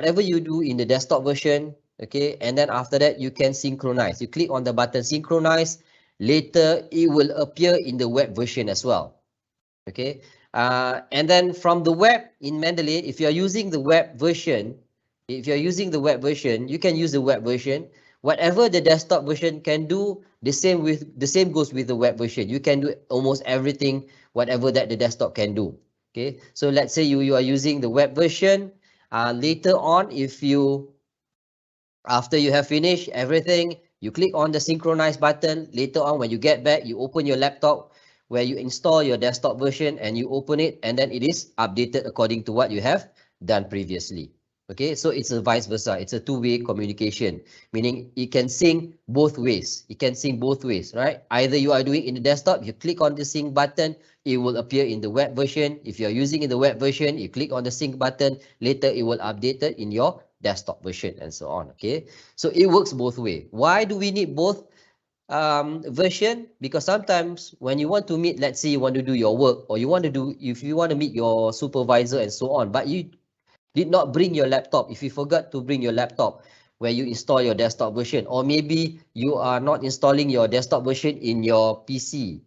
whatever you do in the desktop version, okay, and then after that you can synchronize. You click on the button synchronize, later it will appear in the web version as well. Okay, and then from the web in Mendeley, if you're using the web version, you can use the web version. Whatever the desktop version can do, the same goes with the web version. You can do almost everything, whatever that the desktop can do. Okay, so let's say you are using the web version. Later on, after you have finished everything, you click on the synchronize button. Later on, when you get back, you open your laptop where you install your desktop version and you open it, and then it is updated according to what you have done previously. Okay, so it's a vice versa. It's a two-way communication, meaning it can sync both ways. It can sync both ways, right? Either you are doing in the desktop, you click on the sync button, it will appear in the web version. If you're using in the web version, you click on the sync button, later it will update it in your desktop version and so on. Okay, so it works both way. Why do we need both version? Because sometimes when you want to meet, let's say you want to do your work, or if you want to meet your supervisor and so on, but you did not bring your laptop, if you forgot to bring your laptop where you install your desktop version, or maybe you are not installing your desktop version in your PC,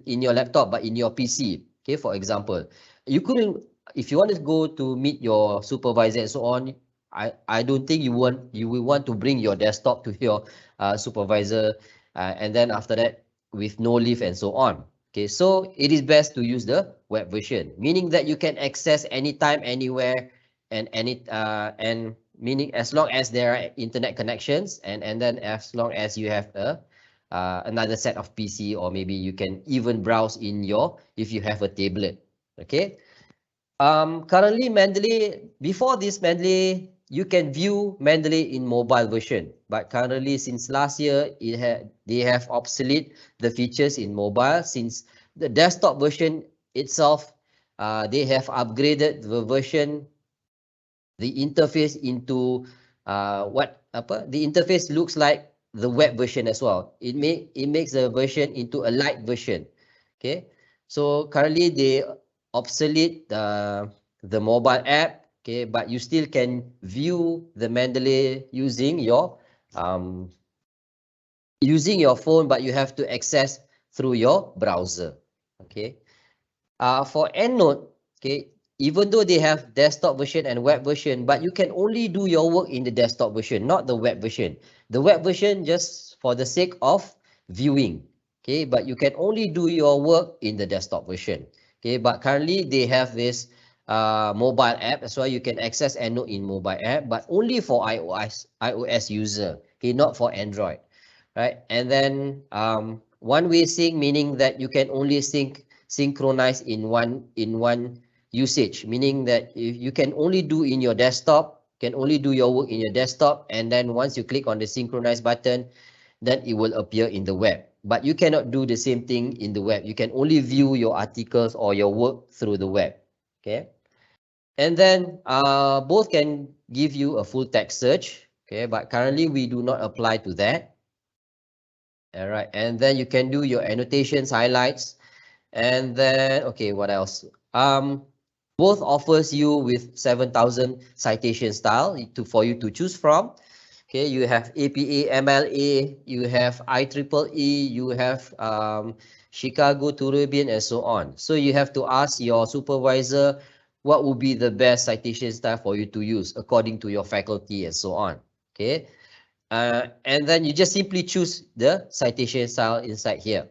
in your laptop, but in your PC. Okay, for example, you couldn't, if you want to go to meet your supervisor and so on, I don't think you will want to bring your desktop to your supervisor, and then after that with no leave and so on. Okay, so it is best to use the web version, meaning that you can access anytime, anywhere, and meaning as long as there are internet connections, and then as long as you have another set of PC, or maybe you can even browse if you have a tablet. Okay. Currently Mendeley, before this Mendeley, you can view Mendeley in mobile version, but currently since last year they have obsolete the features in mobile, since the desktop version itself, they have upgraded the version, the interface into the interface looks like the web version as well. It makes the version into a light version. Okay, so currently they obsolete the mobile app. Okay, but you still can view the Mendeley um using your phone, but you have to access through your browser. Okay, for EndNote, okay, even though they have desktop version and web version, but you can only do your work in the desktop version, not the web version. The web version just for the sake of viewing, okay, but you can only do your work in the desktop version. Okay, but currently they have this mobile app, that's why you can access EndNote in mobile app, but only for iOS user, okay, not for Android, right? And then one-way sync, meaning that you can only synchronize in one usage, meaning that if you can only do in your desktop, can only do your work in your desktop, and then once you click on the synchronize button, then it will appear in the web. But you cannot do the same thing in the web. You can only view your articles or your work through the web. Okay, and then both can give you a full text search. Okay, but currently we do not apply to that. All right, and then you can do your annotations, highlights, and then okay, what else? Both offers you with 7,000 citation style for you to choose from. Okay, you have APA, MLA, you have IEEE, you have Chicago, Turubian, and so on. So you have to ask your supervisor what would be the best citation style for you to use according to your faculty and so on. Okay, and then you just simply choose the citation style inside here.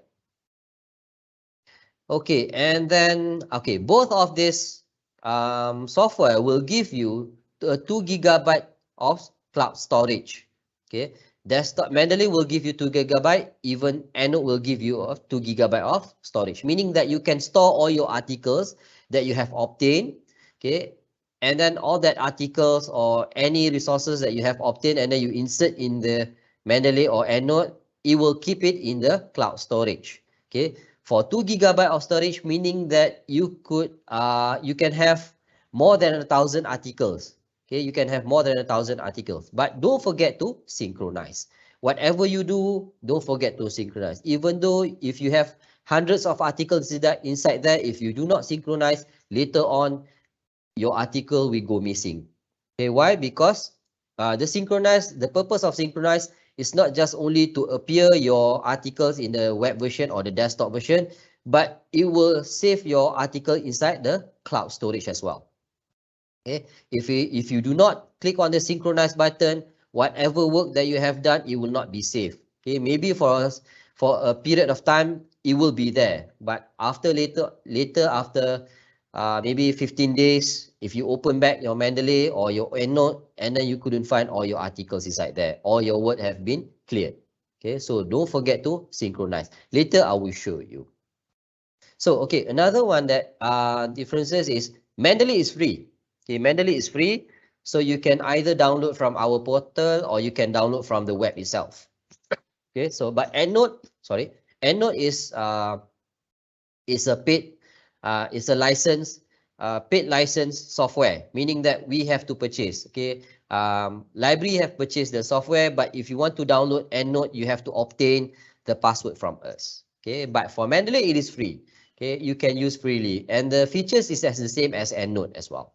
Okay, and then, okay, both of this software will give you a 2 gigabyte of cloud storage. Okay, desktop Mendeley will give you 2 gigabyte, even EndNote will give you 2 gigabyte of storage, meaning that you can store all your articles that you have obtained. Okay, and then all that articles or any resources that you have obtained, and then you insert in the Mendeley or EndNote, it will keep it in the cloud storage. Okay, for 2 gigabyte of storage, meaning that you can have more than 1,000 articles. Okay, you can have more than 1,000 articles, but don't forget to synchronize. Whatever you do, don't forget to synchronize. Even though if you have hundreds of articles inside there, if you do not synchronize, later on your article will go missing. Okay, why? Because the purpose of synchronize is not just only to appear your articles in the web version or the desktop version, but it will save your article inside the cloud storage as well. Okay, if you do not click on the synchronize button, whatever work that you have done, it will not be saved. Okay, maybe for a period of time it will be there, but later after maybe 15 days, if you open back your Mendeley or your EndNote and then you couldn't find all your articles inside there, all your word have been cleared. Okay, so don't forget to synchronize. Later I will show you. So okay, another one that differences is Mendeley is free. Okay, Mendeley is free, so you can either download from our portal or you can download from the web itself. Okay, so but EndNote is a paid is a license paid license software, meaning that we have to purchase. Okay, library have purchased the software, but if you want to download EndNote, you have to obtain the password from us. Okay, but for Mendeley, it is free. Okay, you can use freely, and the features is as the same as EndNote as well.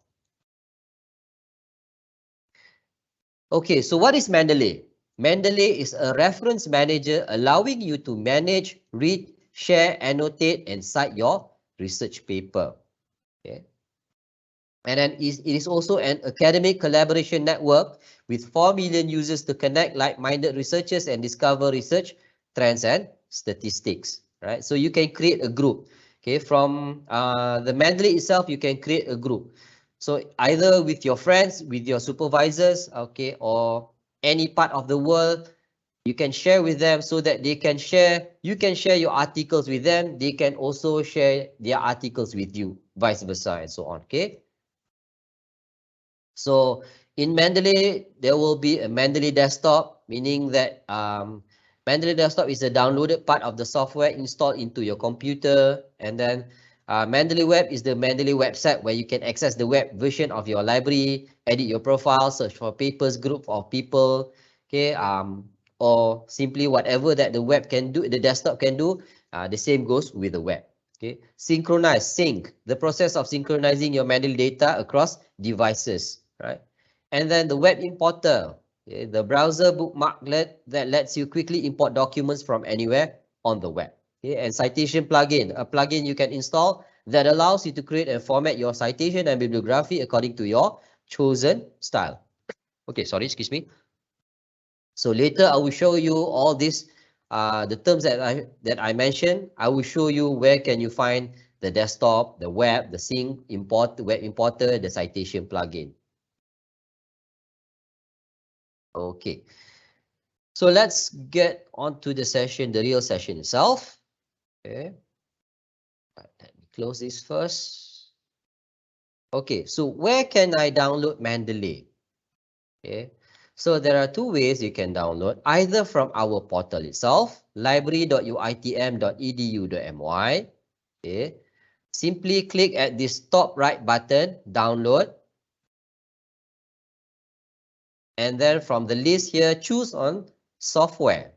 Okay, so what is Mendeley? Mendeley is a reference manager allowing you to manage, read, share, annotate, and cite your research paper. Okay. And then it is also an academic collaboration network with 4 million users to connect like-minded researchers and discover research trends and statistics. Right? So you can create a group. Okay, from the Mendeley itself, you can create a group. So either with your friends, with your supervisors, okay, or any part of the world, you can share with them so that they can share, you can share your articles with them, they can also share their articles with you, vice versa, and so on. Okay. So in Mendeley, there will be a Mendeley desktop, meaning that Mendeley desktop is a downloaded part of the software installed into your computer. And then Mendeley web is the Mendeley website where you can access the web version of your library, edit your profile, search for papers, group of people, okay, or simply whatever that the web can do, the desktop can do, the same goes with the web. Okay, synchronize, sync, the process of synchronizing your Mendeley data across devices, right? And then the web importer, okay, the browser bookmarklet that lets you quickly import documents from anywhere on the web. Okay, and citation plugin, a plugin you can install that allows you to create and format your citation and bibliography according to your chosen style. Okay, sorry, excuse me. So later I will show you all these the terms that I mentioned. I will show you where can you find the desktop, the web, the sync, import, web importer, the citation plugin. Okay. So let's get on to the session, the real session itself. Okay. Right, let me close this first. Okay, so where can I download Mendeley? Okay. So there are two ways you can download, either from our portal itself, library.uitm.edu.my. Okay. Simply click at this top right button, download. And then from the list here, choose on software.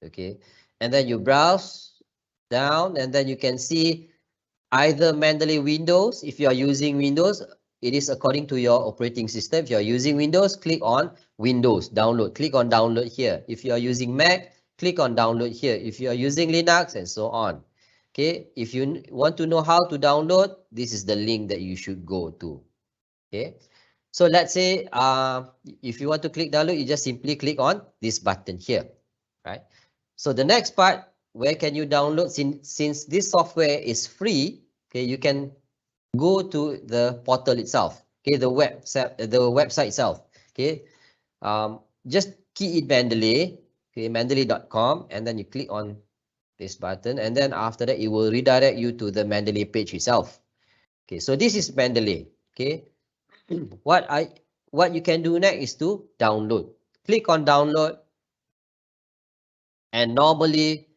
Okay. And then you browse down and then you can see either Mendeley Windows. If you are using Windows, it is according to your operating system. If you are using Windows, click on Windows, download. Click on download here. If you are using Mac, click on download here. If you are using Linux and so on. Okay, if you want to know how to download, this is the link that you should go to. Okay, so let's say if you want to click download, you just simply click on this button here, right? So the next part, where can you download? Since this software is free, okay, you can go to the portal itself, okay, the website itself, okay. Just key in Mendeley, okay, mendeley.com, and then you click on this button, and then after that, it will redirect you to the Mendeley page itself. Okay, so this is Mendeley. Okay, what you can do next is to download. Click on download, and normally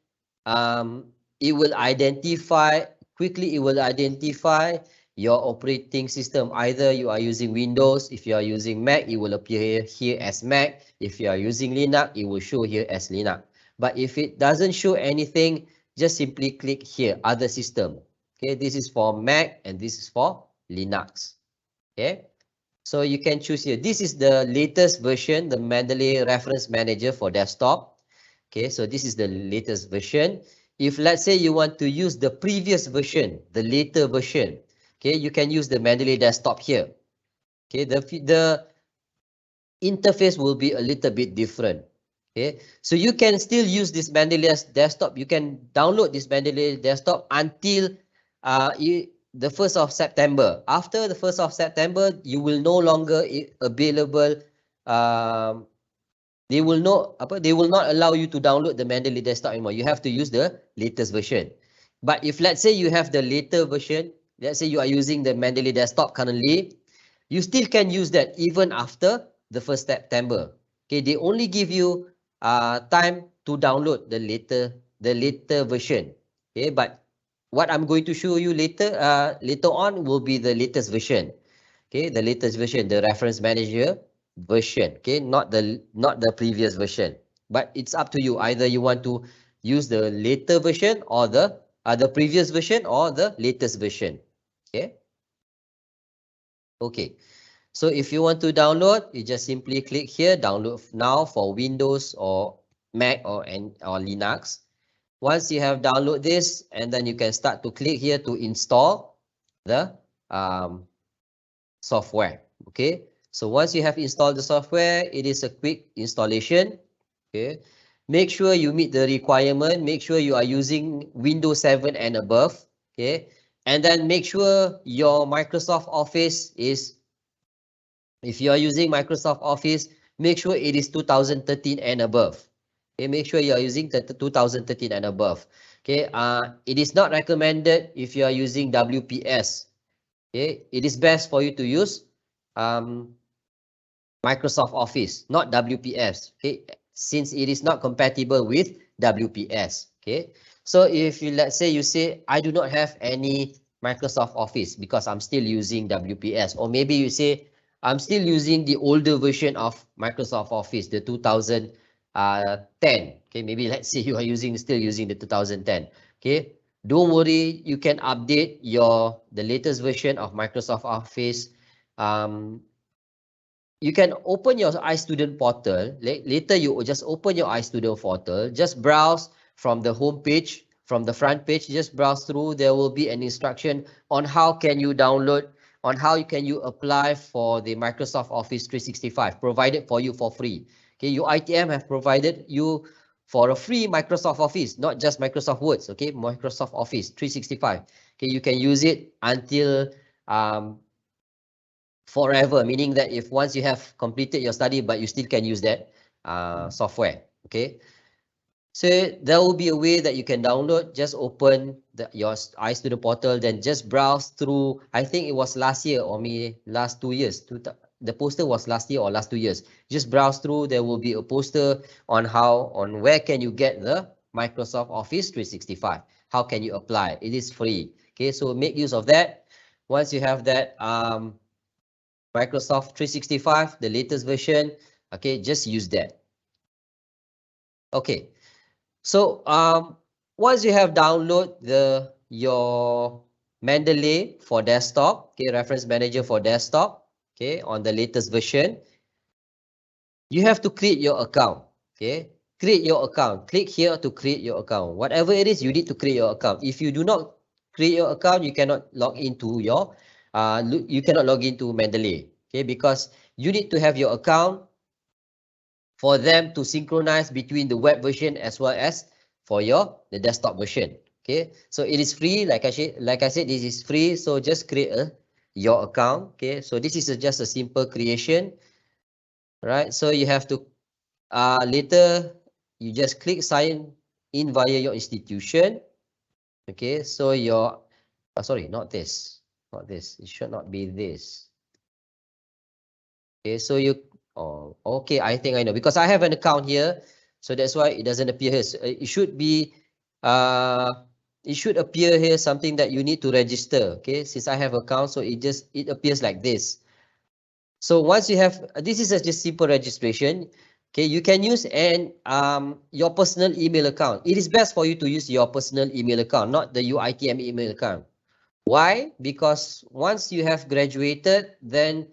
it will identify quickly. It will identify your operating system. Either you are using Windows. If you are using Mac, it will appear here as Mac. If you are using Linux, it will show here as Linux. But if it doesn't show anything, just simply click here, other system. Okay, this is for Mac and this is for Linux. Okay, so you can choose here. This is the latest version, the Mendeley Reference Manager for desktop. Okay, so this is the latest version. If let's say you want to use the previous version, the later version, okay, you can use the Mendeley desktop here. Okay, the interface will be a little bit different. Okay, so you can still use this Mendeley desktop. You can download this Mendeley desktop until the 1st of September. After the 1st of September, you will no longer available. Um, they will not allow you to download the Mendeley desktop anymore. You have to use the latest version. But if let's say you have the later version, let's say you are using the Mendeley desktop currently, you still can use that even after the 1st September. Okay, they only give you time to download the later version. Okay, but what I'm going to show you later on will be the latest version. Okay, the latest version, the reference manager version. Okay, not the previous version. But it's up to you. Either you want to use the later version or the previous version or the latest version. Okay. Okay. So if you want to download, you just simply click here, download now for Windows or Mac or Linux. Once you have downloaded this, and then you can start to click here to install the software. Okay. So once you have installed the software, it is a quick installation. Okay. Make sure you meet the requirement. Make sure you are using Windows 7 and above. Okay. And then make sure your Microsoft Office is, if you are using Microsoft Office, make sure it is 2013 and above. Okay, make sure you are using 2013 and above. Okay, it is not recommended if you are using WPS. Okay, it is best for you to use Microsoft Office, not WPS. Okay, since it is not compatible with WPS. Okay, so if you, let's say you say, I do not have any Microsoft Office because I'm still using WPS, or maybe you say, I'm still using the older version of Microsoft Office, the 2010. Okay, maybe let's say you are still using the 2010. Okay, don't worry, you can update the latest version of Microsoft Office. You can open your iStudent portal. Later, you just open your iStudent portal. Just browse from the home page, from the front page. Just browse through. There will be an instruction on how can you download, on how can you apply for the Microsoft Office 365, provided for you for free. Okay, your ITM have provided you for a free Microsoft Office, not just Microsoft Words. Okay, Microsoft Office 365. Okay, you can use it until forever, meaning that if once you have completed your study, but you still can use that software. Okay, so there will be a way that you can download. Just open your iStudent portal, then just browse through. I think it was last year or maybe last 2 years. The poster was last year or last 2 years. Just browse through. There will be a poster on where can you get the Microsoft Office 365. How can you apply? It is free. Okay, so make use of that. Once you have that Microsoft 365, the latest version, okay, just use that. Okay, so once you have download your Mendeley for desktop, okay, reference manager for desktop, okay, on the latest version, you have to create your account. Okay, create your account. Click here to create your account. Whatever it is, you need to create your account. If you do not create your account, you cannot log into Mendeley. Okay, because you need to have your account for them to synchronize between the web version as well as for the desktop version. Okay, so it is free. Like I said, this is free. So just create your account. Okay, so this is just a simple creation. Right, so you have to later you just click sign in via your institution. Okay, so sorry, not this, it should not be this. Okay, so okay, I think I know, because I have an account here, so that's why it doesn't appear here. So it should appear here something that you need to register. Okay, since I have account, so it appears like this. So once you have, this is just simple registration. Okay, you can use your personal email account. It is best for you to use your personal email account, not the UITM email account. Why? Because once you have graduated, then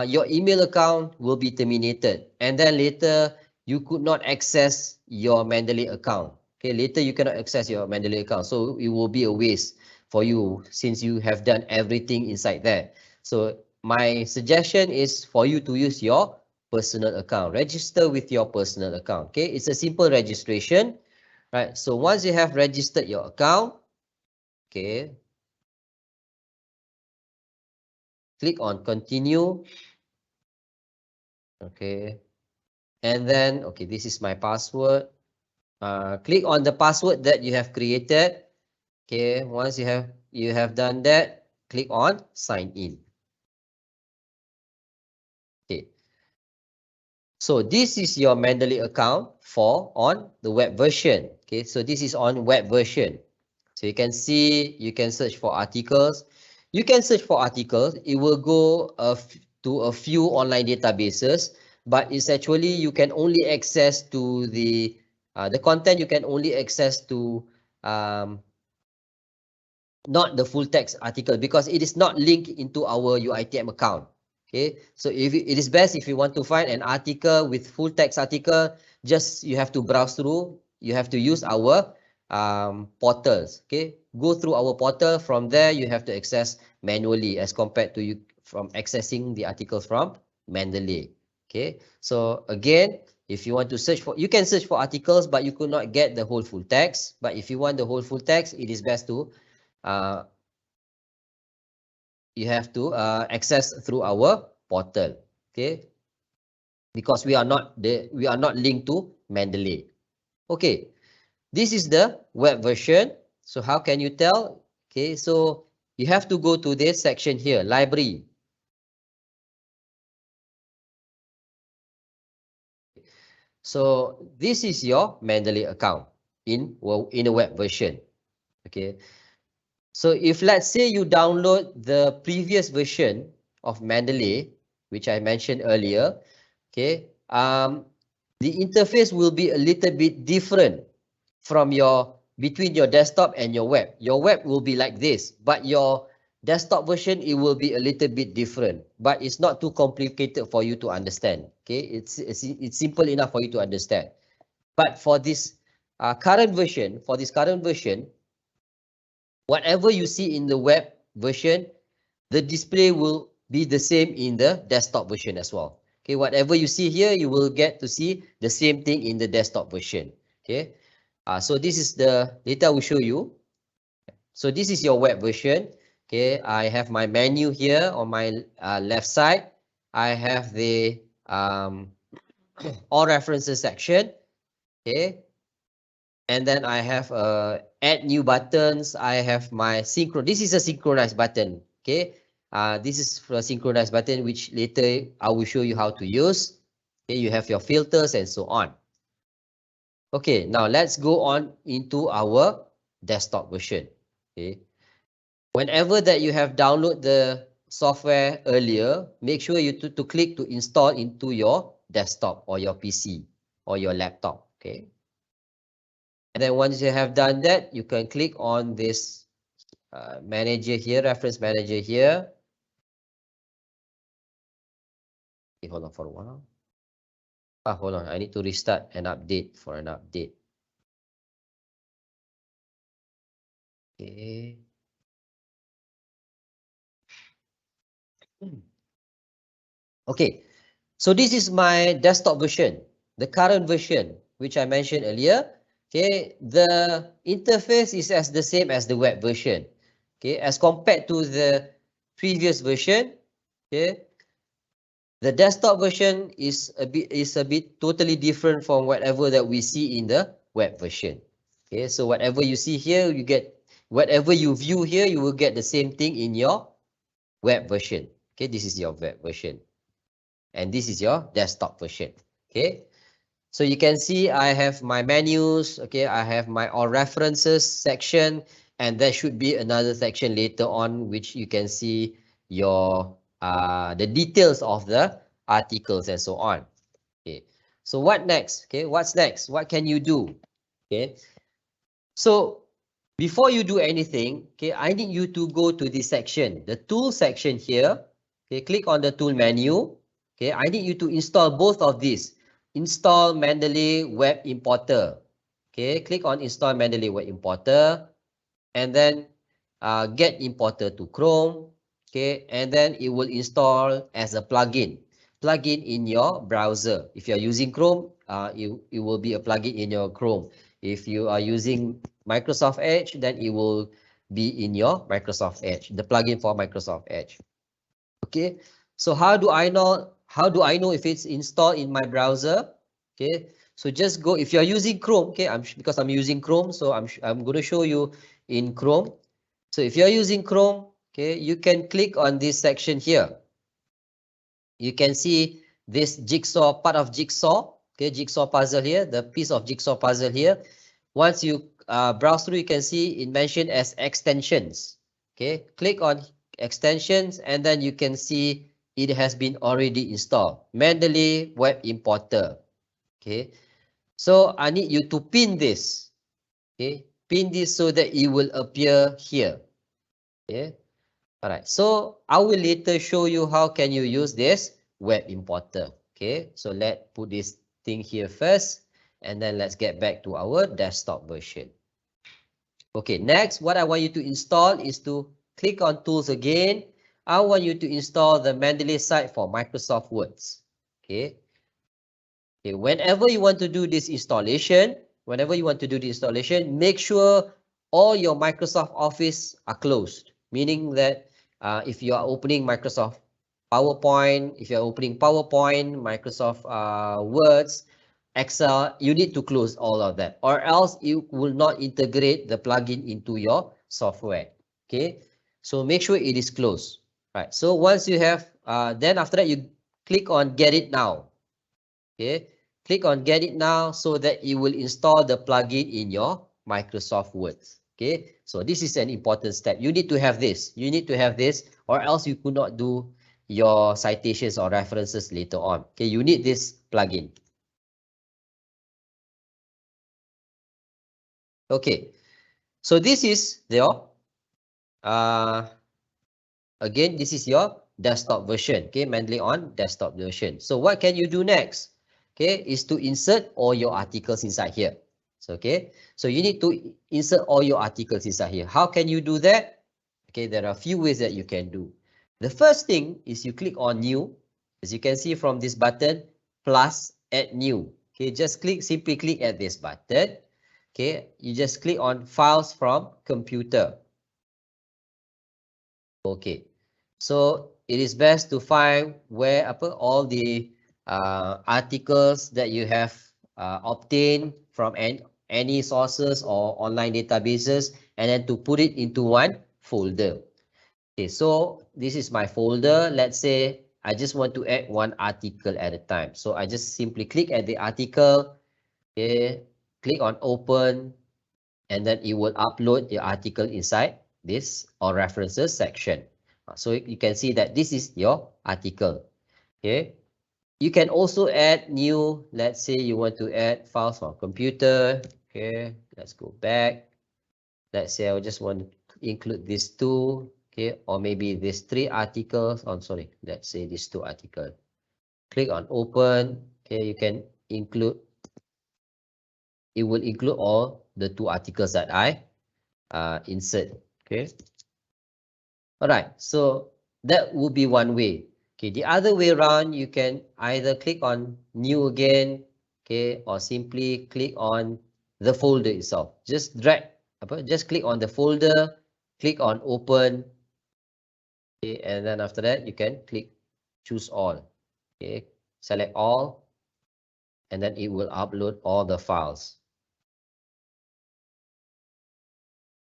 your email account will be terminated, and then later you could not access your Mendeley account. Okay, later you cannot access your Mendeley account, so it will be a waste for you since you have done everything inside there. So my suggestion is for you to use your personal account. Register with your personal account. Okay, it's a simple registration, right? So once you have registered your account, okay, click on continue. Okay, and then okay, this is my password. Click on the password that you have created. Okay, once you have done that, click on sign in. Okay, so this is your Mendeley account for on the web version. Okay, so this is on web version. So you can see, you can search for articles. You can search for articles. It will go to a few online databases, but it's actually you can only access to the content. You can only access to not the full text article because it is not linked into our UITM account. Okay, so if it is best if you want to find an article with full text article, just you have to browse through. You have to use our portals. Okay, go through our portal. From there, you have to access manually as compared to you from accessing the articles from Mendeley. Okay, so again, if you want to search for, you can search for articles, but you could not get the whole full text. But if you want the whole full text, it is best to uh, you have to access through our portal. Okay, because we are not linked to Mendeley. Okay, this is the web version. So how can you tell? Okay, so you have to go to this section here, library. So this is your Mendeley account in a web version. Okay, so if let's say you download the previous version of Mendeley, which I mentioned earlier, okay, the interface will be a little bit different from between your desktop and your web. Your web will be like this, but your desktop version, it will be a little bit different, but it's not too complicated for you to understand. Okay, it's simple enough for you to understand. But for this current version, whatever you see in the web version, the display will be the same in the desktop version as well. Okay, whatever you see here, you will get to see the same thing in the desktop version. Okay, so this is the data we show you. So this is your web version. Okay, I have my menu here on my left side. I have the all references section. Okay, and then I have add new buttons. I have my this is a synchronized button. Okay, this is a synchronized button which later I will show you how to use. Okay, you have your filters and so on. Okay, now let's go on into our desktop version. Okay, whenever that you have downloaded the software earlier, make sure you to click to install into your desktop or your PC or your laptop. Okay. And then once you have done that, you can click on this manager here, reference manager here. Okay, hold on for a while. Hold on. I need to restart and update for an update. Okay. Okay. So this is my desktop version, the current version, which I mentioned earlier. Okay. The interface is as the same as the web version. Okay. As compared to the previous version. Okay. The desktop version is a bit totally different from whatever that we see in the web version. Okay, so whatever you see here, you get whatever you view here, you will get the same thing in your web version. Okay, this is your web version, and this is your desktop version. Okay, so you can see I have my menus. Okay, I have my all references section, and there should be another section later on which you can see your the details of the articles and so on. Okay, so what next? Okay, what's next? What can you do? Okay, so Before you do anything, okay, I need you to go to this section, the tool section here. Okay, click on the tool menu. Okay, I need you to install both of these. Install Mendeley Web Importer. Okay, click on Install Mendeley Web Importer, and then get importer to Chrome. Okay, and then it will install as a plugin in your browser. If you are using Chrome, it will be a plugin in your Chrome. If you are using Microsoft Edge, then it will be in your Microsoft Edge, the plugin for Microsoft Edge. Okay, so how do I know if it's installed in my browser? Okay, so just go, if you're using Chrome, okay, because I'm using Chrome, so I'm going to show you in Chrome. So if you're using Chrome, okay, you can click on this section here. You can see this jigsaw, part of jigsaw, okay, jigsaw puzzle here, the piece of jigsaw puzzle here. Once you browse through, you can see it mentioned as extensions. Okay, click on extensions, and then you can see it has been already installed. Mendeley Web Importer. Okay, so I need you to pin this. Okay, pin this so that it will appear here. Okay. All right, so I will later show you how can you use this web importer. Okay, so let's put this thing here first, and then let's get back to our desktop version. Okay, next, what I want you to install is to click on Tools again. I want you to install the Mendeley site for Microsoft Words. Okay. Okay, whenever you want to do this installation, make sure all your Microsoft Office are closed, meaning that if you are opening Microsoft PowerPoint, Microsoft Words, Excel, you need to close all of that, or else you will not integrate the plugin into your software. Okay, so make sure it is closed. Right. So once you have, then after that you click on Get It Now. Okay, click on Get It Now so that it will install the plugin in your Microsoft Words. Okay, so this is an important step. You need to have this. Or else you could not do your citations or references later on. Okay, you need this plugin. Okay, so this is your again, this is your desktop version. Okay, Mendeley on desktop version. So what can you do next? Okay, is to insert all your articles inside here. So okay, so you need to insert all your articles inside here. How can you do that? Okay, there are a few ways that you can do. The first thing is you click on new. As you can see from this button, plus add new. Okay, just simply click at this button. Okay, you just click on files from computer. Okay, so it is best to find where all the articles that you have obtained from any sources or online databases, and then to put it into one folder. Okay, so this is my folder. Let's say I just want to add one article at a time. So I just simply click at the article, okay, click on open, and then it will upload the article inside this or references section. So you can see that this is your article. Okay. You can also add new, let's say you want to add files from computer. Okay, let's go back. Let's say I just want to include these two. Okay, or maybe these three articles. Oh, sorry, let's say these two articles. Click on open. Okay, you can include, it will include all the two articles that I insert. Okay. All right. So that would be one way. Okay. The other way around, you can either click on new again, okay, or simply click on the folder itself. Just just click on the folder, click on open, okay, and then after that you can click choose all. Okay. Select all, and then it will upload all the files.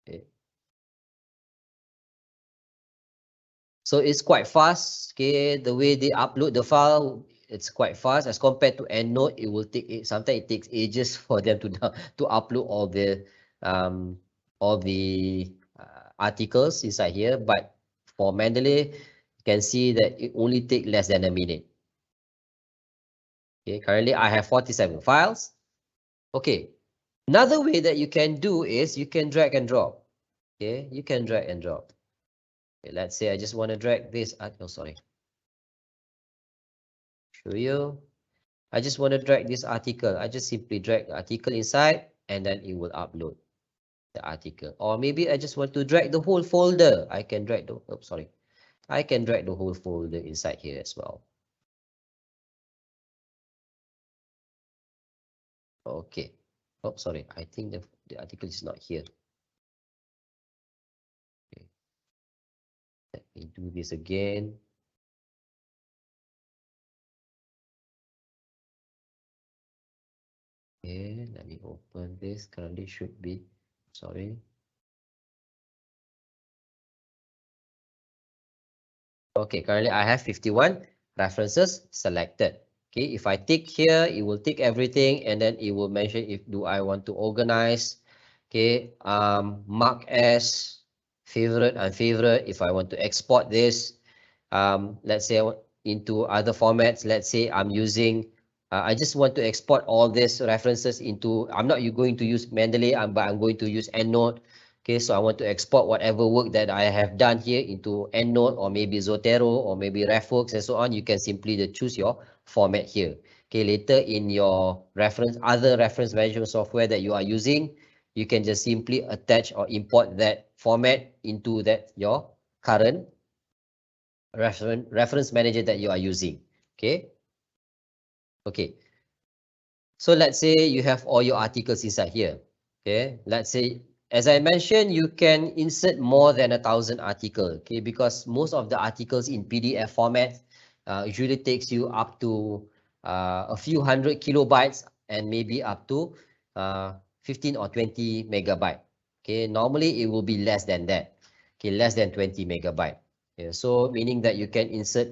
Okay. So it's quite fast. Okay, the way they upload the file, it's quite fast as compared to EndNote. It will take sometimes it takes ages for them to upload all the articles inside here. But for Mendeley, you can see that it only takes less than a minute. Okay, currently I have 47 files. Okay, another way that you can do is you can drag and drop. Okay, you can drag and drop. Okay, let's say I just want to drag this. Oh, sorry. Show you. I just want to drag this article. I just simply drag the article inside and then it will upload the article. Or maybe I just want to drag the whole folder. I can drag the, oh, sorry. I can drag the whole folder inside here as well. Okay. Oh, sorry. I think the article is not here. Okay. Let me do this again. Okay, let me open this. Currently should be, sorry. Okay, currently I have 51 references selected. Okay, if I tick here, it will tick everything and then it will mention if do I want to organize. Okay, mark as favorite and favorite. If I want to export this, let's say into other formats. Let's say I'm using, I just want to export all these references into, I'm not going to use Mendeley, but I'm going to use EndNote. Okay, so I want to export whatever work that I have done here into EndNote or maybe Zotero or maybe RefWorks and so on. You can simply choose your format here. Okay, later in your other reference management software that you are using, you can just simply attach or import that format into that your current reference manager that you are using. Okay. Okay. So let's say you have all your articles inside here. Okay. Let's say, as I mentioned, you can insert more than 1,000 articles. Okay. Because most of the articles in PDF format usually takes you up to a few hundred kilobytes and maybe up to 15 or 20 megabyte. Okay. Normally it will be less than that. Okay. Less than 20 megabyte. Yeah, so meaning that you can insert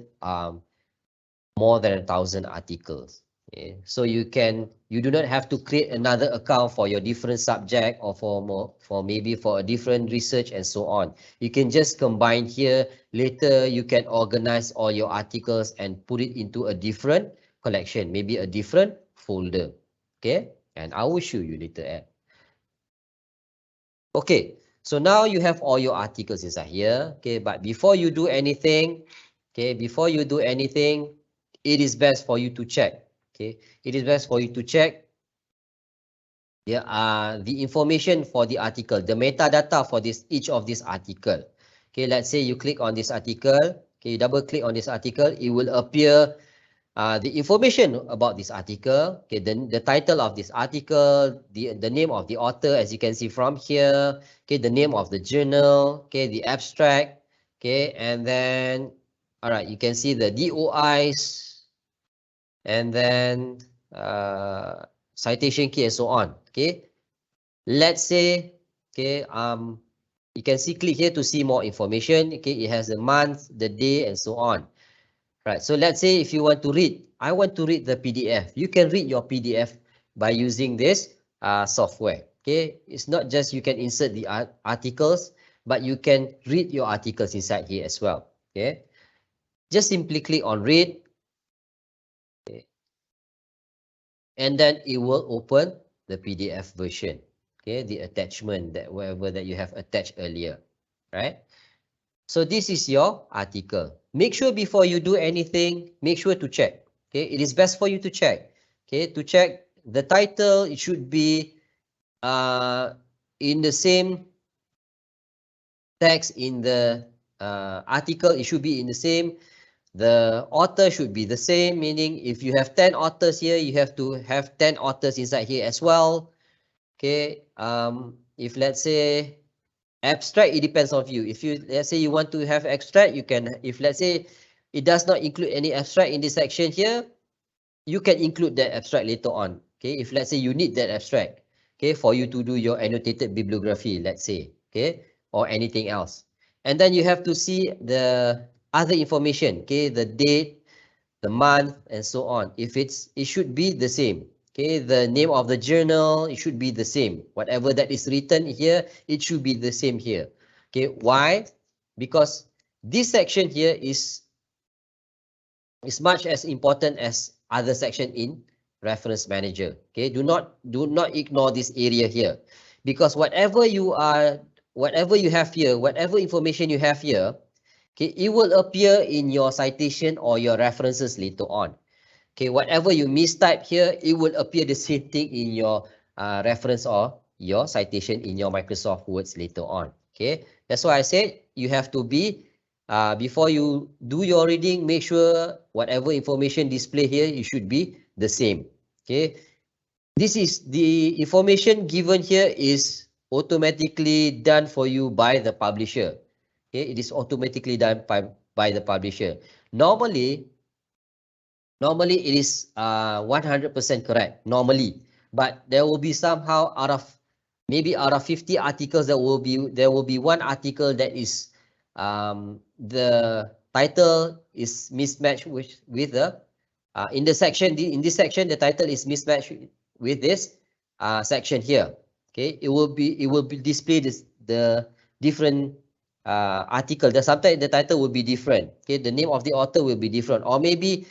more than 1,000 articles. Okay. So you do not have to create another account for your different subject or for maybe for a different research and so on. You can just combine here. Later you can organize all your articles and put it into a different collection, maybe a different folder. Okay, and I will show you later. Okay, so now you have all your articles inside here. Okay, but before you do anything, it is best for you to check. Okay, it is best for you to check the information for the article, the metadata for each of this article. Okay, let's say you click on this article. Okay, you double click on this article, it will appear the information about this article. Okay, the title of this article, the name of the author, as you can see from here. Okay, the name of the journal. Okay, the abstract. Okay, and then, all right, you can see the DOIs, and then citation key and so on. Okay, let's say, okay, you can see, click here to see more information. Okay, it has the month, the day, and so on. Right, so let's say if you want to read, I want to read the PDF. You can read your PDF by using this software. Okay, it's not just you can insert the articles, but you can read your articles inside here as well. Okay, just simply click on read. Okay. And then it will open the PDF version. Okay, the attachment that whatever that you have attached earlier. Right. So this is your article. Make sure before you do anything, make sure to check. Okay, it is best for you to check. Okay, to check the title, it should be in the same text in the article. It should be in the same. The author should be the same, meaning if you have 10 authors here, you have to have 10 authors inside here as well. Okay, if let's say abstract, it depends on you. If you, let's say you want to have abstract, you can, if let's say it does not include any abstract in this section here, you can include that abstract later on. Okay, if let's say you need that abstract, okay, for you to do your annotated bibliography, let's say, okay, or anything else. And then you have to see the other information, okay, the date, the month, and so on. If it should be the same. Okay, the name of the journal, it should be the same. Whatever that is written here, it should be the same here. Okay, why? Because this section here is much as important as other section in reference manager. Okay, do not ignore this area here, because whatever you are whatever you have here, whatever information you have here, okay, it will appear in your citation or your references later on. Okay, whatever you mistype here, it will appear the same thing in your reference or your citation in your Microsoft Words later on. Okay, that's why I said you have to be, before you do your reading, make sure whatever information displayed here, you should be the same. Okay, this is the information given here is automatically done for you by the publisher. Okay, it is automatically done by the publisher. Normally it is 100% correct, normally. But there will be somehow maybe out of 50 articles, there will be one article that is, the title is mismatched with the, in this section, the title is mismatched with this section here. Okay, it will be displayed the different article. Sometimes the title will be different. Okay, the name of the author will be different, or maybe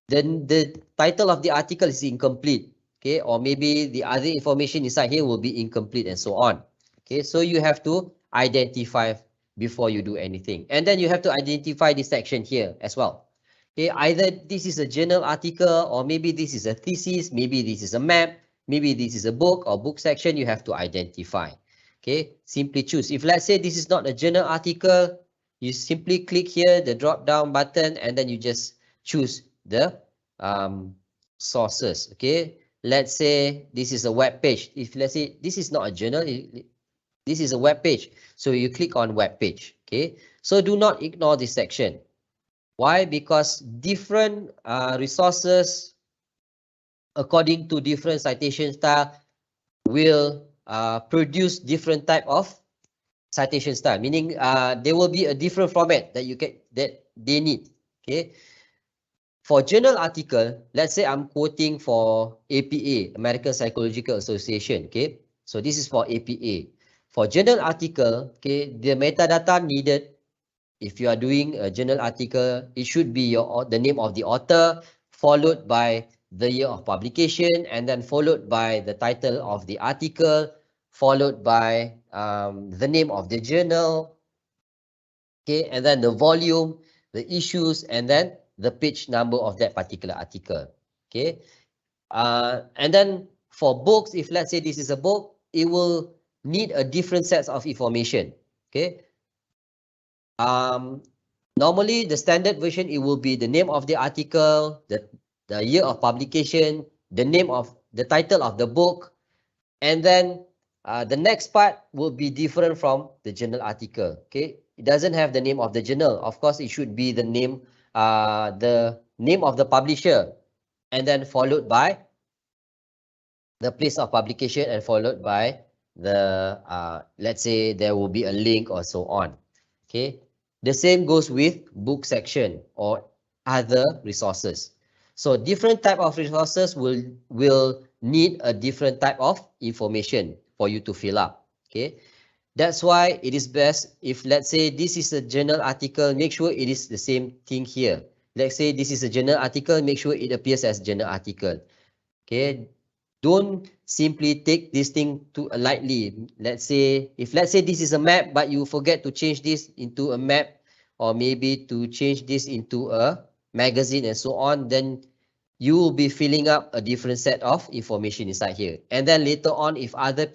the title of the article is incomplete, okay, or maybe the other information inside here will be incomplete and so on. Okay, so you have to identify before you do anything, and then you have to identify this section here as well. Okay, either this is a journal article, or maybe this is a thesis, maybe this is a map, maybe this is a book or book section. You have to identify. Okay, simply choose. If let's say this is not a journal article, you simply click here the drop down button, and then you just choose the sources. Okay, let's say this is a web page. If let's say this is not a journal, this is a web page, so you click on web page. Okay, so do not ignore this section. Why? Because different resources, according to different citation style, will produce different type of citation style, meaning there will be a different format that they need. Okay, for journal article, let's say I'm quoting for APA, American Psychological Association. Okay, so this is for APA. For journal article, okay, the metadata needed, if you are doing a journal article, it should be the name of the author, followed by the year of publication, and then followed by the title of the article, followed by the name of the journal, okay, and then the volume, the issues, and then the page number of that particular article. Okay, and then for books, if let's say this is a book, it will need a different sets of information. Okay, normally the standard version, it will be the name of the article, the year of publication, the name of the title of the book, and then the next part will be different from the journal article. Okay, it doesn't have the name of the journal. Of course, it should be the name of the publisher, and then followed by the place of publication, and followed by the let's say there will be a link or so on. Okay, the same goes with book section or other resources. So different type of resources will need a different type of information for you to fill up. Okay, that's why it is best, if let's say this is a journal article, make sure it is the same thing here. Let's say this is a journal article, make sure it appears as journal article. Okay, don't simply take this thing too lightly. Let's say this is a map, but you forget to change this into a map, or maybe to change this into a magazine and so on, then you will be filling up a different set of information inside here. And then later on, if other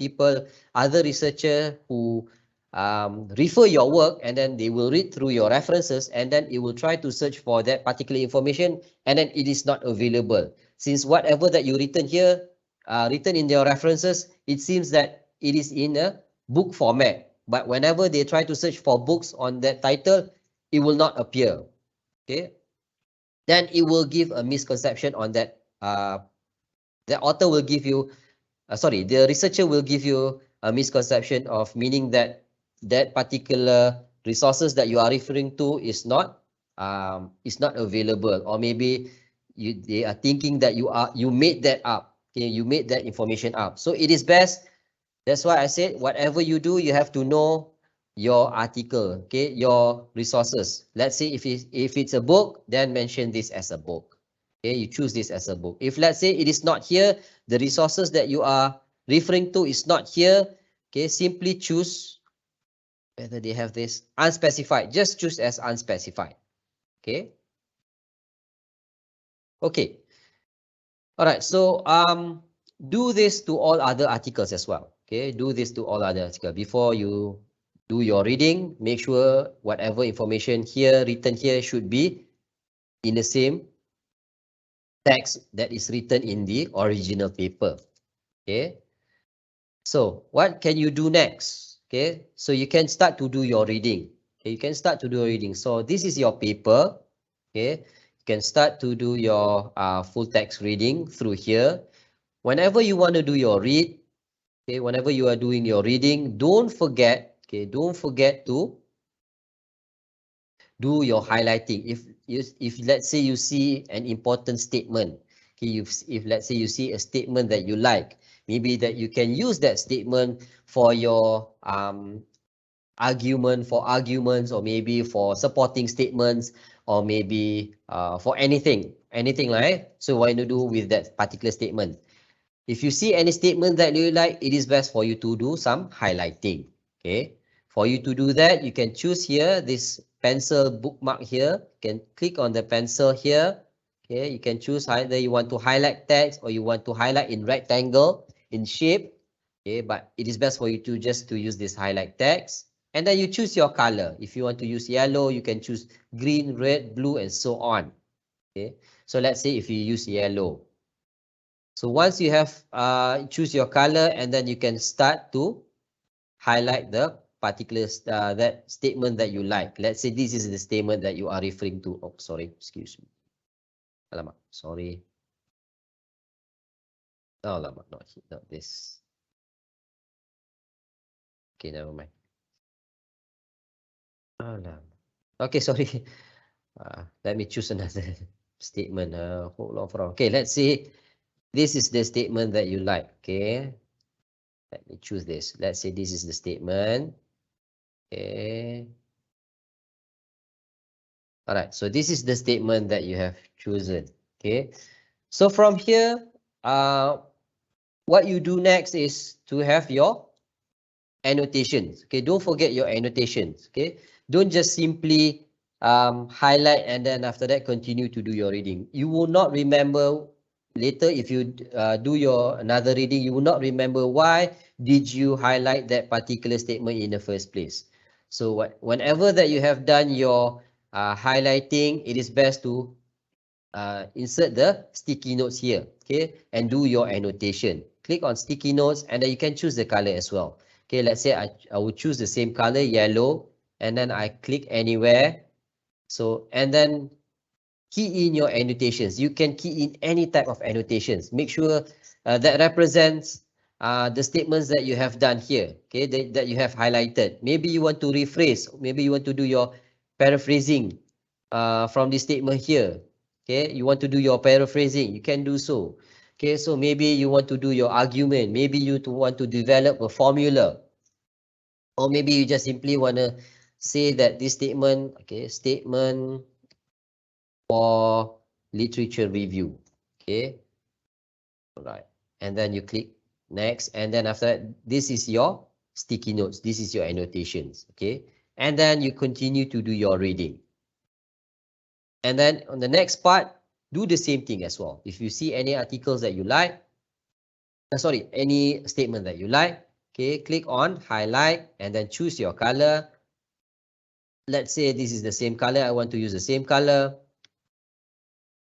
researcher who refer your work, and then they will read through your references, and then it will try to search for that particular information, and then it is not available. Since whatever that you written here, written in your references, it seems that it is in a book format. But whenever they try to search for books on that title, it will not appear. Okay, then it will give a misconception on that. The author will give you, the researcher will give you a misconception of, meaning that that particular resources that you are referring to is not available, or maybe they are thinking that you made that up. Okay, you made that information up. So it is best. That's why I said, whatever you do, you have to know your article, okay, your resources. Let's say if it's a book, then mention this as a book. Okay, you choose this as a book. If let's say it is not here, the resources that you are referring to is not here, okay, simply choose whether they have this unspecified, just choose as unspecified. Okay. Okay. All right. So do this to all other articles as well. Okay. Do this to all other articles before you do your reading. Make sure whatever information here written here should be in the same text that is written in the original paper. Okay. So what can you do next? Okay. So you can start to do your reading. Okay. You can start to do your reading. So this is your paper. Okay. You can start to do your full text reading through here. Whenever you want to do your read, okay, whenever you are doing your reading, don't forget to do your highlighting. If let's say you see an important statement, okay, if let's say you see a statement that you like, maybe that you can use that statement for your arguments, or maybe for supporting statements, or maybe for anything like. So what you do with that particular statement? If you see any statement that you like, it is best for you to do some highlighting. Okay. For you to do that, you can choose here this pencil bookmark here. You can click on the pencil here. Okay. You can choose either you want to highlight text or you want to highlight in rectangle in shape. Okay. But it is best for you to just to use this highlight text. And then you choose your color. If you want to use yellow, you can choose green, red, blue, and so on. Okay. So let's say if you use yellow. So once you have choose your color, and then you can start to highlight the particular that statement that you like. Let's say this is the statement that you are referring to. Oh, sorry, excuse me. Alamak, sorry. Oh, alamak, not this. Okay, never mind. Alamak. Okay, sorry. Let me choose another statement. Hold on for a. Okay, let's see. This is the statement that you like. Okay, let me choose this. Let's say this is the statement. Okay. All right, so this is the statement that you have chosen. Okay, so from here, what you do next is to have your annotations. Okay, don't forget your annotations. Okay, don't just simply highlight and then after that continue to do your reading. You will not remember later if you do your another reading. You will not remember why did you highlight that particular statement in the first place. So whenever that you have done your highlighting, it is best to insert the sticky notes here, okay, and do your annotation. Click on sticky notes and then you can choose the color as well. Okay, let's say I would choose the same color, yellow, and then I click anywhere. So, and then key in your annotations. You can key in any type of annotations. Make sure that represents the statements that you have done here, okay, that you have highlighted. Maybe you want to rephrase, maybe you want to do your paraphrasing from this statement here. Okay, you want to do your paraphrasing, you can do so. Okay, so maybe you want to do your argument, maybe you want to develop a formula, or maybe you just simply want to say that this statement, okay, statement for literature review. Okay, all right, and then you click next, and then after that, this is your sticky notes, this is your annotations. Okay, and then you continue to do your reading. And then on the next part, do the same thing as well. If you see any articles that you like, sorry, any statement that you like, okay, click on highlight and then choose your color. Let's say this is the same color. I want to use the same color.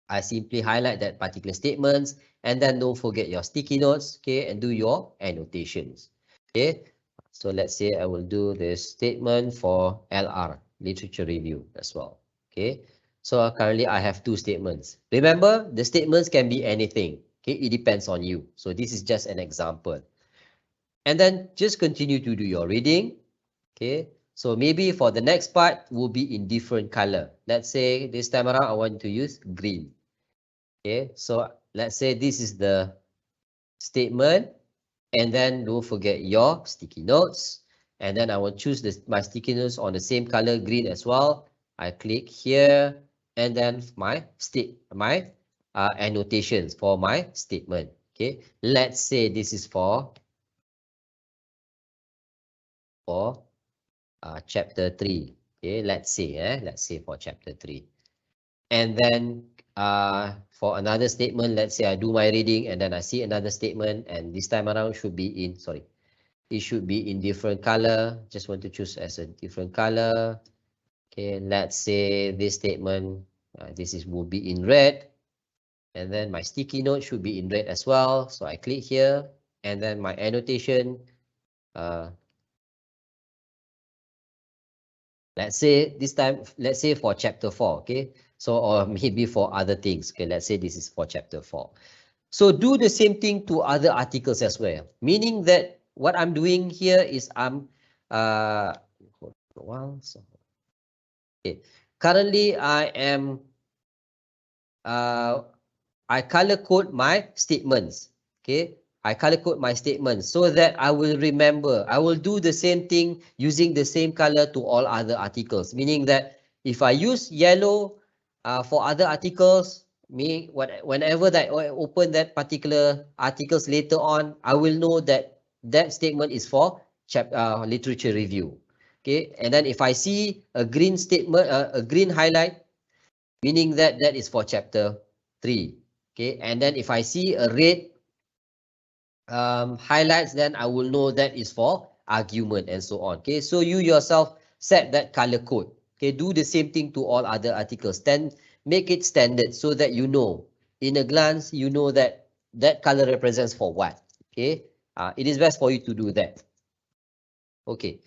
I simply highlight that particular statements, and then don't forget your sticky notes, okay, and do your annotations. Okay, so let's say I will do this statement for LR, literature review as well. Okay, so currently I have two statements. Remember, the statements can be anything. Okay, it depends on you. So this is just an example. And then just continue to do your reading. Okay, so maybe for the next part will be in different color. Let's say this time around I want to use green. Okay, so let's say this is the statement, and then don't forget your sticky notes. And then I will choose my sticky notes on the same color, green as well. I click here, and then my annotations for my statement. Okay, let's say this is for chapter 3. Okay, let's say for chapter 3. And then for another statement, let's say I do my reading and then I see another statement, and this time around should be in, sorry, it should be in different color. Just want to choose as a different color. Okay, let's say this statement, will be in red. And then my sticky note should be in red as well. So I click here, and then my annotation, let's say this time, let's say for chapter 4, okay? So, or maybe for other things, okay? Let's say this is for chapter 4. So do the same thing to other articles as well. Meaning that what I'm doing here is I'm, hold on a while. So, okay. Currently I am, I color code my statements, okay? I color code my statements so that I will remember. I will do the same thing using the same color to all other articles. Meaning that if I use yellow for other articles, whenever that I open that particular articles later on, I will know that that statement is for literature review. Okay, and then if I see a green statement, a green highlight, meaning that that is for chapter 3. Okay, and then if I see a red highlights, then I will know that is for argument and so on. Okay, so you yourself set that color code. Okay, do the same thing to all other articles. Then make it standard so that you know in a glance, you know that that color represents for what. Okay, it is best for you to do that. Okay,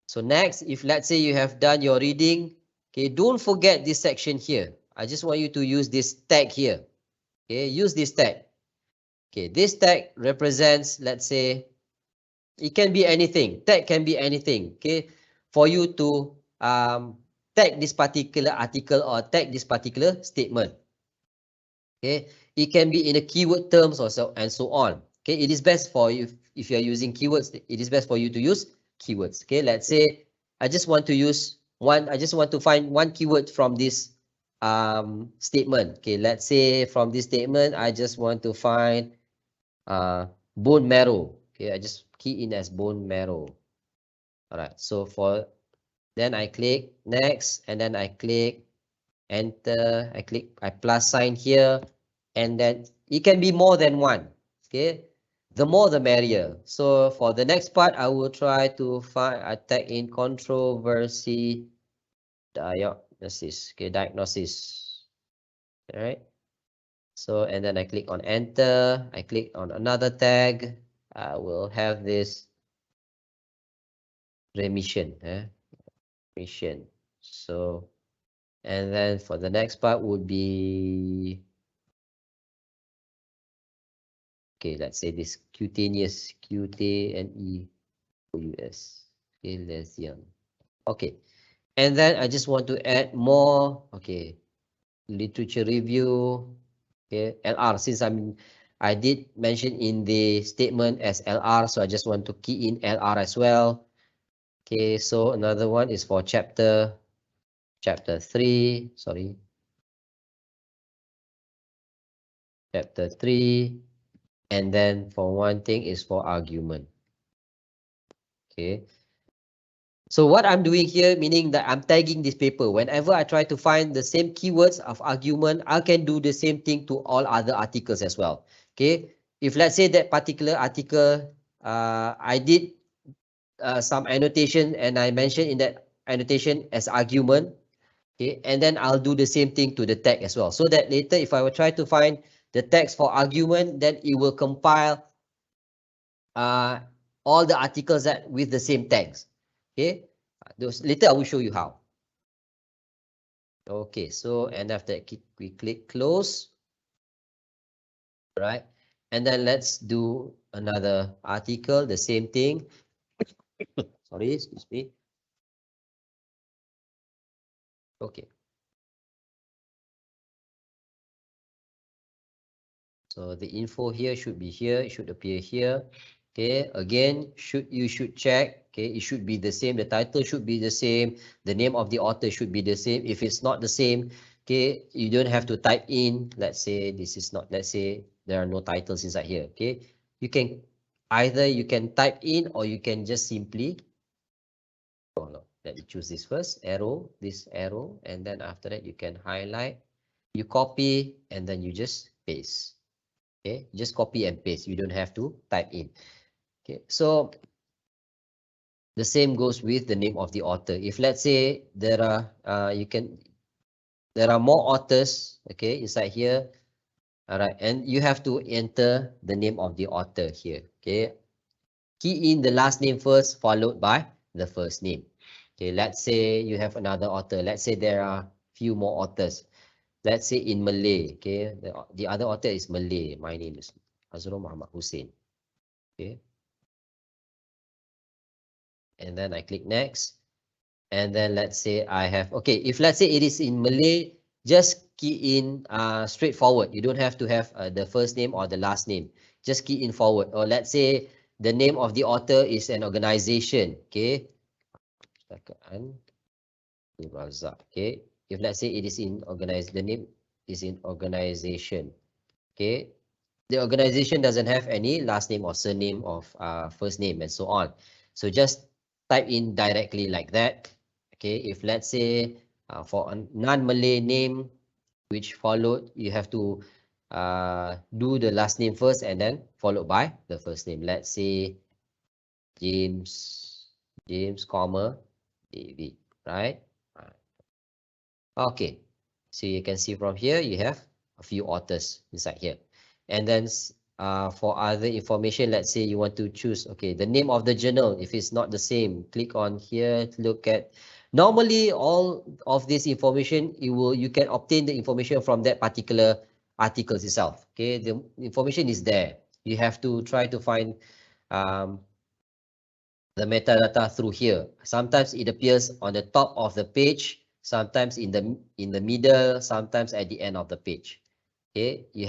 so next, if let's say you have done your reading, okay, don't forget this section here. I just want you to use this tag here. Okay, use this tag. Okay, this tag represents, let's say, it can be anything. Tag can be anything. Okay, for you to tag this particular article or tag this particular statement. Okay, it can be in a keyword terms or so and so on. Okay, it is best for you if you are using keywords. It is best for you to use keywords. Okay, let's say I just want to use one. I just want to find one keyword from this statement. Okay, let's say from this statement, I just want to find bone marrow. Okay, I just key in as bone marrow. All right, so for then I click next, and then I click enter. I plus sign here, and then it can be more than one. Okay, the more the merrier. So for the next part, I will try to find, I tag in controversy diagnosis. Okay, diagnosis. All right. So, and then I click on enter. I click on another tag. I will have this remission. Remission. So, and then for the next part would be, okay, let's say this cutaneous, cutaneous, okay, lesion. Okay, and then I just want to add more, okay, literature review, okay, LR, since I did mention in the statement as LR, so I just want to key in LR as well. Okay, so another one is for chapter 3, sorry. Chapter 3, and then for one thing is for argument. Okay. So what I'm doing here, meaning that I'm tagging this paper. Whenever I try to find the same keywords of argument, I can do the same thing to all other articles as well. Okay. If let's say that particular article, I did some annotation and I mentioned in that annotation as argument. Okay. And then I'll do the same thing to the tag as well. So that later, if I will try to find the tags for argument, then it will compile all the articles that with the same tags. Okay, those later I will show you how. Okay, so and after that we click close. Right, and then let's do another article, the same thing. Sorry, excuse me. Okay. So the info here should be here, it should appear here. Okay, again, you should check. Okay, it should be the same. The title should be the same. The name of the author should be the same. If it's not the same, okay, you don't have to type in. Let's say this is not, let's say there are no titles inside here. Okay, you can either you can type in or you can just simply follow. let me choose this first arrow, this arrow, and then after that you can highlight, you copy, and then you just paste. Okay, just copy and paste. You don't have to type in. Okay, so the same goes with the name of the author. If let's say there are there are more authors, okay, inside here. All right, and you have to enter the name of the author here. Okay, key in the last name first, followed by the first name. Okay, let's say you have another author. Let's say there are few more authors. Let's say in Malay. Okay, the other author is Malay. My name is Azrul Muhammad Hussein. Okay, and then I click next. And then let's say I have, okay, if let's say it is in Malay, just key in straightforward. You don't have to have the first name or the last name. Just key in forward. Or let's say the name of the author is an organization. Okay. Okay. If let's say it is in the name is in organization. Okay. The organization doesn't have any last name or surname of first name and so on. So just type in directly like that. Okay, if let's say for a non-Malay name which followed, you have to do the last name first and then followed by the first name. Let's say James, comma, David, right? Okay, so you can see from here, you have a few authors inside here. And then for other information, let's say you want to choose, okay, the name of the journal. If it's not the same, click on here to look at. Normally, all of this information, you can obtain the information from that particular articles itself. Okay, the information is there. You have to try to find the metadata through here. Sometimes it appears on the top of the page, sometimes in the middle, sometimes at the end of the page. Okay, you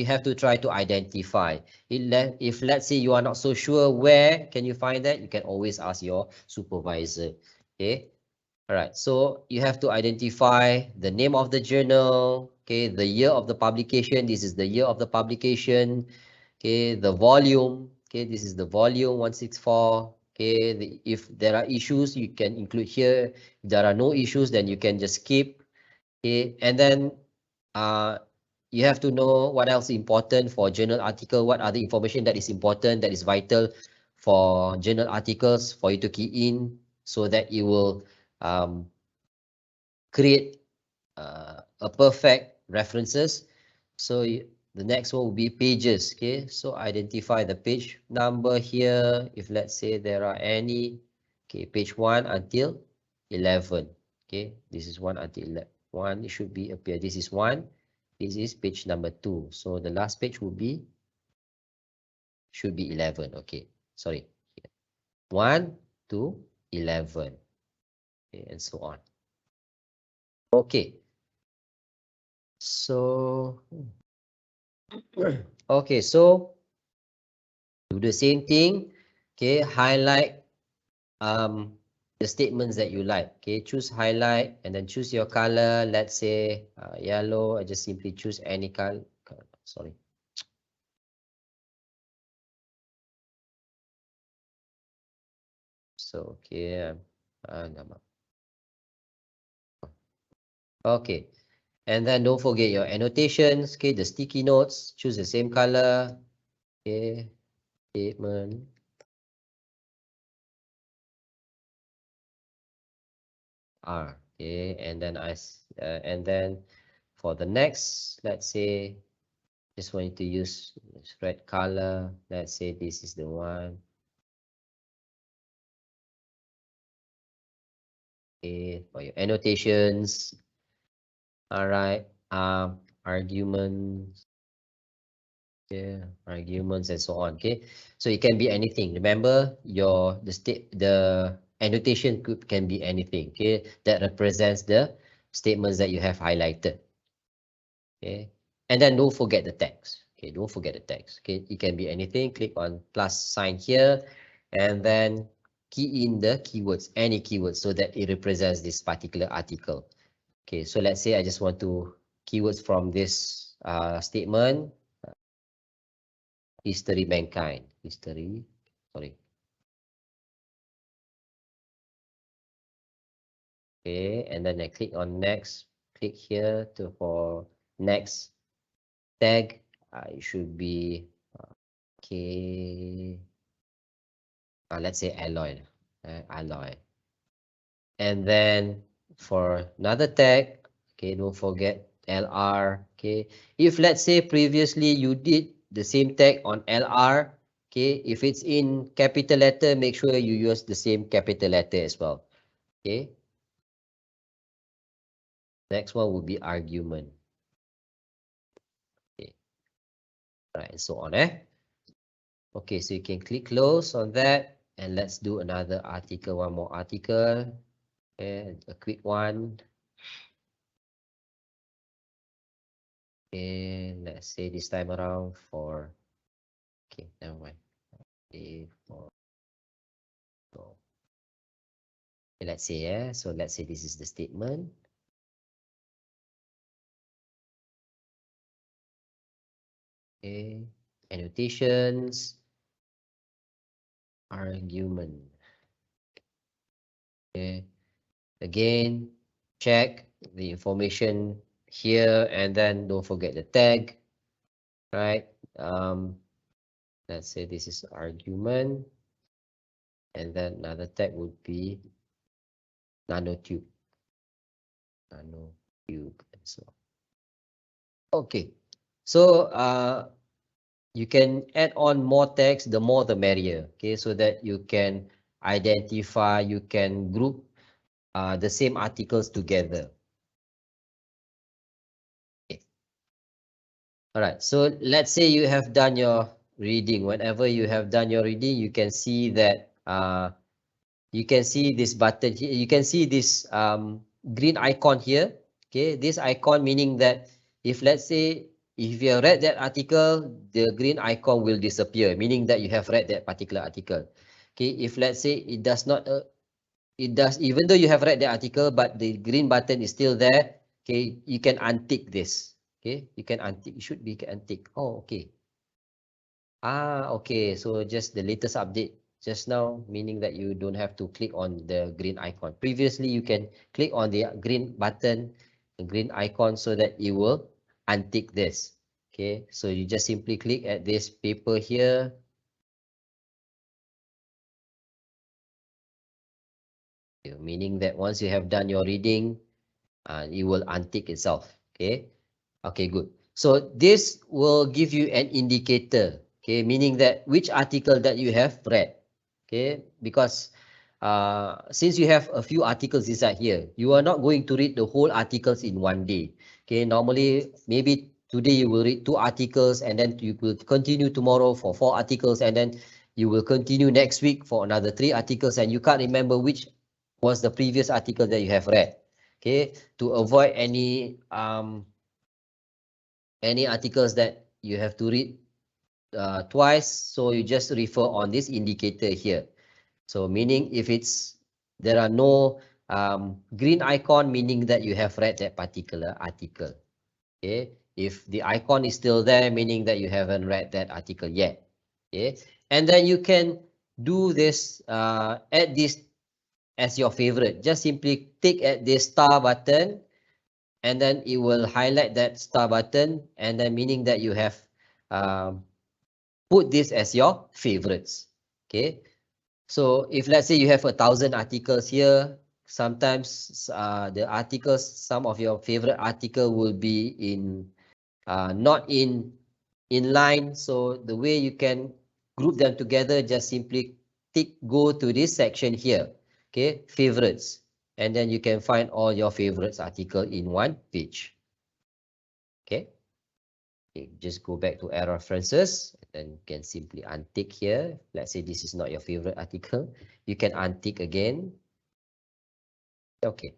have to try to identify. If let's say you are not so sure where can you find that, you can always ask your supervisor. Okay, all right. So you have to identify the name of the journal. Okay, the year of the publication. This is the year of the publication. Okay, the volume. Okay, this is the volume 164. Okay, if there are issues, you can include here. If there are no issues, then you can just skip. Okay, and then you have to know what else is important for journal article, what are the information that is important, that is vital for journal articles for you to key in so that it will create a perfect references. So the next one will be pages. Okay, so identify the page number here. If let's say there are any, okay, page 1 until 11. Okay, this is 1 until 11. 1, it should be appear. This is 1. This is page number 2. So the last page should be 11. Okay, sorry. 1 to 11. Okay, and so on. Okay. So okay, so do the same thing. Okay, highlight the statements that you like. Okay, choose highlight and then choose your color. Let's say yellow. I just simply choose any color. Sorry. So okay, okay, and then don't forget your annotations. Okay, the sticky notes. Choose the same color. Okay, statement. Okay, and then and then for the next, let's say just want to use this red color. Let's say this is the one. Okay, for your annotations. All right. Arguments. Yeah, arguments and so on. Okay, so it can be anything. Remember, the annotation can be anything. Okay, that represents the statements that you have highlighted. Okay, and then don't forget the text. Okay, don't forget the text. Okay, it can be anything. Click on plus sign here, and then key in the keywords, any keywords, so that it represents this particular article. Okay, so let's say I just want to keywords from this statement. History mankind. History. Sorry. Okay, and then I click on next, click here for next tag. It should be okay. Let's say alloy, alloy. And then for another tag, okay, don't forget LR. Okay, if let's say previously you did the same tag on LR, okay, if it's in capital letter, make sure you use the same capital letter as well. Okay, next one will be argument. Okay, right, and so on. Okay, so you can click close on that, and let's do another article, one more article, and a quick one. And let's say this time around for, okay, never mind. Okay, let's say, so let's say this is the statement. Okay, annotations, argument. Okay, again, check the information here, and then don't forget the tag, right? Let's say this is argument, and then another tag would be nanotube, and so on. Okay, so you can add on more text, the more the merrier, okay, so that you can identify, you can group the same articles together. Okay. All right, so let's say you have done your reading. Whenever you have done your reading, you can see that you can see this button here, you can see this green icon here. Okay, this icon meaning that if let's say if you have read that article, the green icon will disappear, meaning that you have read that particular article. Okay, if let's say it does not it does, even though you have read the article but the green button is still there, okay, you can untick this. Okay, you can untick, it should be untick. Oh, okay. Okay, so just the latest update just now, meaning that you don't have to click on the green icon. Previously, you can click on the green button, the green icon, so that it will untick this. Okay, so you just simply click at this paper here. Meaning that once you have done your reading, it will untick itself. Okay, okay, good. So this will give you an indicator, okay, meaning that which article that you have read. Okay, because since you have a few articles inside here, you are not going to read the whole articles in one day. Okay, normally maybe today you will read 2 articles, and then you will continue tomorrow for 4 articles, and then you will continue next week for another 3 articles, and you can't remember which was the previous article that you have read. Okay, to avoid any articles that you have to read twice, so you just refer on this indicator here. So meaning if there are no green icon, meaning that you have read that particular article. Okay, if the icon is still there, meaning that you haven't read that article yet. Okay, and then you can do this, add this as your favorite. Just simply click at this star button, and then it will highlight that star button, and then meaning that you have put this as your favorites. Okay, so if let's say you have 1,000 articles here, sometimes the articles, some of your favorite article will be in not in line. So the way you can group them together, just simply go to this section here. Okay, favorites, and then you can find all your favorites article in one page. Okay. Okay, just go back to error references, and you can simply untick here. Let's say this is not your favorite article, you can untick again. Okay.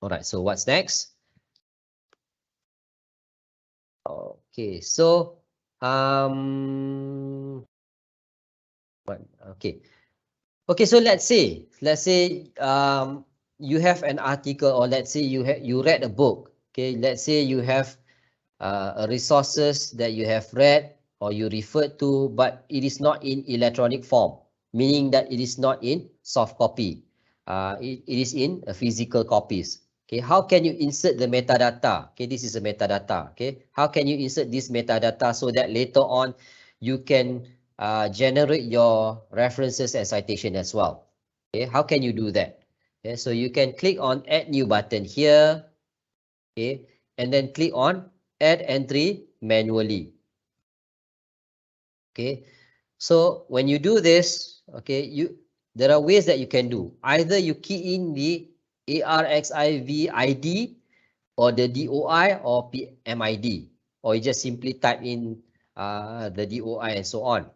All right, so what's next? Okay, so okay, so let's say you have an article, or let's say you read a book. Okay, let's say you have resources that you have read or you referred to, but it is not in electronic form, meaning that it is not in soft copy. it is in physical copies. Okay, how can you insert the metadata? Okay, this is a metadata. Okay, how can you insert this metadata so that later on you can generate your references and citation as well? Okay, how can you do that? Okay, so you can click on add new button here. Okay, and then click on add entry manually. Okay, so when you do this, okay, there are ways that you can do. Either you key in the ARXIV ID or the DOI or PMID, or you just simply type in the DOI and so on.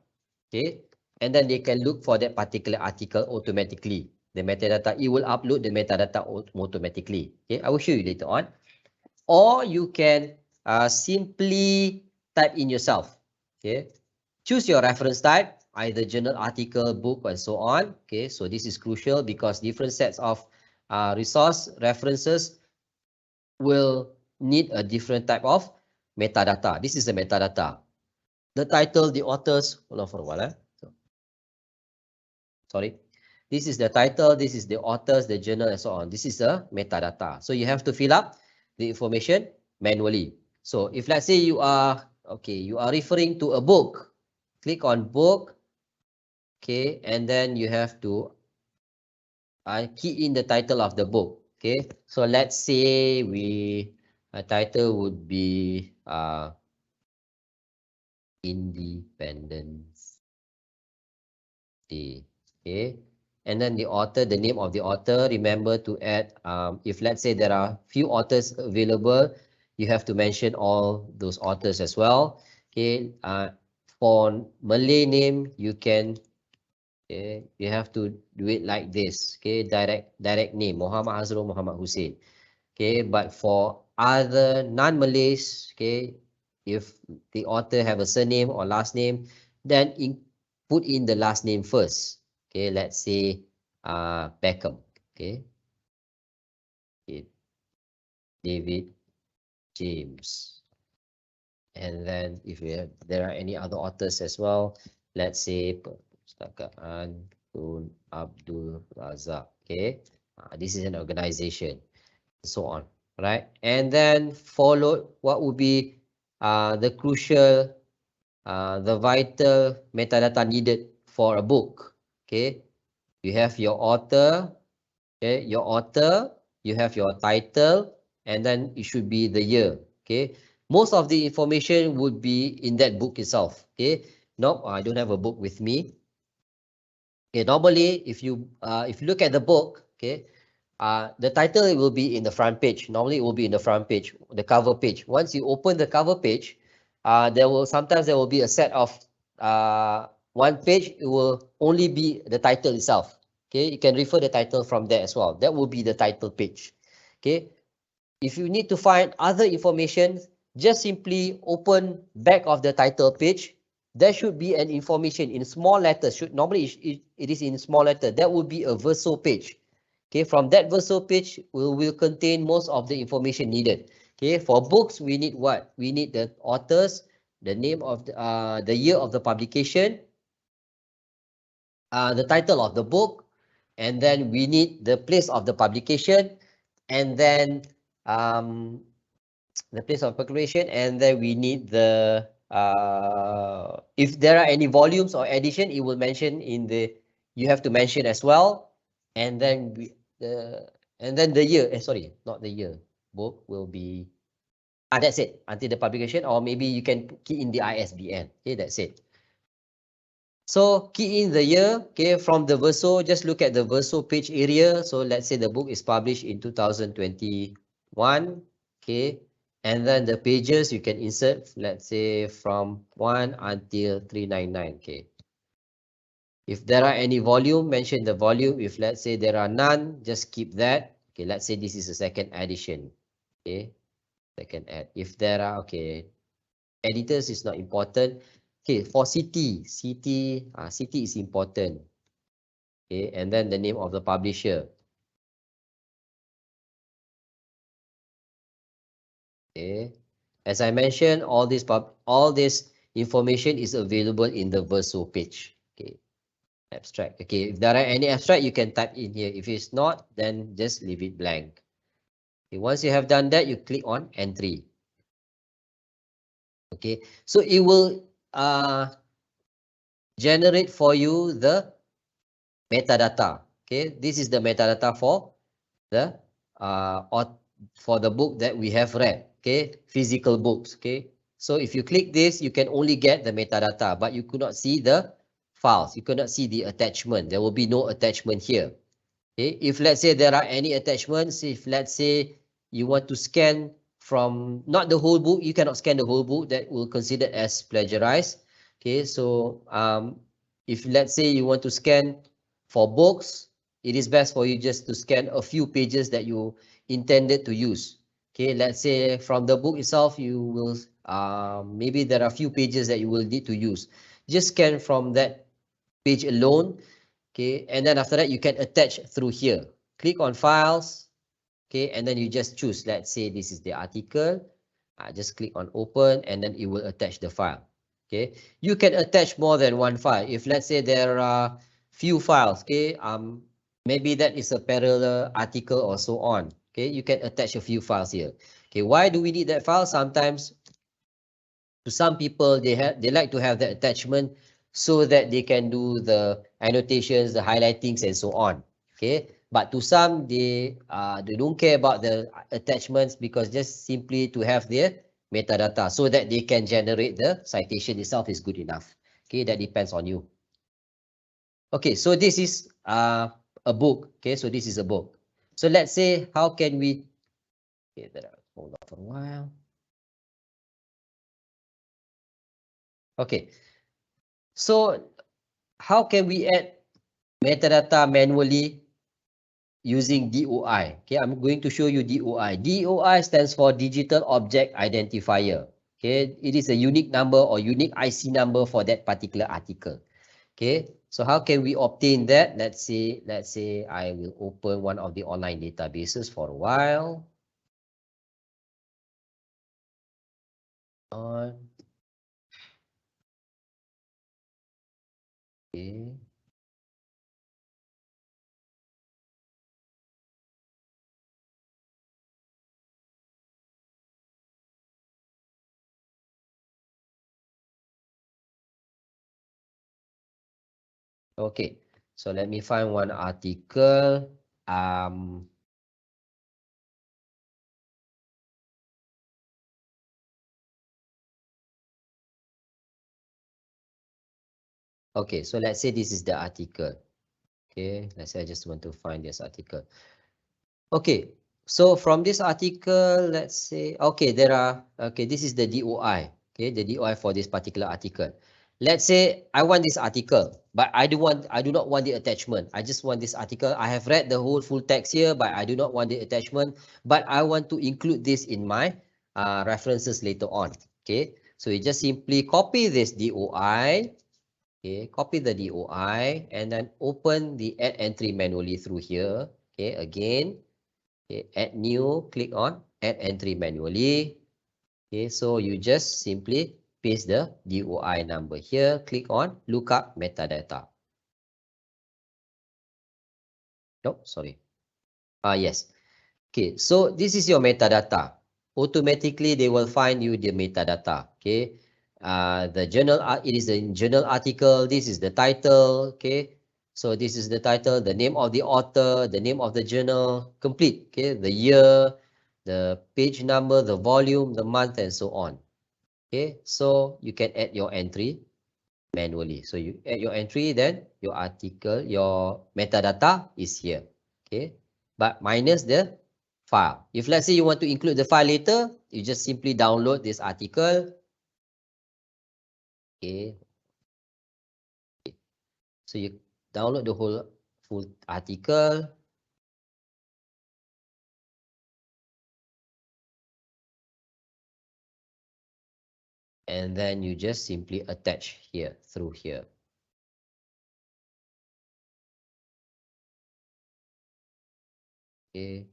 Okay, and then they can look for that particular article automatically. The metadata, it will upload the metadata automatically. Okay, I will show you later on. Or you can simply type in yourself. Okay, choose your reference type, either journal, article, book, and so on. Okay, so this is crucial because different sets of resource references will need a different type of metadata. This is the metadata. The title, the authors, hold on for a while. Sorry. This is the title, this is the authors, the journal, and so on. This is the metadata. So you have to fill up the information manually. So if let's say you are referring to a book, click on book. Okay, and then you have to key in the title of the book. Okay, so let's say title would be Independence Day. Okay, and then the author, the name of the author, remember to add, if let's say there are few authors available, you have to mention all those authors as well. Okay, for Malay name, you can, okay, you have to do it like this. Okay, direct name, Muhammad Hazrul Muhammad Hussein. Okay, but for other non-Malays, okay, if the author have a surname or last name, then put in the last name first. Okay, let's say Beckham. Okay, David James. And then if there are any other authors as well, let's say Perpustakaan Tun Abdul Razak. Okay, this is an organization, and so on, right? And then followed, what would be the crucial, the vital metadata needed for a book. Okay, you have your author. Okay, your author, you have your title, and then it should be the year. Okay, most of the information would be in that book itself. Okay, no, I don't have a book with me. Okay, normally if you look at the book, okay, the title will be in the front page. Normally it will be in the front page, the cover page. Once you open the cover page, there will be a set of one page. It will only be the title itself. Okay, you can refer the title from there as well. That will be the title page. Okay, if you need to find other information, just simply open back of the title page. There should be an information in small letters. Normally it is in small letter. That would be a verso page. Okay, from that verso page will contain most of the information needed. Okay, for books we need what? We need the authors, the name of the year of the publication, the title of the book, and then we need the place of the publication, and then the place of publication, and then we need the if there are any volumes or edition, it will mention in the, you have to mention as well, and then the year, sorry, not the year, book will be that's it, until the publication, or maybe you can key in the ISBN. Okay, that's it. So key in the year. Okay, from the verso, just look at the verso page area. So let's say the book is published in 2021. Okay, and then the pages you can insert, let's say from 1 until 399. Okay, if there are any volume, mention the volume. If let's say there are none, just keep that. Okay, let's say this is a second edition. Okay, second add. If there are, okay, editors is not important. Okay, for city is important. Okay, and then the name of the publisher. Okay, as I mentioned, all this information is available in the verso page. Okay, Abstract. Okay, if there are any abstract, you can type in here. If it's not, then just leave it blank. Okay, once you have done that, you click on entry. Okay, so it will generate for you the metadata. Okay, this is the metadata for the or for the book that we have read. Okay, physical books. Okay, so if you click this, you can only get the metadata, but you could not see the files. You could not see the attachment. There will be no attachment here. Okay, if let's say there are any attachments, if let's say you want to scan from not the whole book, you cannot scan the whole book, that will consider as plagiarized. Okay, so if let's say you want to scan for books, it is best for you just to scan a few pages that you intended to use. Okay, let's say from the book itself, you will maybe there are a few pages that you will need to use. Just scan from that page alone. Okay, and then after that you can attach through here. Click on files. Okay, and then you just choose, let's say this is the article. Just click on open and then it will attach the file. Okay, you can attach more than one file. If let's say there are few files, okay, maybe that is a parallel article or so on. Okay, you can attach a few files here. Okay, why do we need that file? Sometimes to some people, they like to have the attachment so that they can do the annotations, the highlightings, and so on. Okay, but to some, they don't care about the attachments because just simply to have their metadata so that they can generate the citation itself is good enough. Okay, that depends on you. Okay, so this is a book. Okay, so this is a book. So let's say, how can we? Okay, hold on for a while. Okay, so how can we add metadata manually using DOI? Okay, I'm going to show you DOI. DOI stands for Digital Object Identifier. Okay, it is a unique number or unique IC number for that particular article. Okay, so how can we obtain that? Let's say I will open one of the online databases for a while. Okay. Okay, so let me find one article. Okay, so let's say this is the article. Okay, let's say I just want to find this article. Okay, so from this article, let's say, okay, this is the DOI. Okay, the DOI for this particular article. Let's say I want this article, but I do not want the attachment. I just want this article. I have read the whole full text here, but I do not want the attachment, but I want to include this in my references later on. Okay, so you just simply copy this DOI. Okay, copy the DOI and then open the add entry manually through here. Okay, again, okay, add new, click on add entry manually. Okay, so you just simply paste the DOI number here, click on lookup metadata. Nope, sorry. Yes. Okay, so this is your metadata. Automatically, they will find you the metadata. Okay, the journal, it is a journal article. This is the title. Okay, so this is the title, the name of the author, the name of the journal, complete. Okay, the year, the page number, the volume, the month, and so on. Okay, so you can add your entry manually. So you add your entry, then your article, your metadata is here. Okay, but minus the file. If let's say you want to include the file later, you just simply download this article. Okay, so you download the whole full article. And then you just simply attach here through here. Okay.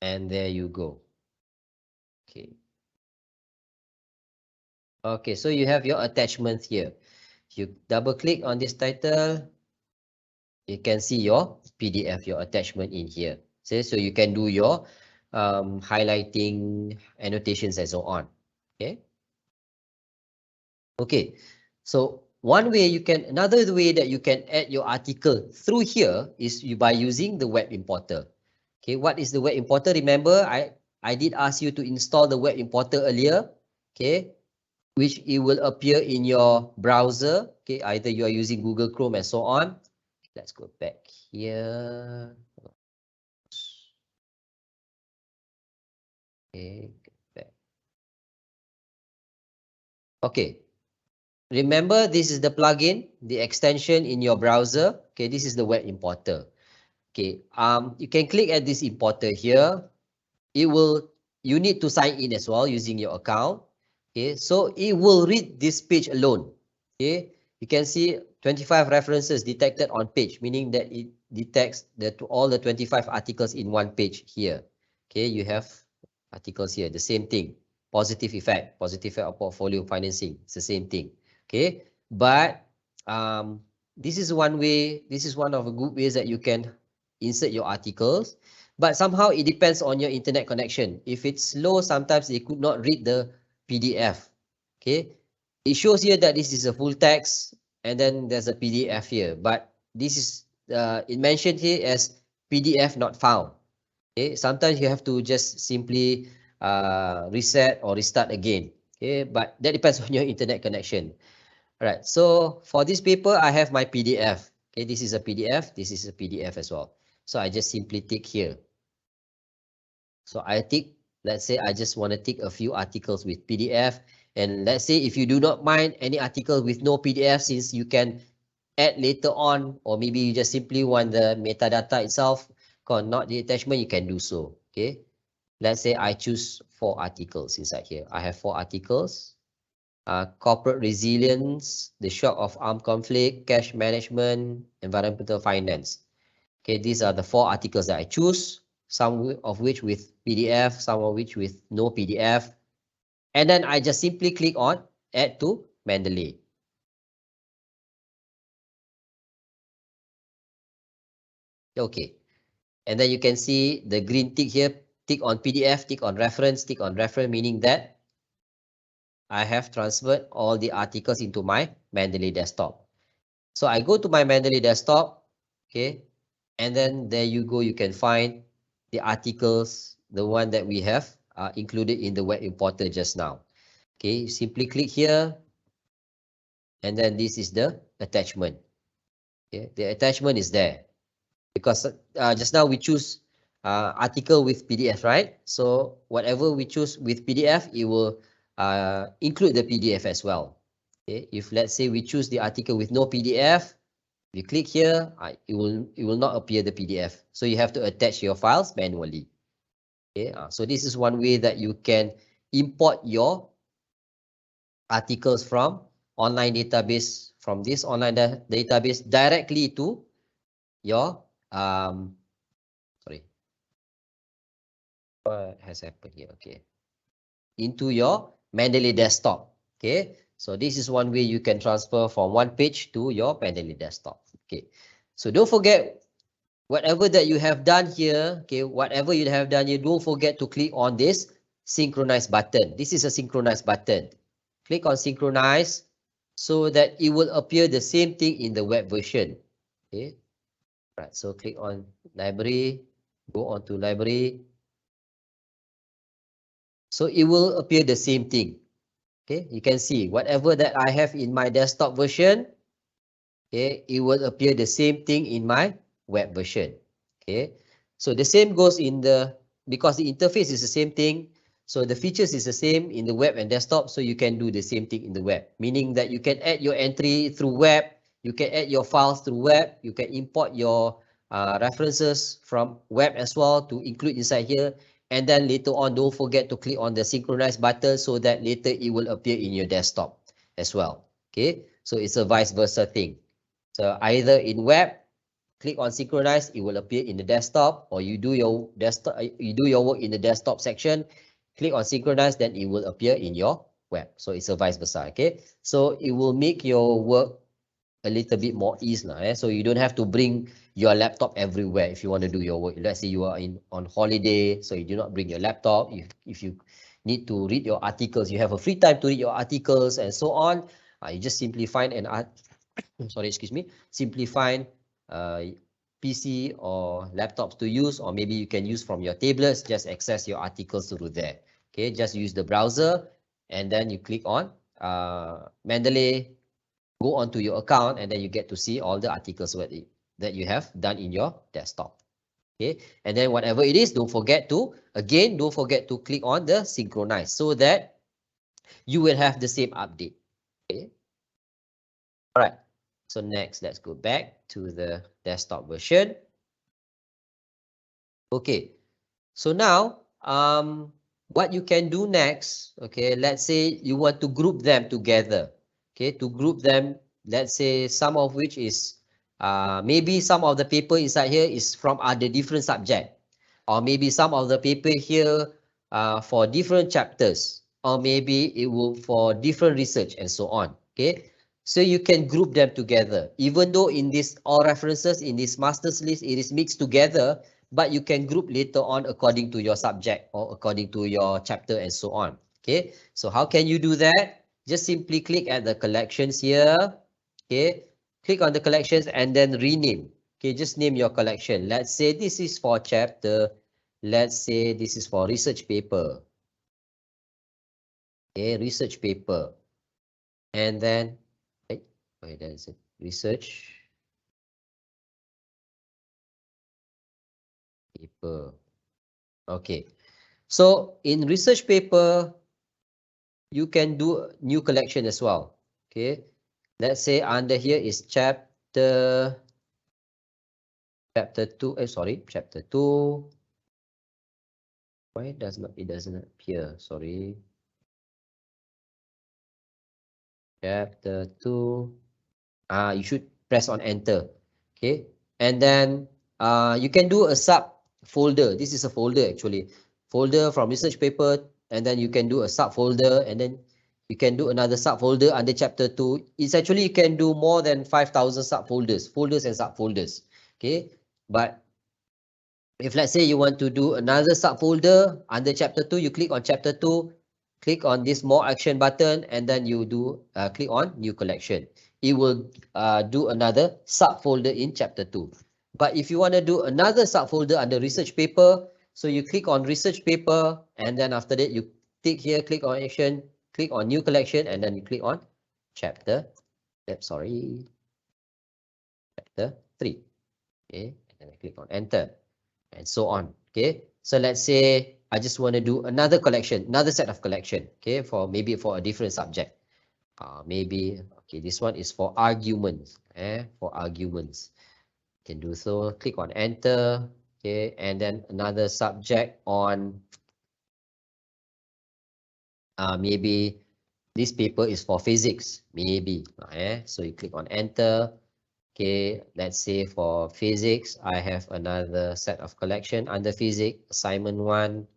And there you go. Okay. Okay, so you have your attachments here. If you double click on this title, you can see your PDF, your attachment in here. So you can do your highlighting, annotations, and so on. Okay. Okay. So another way that you can add your article through here is by using the web importer. Okay. What is the web importer? Remember, I did ask you to install the web importer earlier. Okay. Which it will appear in your browser. Okay. Either you are using Google Chrome and so on. Let's go back here. Okay, back. Okay. Remember, this is the plugin, the extension in your browser. Okay, this is the web importer. Okay, you can click at this importer here. You need to sign in as well using your account. Okay, so it will read this page alone. Okay, you can see 25 references detected on page, meaning that it detects all the 25 articles in one page here. Okay, you have articles here, the same thing. Positive effect of portfolio financing, it's the same thing. Okay, but this is one of the good ways that you can insert your articles. But somehow it depends on your internet connection. If it's slow, sometimes they could not read the PDF. Okay, it shows here that this is a full text and then there's a PDF here, but this is it mentioned here as PDF not found. Okay, sometimes you have to just simply reset or restart again. Okay, but that depends on your internet connection. All right, so for this paper, I have my PDF. Okay, this is a PDF, this is a PDF as well. So I just simply tick here. So let's say I just want to tick a few articles with PDF. And let's say if you do not mind any article with no PDF, since you can add later on, or maybe you just simply want the metadata itself, not the attachment, you can do so. Okay. Let's say I choose 4 articles inside here. I have 4 articles. Corporate resilience, the shock of armed conflict, cash management, environmental finance. Okay, these are the 4 articles that I choose, some of which with PDF, some of which with no PDF. And then I just simply click on add to Mendeley. Okay, and then you can see the green tick here, tick on PDF, tick on reference, meaning that I have transferred all the articles into my Mendeley desktop. So I go to my Mendeley desktop, okay, and then there you go, you can find the articles, the one that we have included in the web importer just now. Okay, you simply click here, and then this is the attachment. Okay, the attachment is there because just now we choose article with PDF, right? So whatever we choose with PDF, it will include the PDF as well. Okay, if let's say we choose the article with no PDF, you click here, it will not appear the PDF. So you have to attach your files manually. Okay, so this is one way that you can import your articles from online database, from this online database directly to your sorry, what has happened here? Okay, into your Mendeley desktop. Okay, so this is one way you can transfer from one page to your Mendeley desktop. Okay, so don't forget, whatever that you have done here, okay, don't forget to click on this synchronize button. This is a synchronize button. Click on synchronize so that it will appear the same thing in the web version. Okay, right. So click on library, go on to library. So it will appear the same thing. Okay, you can see whatever that I have in my desktop version, okay, it will appear the same thing in my web version. Okay, so the same goes because the interface is the same thing, so the features is the same in the web and desktop, so you can do the same thing in the web, meaning that you can add your entry through web, you can add your files through web, you can import your references from web as well to include inside here, and then later on, don't forget to click on the synchronize button so that later it will appear in your desktop as well. Okay, so it's a vice versa thing. So either in web, click on synchronize, it will appear in the desktop, or you do your work in the desktop section, click on synchronize, then it will appear in your web. So it's a vice versa. Okay, so it will make your work a little bit more ease now. So you don't have to bring your laptop everywhere if you want to do your work. Let's say you are on holiday, so you do not bring your laptop. If you need to read your articles, you have a free time to read your articles and so on. You just simply find an simply find PC or laptops to use, or maybe you can use from your tablets. Just access your articles through there. Okay, just use the browser and then you click on Mendeley, go onto your account, and then you get to see all the articles that you have done in your desktop. Okay, and then whatever it is, don't forget to click on the synchronize so that you will have the same update. Okay, all right. So next, let's go back to the desktop version. Okay, so now what you can do next, okay, let's say you want to group them together. Okay, to group them, let's say some of which is maybe some of the paper inside here is from other different subject, or maybe some of the paper here for different chapters, or maybe it will for different research and so on. Okay, so you can group them together, even though in this all references in this master's list it is mixed together, but you can group later on according to your subject or according to your chapter and so on. Okay, so how can you do that? Just simply click at the collections here. Okay, click on the collections and then rename. Okay, just name your collection. Let's say this is for chapter. Let's say this is for research paper. Okay, research paper. And then, wait, that is it. Research paper. Okay, so in research paper, you can do new collection as well. Okay, let's say under here is chapter 2. Chapter 2. Why it doesn't appear? Sorry. Chapter 2. You should press on enter. Okay, and then you can do a subfolder. This is a folder actually. Folder from research paper, and then you can do a subfolder, and then you can do another subfolder under chapter 2. It's actually you can do more than 5,000 subfolders, folders and subfolders. Okay, but if let's say you want to do another subfolder under chapter 2, you click on chapter 2, click on this more action button, and then you do click on new collection. It will do another subfolder in chapter 2. But if you want to do another subfolder under research paper, so you click on research paper, and then after that you click here, click on action, click on new collection, and then you click on chapter 3. Okay, and then I click on enter, and so on. Okay, so let's say I just want to do another collection, another set of collection. Okay, for maybe for a different subject. Maybe okay, this one is for arguments. For arguments, you can do so. Click on enter. Okay, and then another subject on maybe this paper is for physics. Maybe. So you click on enter. Okay, let's say for physics, I have another set of collection under physics, assignment 1.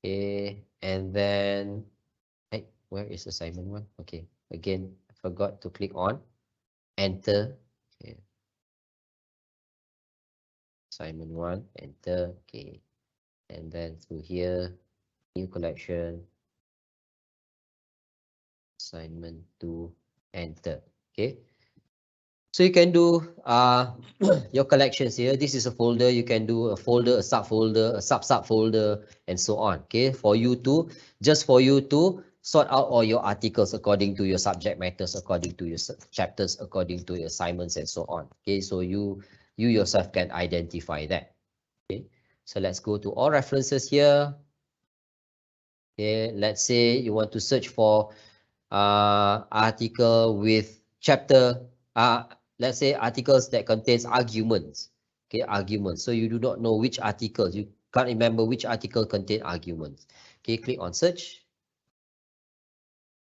Okay, and then, where is assignment 1? Okay, again, I forgot to click on enter. Okay. Assignment 1, enter. Okay, and then through here, new collection, assignment 2, enter. Okay, so you can do your collections here. This is a folder. You can do a folder, a subfolder, a subfolder, and so on. Okay, for you to sort out all your articles according to your subject matters, according to your chapters, according to your assignments, and so on. Okay, so you yourself can identify that. Okay, so let's go to all references here. Okay, let's say you want to search for article with chapter. Let's say articles that contains arguments. Okay, arguments. So you do not know which articles. You can't remember which article contain arguments. Okay, click on search.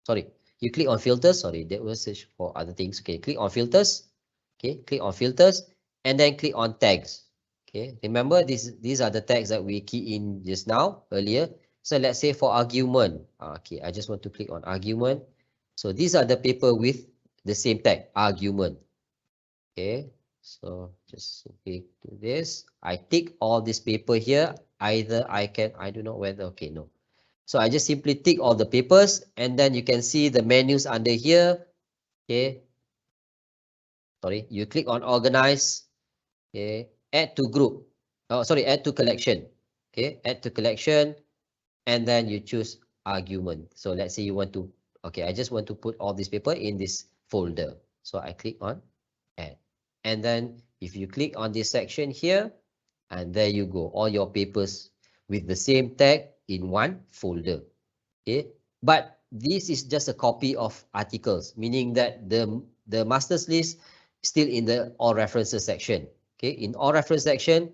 Sorry, you click on filters. Sorry, that was search for other things. Okay, click on filters. Okay, click on filters and then click on tags. Okay, remember these are the tags that we key in just now earlier. So let's say for argument. Okay, I just want to click on argument. So these are the paper with the same tag, argument. Okay, so just simply do this. I tick all this paper here. Either I do not know whether, okay, no. So I just simply tick all the papers, and then you can see the menus under here. Okay, sorry, you click on organize. Okay, add to group. Oh, sorry, add to collection. Okay, add to collection, and then you choose argument. So let's say you want to, okay, I just want to put all this paper in this folder. So I click on add. And then if you click on this section here, and there you go, all your papers with the same tag in one folder. Okay, but this is just a copy of articles, meaning that the masters list still in the all references section. Okay, in all reference section,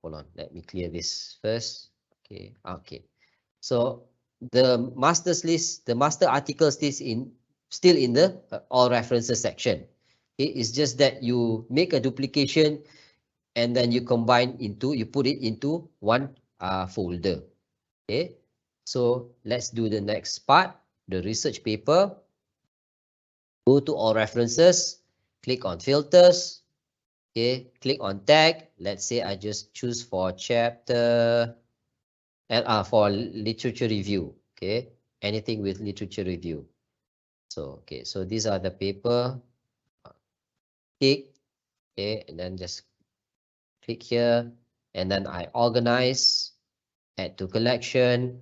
hold on, let me clear this first. Okay, okay. So the masters list, the master articles list still in the all references section. Okay, it's just that you make a duplication and then you put it into one folder. Okay, so let's do the next part, the research paper. Go to all references, click on filters. Okay, click on tag. Let's say I just choose for chapter and for literature review. Okay, anything with literature review. So okay, so these are the paper. Tick. Okay, and then just click here, and then I organize, add to collection,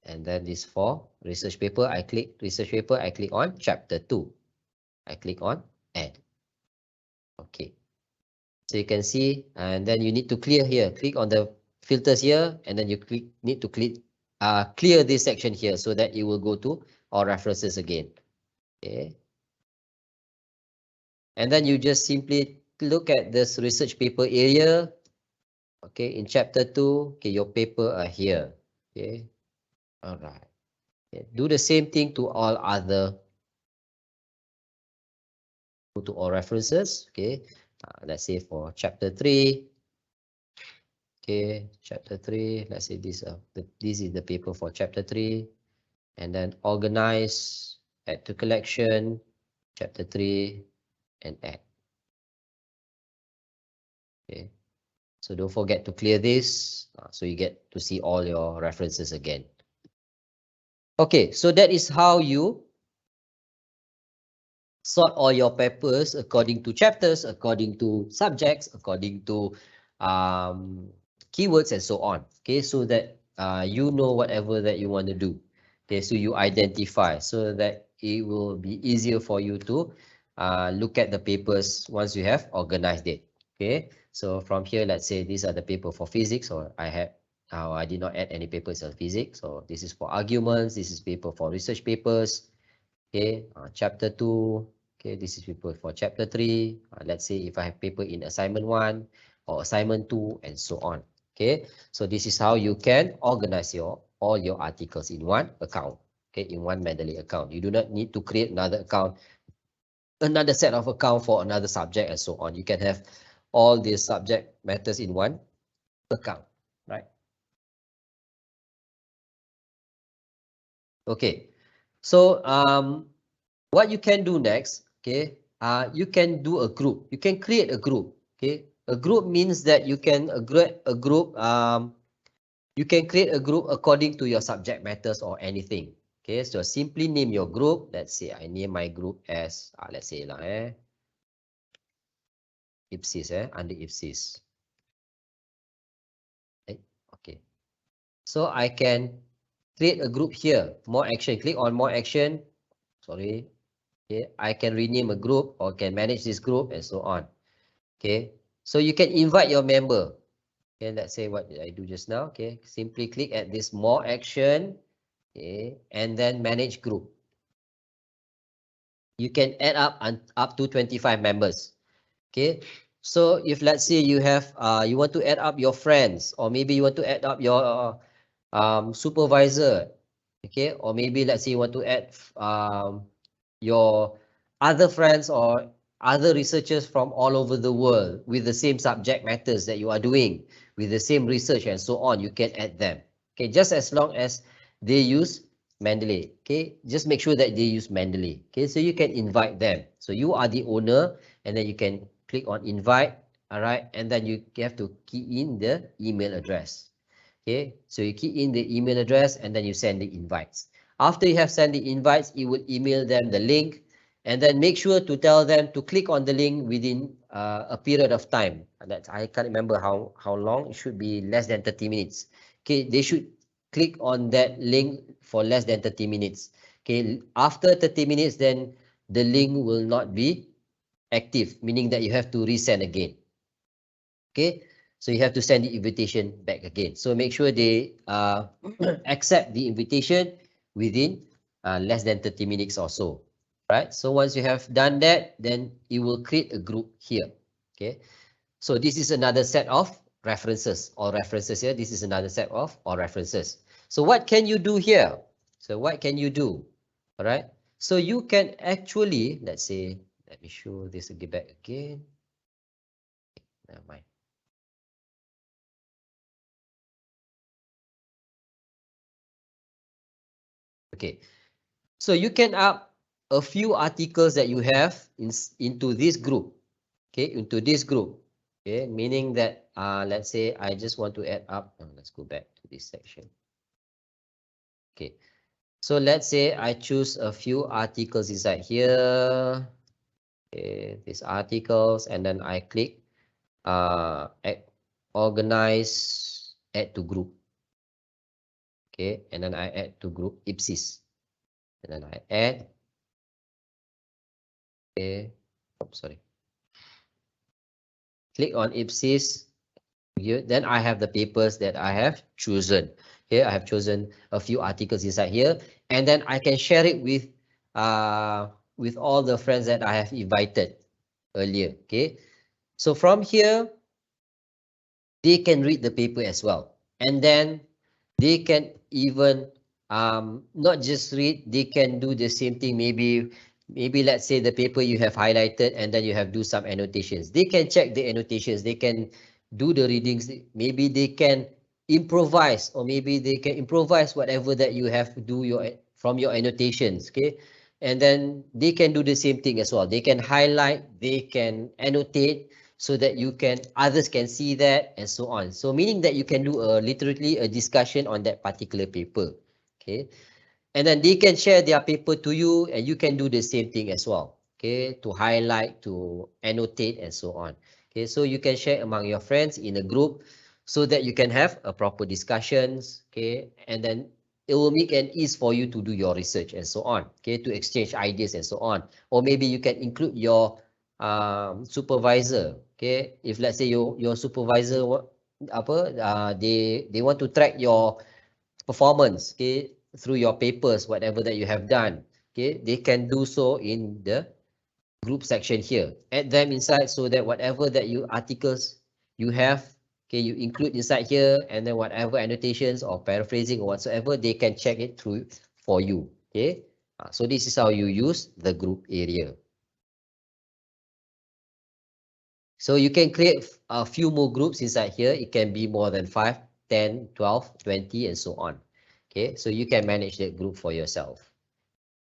and then this for research paper. I click research paper. I click on chapter 2. I click on add. Okay, so you can see, and then you need to clear here. Click on the filters here, and then you need to clear this section here so that it will go to all references again. Okay, and then you just simply look at this research paper area. Okay, in chapter 2, okay, your paper are here. Okay, all right. Okay. Do the same thing to all other. Go to all references. Okay, let's say for chapter 3. Okay, chapter 3. Let's say this is the paper for chapter 3, and then organize, add to collection, chapter 3, and add. Okay, so don't forget to clear this, so you get to see all your references again. Okay, so that is how you sort all your papers according to chapters, according to subjects, according to keywords, and so on. Okay, so that you know whatever that you want to do. Okay, so you identify so that it will be easier for you to look at the papers once you have organized it. Okay, so from here, let's say these are the paper for physics, or I did not add any papers on physics. So this is for arguments. This is paper for research papers. Okay, chapter 2. Okay, this is paper for chapter 3. Let's say if I have paper in assignment 1 or assignment 2 and so on. Okay, so this is how you can organize all your articles in one account. Okay, in one Mendeley account. You do not need to create another account, another set of account for another subject and so on. You can have all these subject matters in one account, right? Okay, so what you can do next, okay, you can do a group. You can create a group. Okay, a group means that you can create a group. You can create a group according to your subject matters or anything. Okay, so simply name your group. Let's say I name my group as let's say lah Ipsis under Ipsis. Okay, so I can create a group here. More action. Click on more action. Sorry. Okay, I can rename a group or can manage this group and so on. Okay, so you can invite your member. Okay, let's say what did I do just now. Okay, simply click at this more action. Okay, and then manage group. You can add up to 25 members. Okay, so if let's say you have you want to add up your friends, or maybe you want to add up your supervisor. Okay, or maybe let's say you want to add your other friends or other researchers from all over the world with the same subject matters that you are doing, with the same research and so on, you can add them. Okay, just as long as they use Mendeley. Okay, just make sure that they use Mendeley. Okay, so you can invite them. So you are the owner, and then you can click on invite. All right, and then you have to key in the email address. Okay, so you key in the email address and then you send the invites. After you have sent the invites, you will email them the link, and then make sure to tell them to click on the link within a period of time. That I can't remember how long. It should be less than 30 minutes. Okay, they should click on that link for less than 30 minutes. Okay, after 30 minutes, then the link will not be active, meaning that you have to resend again. Okay, so you have to send the invitation back again. So make sure they accept the invitation within less than 30 minutes or so. Right, so once you have done that, then you will create a group here. Okay, so this is another set of references or references here. This is another set of or references. So what can you do here? So what can you do? All right, so you can actually, let's say, let me show this again back again. Never mind. Okay, so you can up a few articles that you have into this group. Okay, into this group. Okay, meaning that let's say I just want to add up. Let's go back to this section. Okay, so let's say I choose a few articles inside here. Okay, these articles, and then I click organize, add to group. Okay, and then I add to group Ipsis, and then I add. Okay, oh, sorry. Click on Ipsis. Here, then I have the papers that I have chosen. Here I have chosen a few articles inside here, and then I can share it with all the friends that I have invited earlier. Okay, so from here they can read the paper as well, and then they can even not just read, they can do the same thing. Maybe let's say the paper you have highlighted, and then you have do some annotations. They can check the annotations, they can do the readings, maybe they can improvise, or maybe they can improvise whatever that you have to do from your annotations. Okay, and then they can do the same thing as well. They can highlight, they can annotate, so that others can see that, and so on. So meaning that you can do literally a discussion on that particular paper. Okay, and then they can share their paper to you, and you can do the same thing as well. Okay, to highlight, to annotate, and so on. Okay, so you can share among your friends in a group, so that you can have a proper discussions. Okay, and then it will make an ease for you to do your research and so on. Okay, to exchange ideas and so on. Or maybe you can include your supervisor. Okay, if let's say your supervisor they want to track your performance, okay, through your papers, whatever that you have done. Okay, they can do so in the group section here. Add them inside, so that whatever that you articles you have, okay, you include inside here, and then whatever annotations or paraphrasing or whatsoever, they can check it through for you. Okay, so this is how you use the group area. So you can create a few more groups inside here. It can be more than 5, 10, 12, 20, and so on. Okay, so you can manage that group for yourself.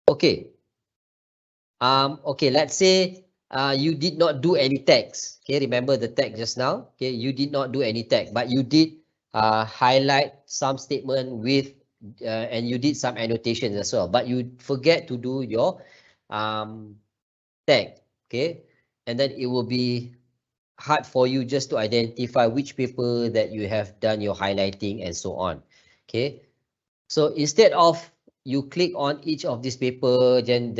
Okay. Okay, let's say you did not do any text. Okay, remember the text just now? Okay, you did not do any text, but you did highlight some statement with and you did some annotations as well, but you forget to do your tag. Okay, and then it will be hard for you just to identify which paper that you have done your highlighting and so on. Okay, so instead of you click on each of these paper, then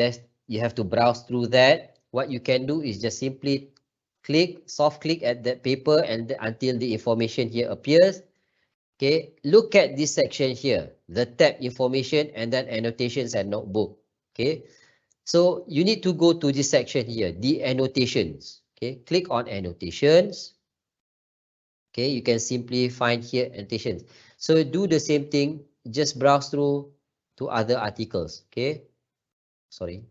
you have to browse through that. What you can do is just simply soft click at that paper, and until the information here appears. Okay, look at this section here, the tab information, and then annotations and notebook. Okay, so you need to go to this section here, the annotations. Okay, click on annotations. Okay, you can simply find here annotations. So do the same thing, just browse through to other articles. Okay, sorry.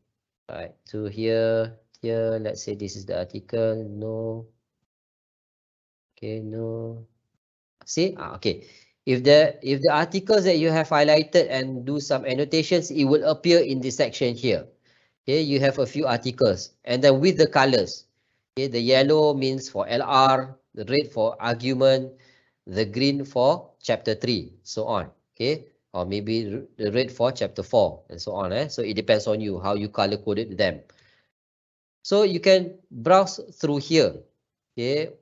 All right, so here, let's say this is the article. No. Okay, no. See, okay. If the articles that you have highlighted and do some annotations, it will appear in this section here. Okay, you have a few articles and then with the colors. Okay, the yellow means for LR, the red for argument, the green for chapter 3, so on. Okay, or maybe the red for chapter 4 and so on. So it depends on you how you color coded them. So you can browse through here. Okay,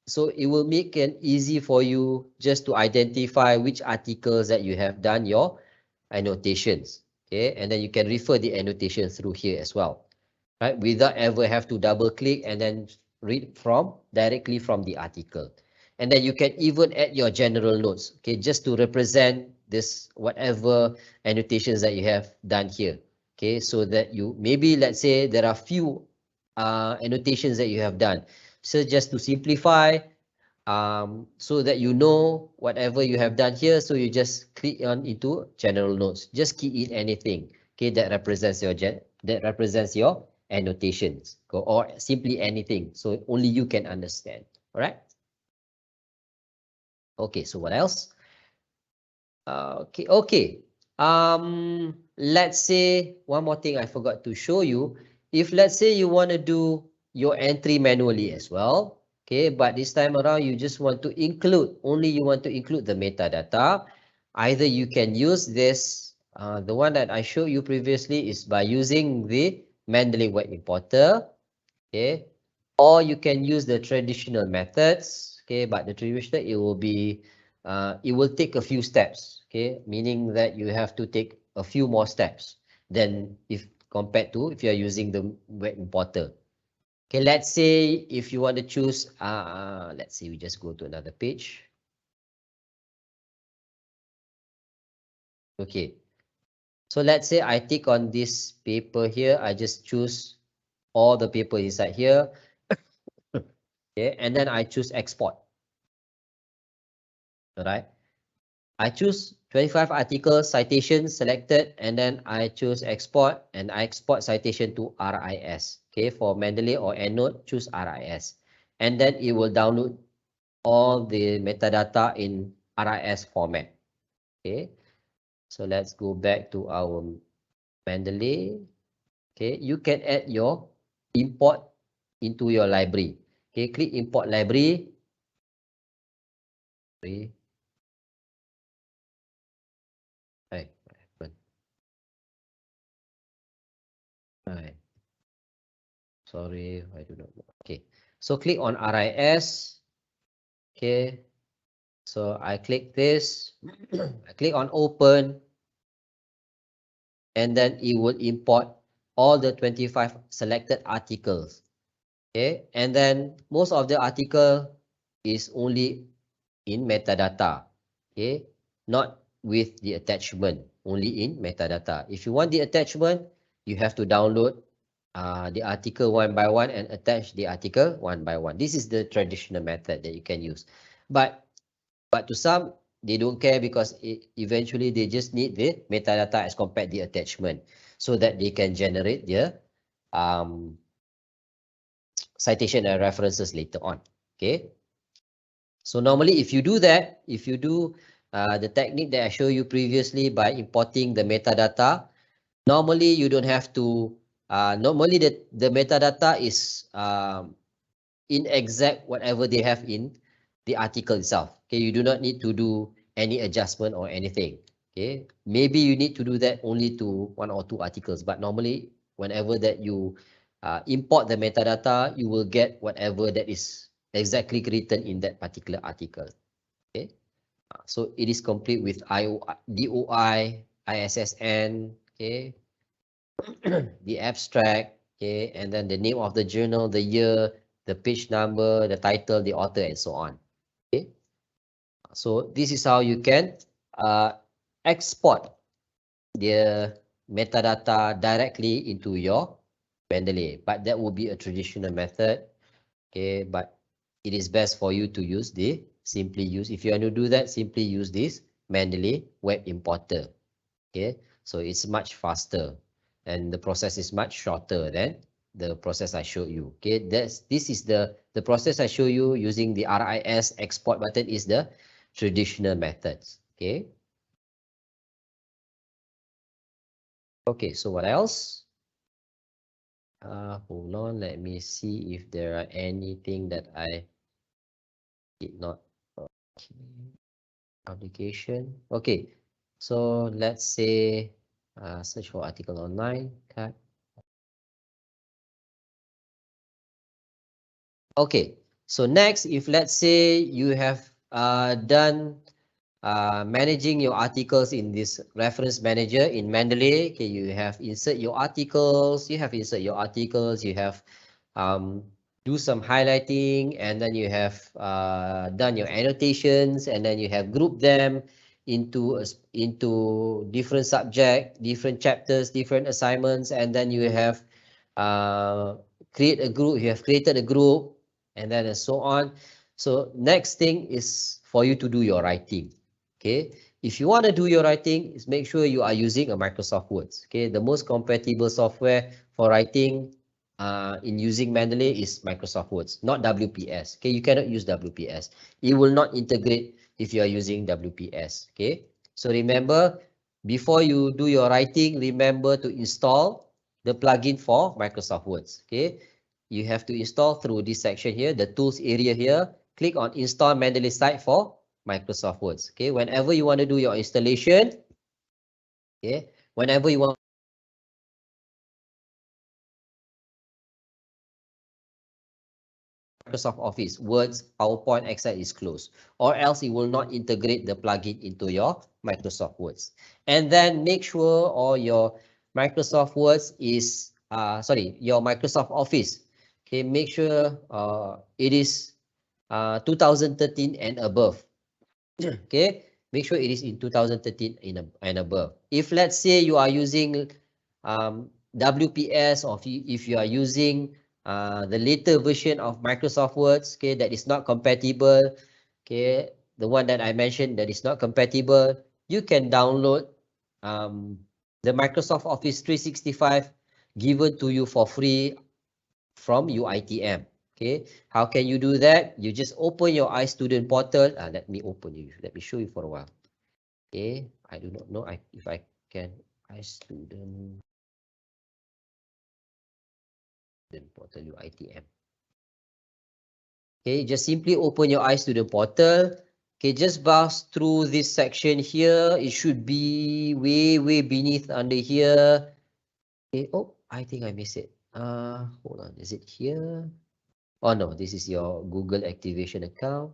so it will make it easy for you just to identify which articles that you have done your annotations. Okay, and then you can refer the annotation through here as well, right? Without ever have to double click and then read directly from the article. And then you can even add your general notes, okay, just to represent this whatever annotations that you have done here. Okay, so that you maybe let's say there are few annotations that you have done. So just to simplify, so that you know whatever you have done here, so you just click on into general notes. Just key in anything, okay, that represents your annotations, or simply anything, so only you can understand. All right. Okay. So what else? Okay. Let's say one more thing I forgot to show you. If let's say you want to do your entry manually as well, okay, but this time around you just want to include the metadata. Either you can use this, the one that I showed you previously is by using the Mendeley web importer, okay, or you can use the traditional methods, okay, but the traditional it will take a few steps, okay, meaning that you have to take a few more steps than if compared to if you are using the web importer. Okay, let's say if you want to choose, let's say we just go to another page. Okay, so let's say I take on this paper here, I just choose all the paper inside here. Okay, and then I choose export. All right. I choose 25 articles, citation selected, and then I choose export, and I export citation to RIS. Okay, for Mendeley or EndNote, choose RIS. And then it will download all the metadata in RIS format. Okay, so let's go back to our Mendeley. Okay, you can add your import into your library. Okay, click import library. Right. Right. Sorry, I do not know. Okay, so click on RIS. Okay, so I click this. I click on open, and then it will import all the 25 selected articles. Okay, and then most of the article is only in metadata. Okay, not with the attachment, only in metadata. If you want the attachment, you have to download the article one by one and attach the article one by one. This is the traditional method that you can use. But to some, they don't care because eventually they just need the metadata as compared the attachment so that they can generate their citation and references later on. Okay. So normally if you do that, if you do the technique that I showed you previously by importing the metadata, normally you don't have to, normally the metadata is in exact whatever they have in the article itself. Okay, you do not need to do any adjustment or anything. Okay, maybe you need to do that only to one or two articles, but normally whenever that you import the metadata, you will get whatever that is exactly written in that particular article. Okay, so it is complete with DOI, ISSN, okay, the abstract, okay, and then the name of the journal, the year, the page number, the title, the author, and so on. Okay, so this is how you can export the metadata directly into your Mendeley, but that will be a traditional method. Okay, but it is best for you to use if you want to do that, simply use this Mendeley web importer. Okay, so it's much faster and the process is much shorter than the process I showed you. Okay, this is the process I show you using the RIS export button is the traditional methods. Okay. Okay, so what else? Hold on, let me see if there are anything that I did not. Okay. Publication. Okay, so let's say search for article online. Okay, so next, if let's say you have done managing your articles in this reference manager in Mendeley, okay, you have insert your articles, you have do some highlighting, and then you have done your annotations, and then you have grouped them into different subject, different chapters, different assignments, and then you have created a group, and then and so on. So next thing is for you to do your writing. Okay, if you want to do your writing, is make sure you are using a Microsoft Words. Okay, the most compatible software for writing in using Mendeley is Microsoft Words, not WPS. Okay, you cannot use WPS. It will not integrate if you are using WPS. Okay, so remember, before you do your writing, remember to install the plugin for Microsoft Words. Okay, you have to install through this section here, the tools area here. Click on install Mendeley site for Microsoft Words. Okay, whenever you want to do your installation, okay, whenever you want Microsoft Office, Words, PowerPoint, Excel is closed, or else it will not integrate the plugin into your Microsoft Words. And then make sure all your Microsoft Words is, your Microsoft Office. Okay, make sure it is 2013 and above. Okay, make sure it is in 2013 and above. If let's say you are using WPS, or if you are using the later version of Microsoft Words, okay, that is not compatible, okay, the one that I mentioned that is not compatible, you can download the Microsoft Office 365 given to you for free from UITM. Okay, how can you do that? You just open your iStudent portal. Let me show you for a while. Okay, I do not know if I can iStudent portal UITM. Okay, just simply open your iStudent portal. Okay, just browse through this section here. It should be way beneath under here. Okay, oh, I think I missed it. Hold on, is it here? Oh no, this is your Google activation account.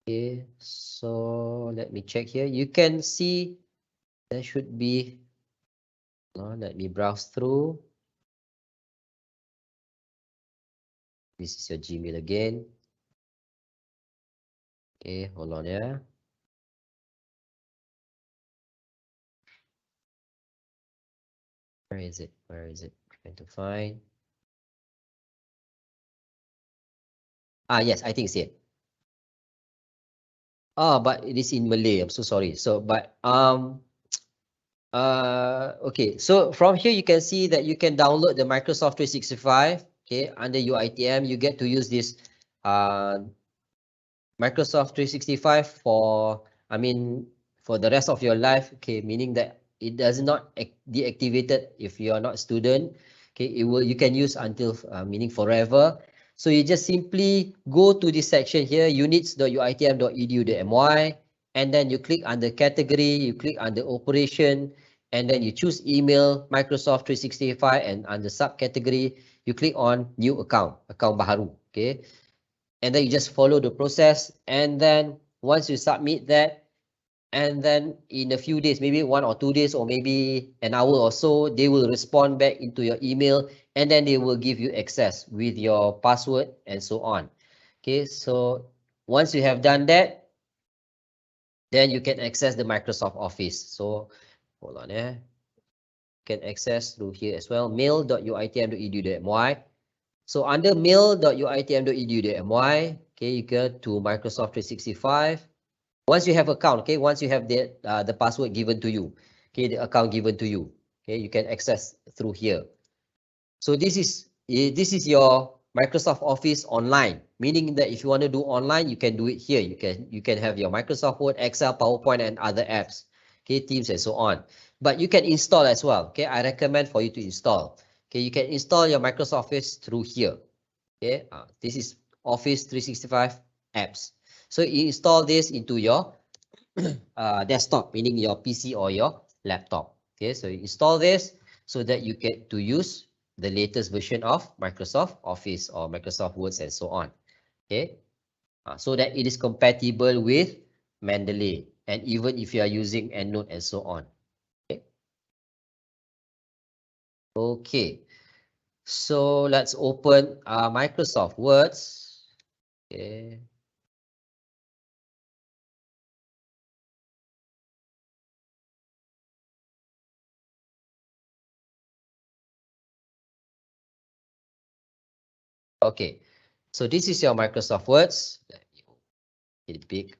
Okay, so let me check here. You can see there should be, let me browse through. This is your Gmail again. Okay, hold on, yeah. Where is it? Trying to find. Yes, I think it's here. But it is in Malay. I'm so sorry. So, but okay. So from here you can see that you can download the Microsoft 365. Okay, under UITM, you get to use this Microsoft 365 for the rest of your life. Okay, meaning that it does not deactivated if you are not a student. Okay, you can use until meaning forever. So you just simply go to this section here, units.uitm.edu.my, and then you click under category, you click under operation, and then you choose email Microsoft 365, and under subcategory you click on new account baharu. Okay, and then you just follow the process, and then once you submit that, and then in a few days, maybe 1 or 2 days, or maybe an hour or so, they will respond back into your email, and then they will give you access with your password and so on. Okay, so once you have done that, then you can access the Microsoft Office. So hold on, you can access through here as well, mail.uitm.edu.my. So under mail.uitm.edu.my, okay, you go to Microsoft 365. Once you have account, okay, once you have the password given to you, okay, the account given to you, okay, you can access through here. So this is your Microsoft Office online, meaning that if you want to do online, you can do it here. You can have your Microsoft Word, Excel, PowerPoint, and other apps, okay, Teams and so on. But you can install as well. Okay, I recommend for you to install. Okay, you can install your Microsoft Office through here. Okay, this is Office 365 apps. So you install this into your desktop, meaning your PC or your laptop. Okay, so you install this so that you get to use the latest version of Microsoft Office or Microsoft Words and so on. Okay, so that it is compatible with Mendeley, and even if you are using EndNote and so on. Okay. Okay. So let's open Microsoft Words. Okay. Okay. So this is your Microsoft Words. Let me make it big.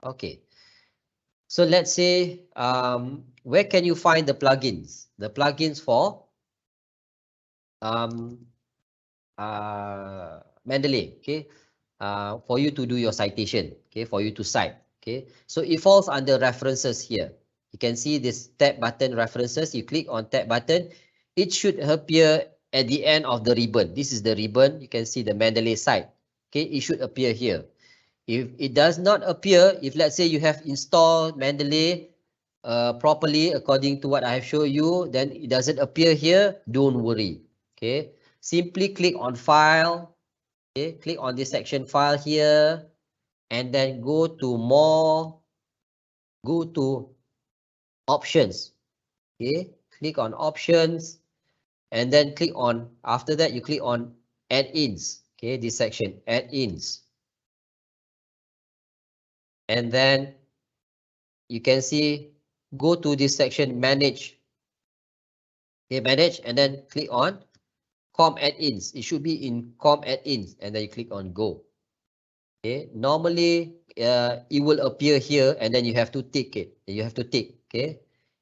Okay. So let's say, where can you find the plugins? The plugins for um, Mendeley, okay, for you to do your citation, okay, for you to cite, okay. So it falls under references here. You can see this tab button, references. You click on tab button. It should appear at the end of the ribbon. This is the ribbon. You can see the Mendeley site. Okay, it should appear here. If it does not appear, if let's say you have installed Mendeley properly according to what I have shown you, then it doesn't appear here, don't worry. Okay, simply click on file. Okay, click on this section file here, and then go to more, go to options. Okay, click on options, and then click on, after that you click on add-ins. Okay, this section add-ins, and then you can see, go to this section manage. Okay, manage, and then click on com add-ins. It should be in com add-ins, and then you click on go. Okay, normally it will appear here, and then you have to tick it. You have to tick. Okay,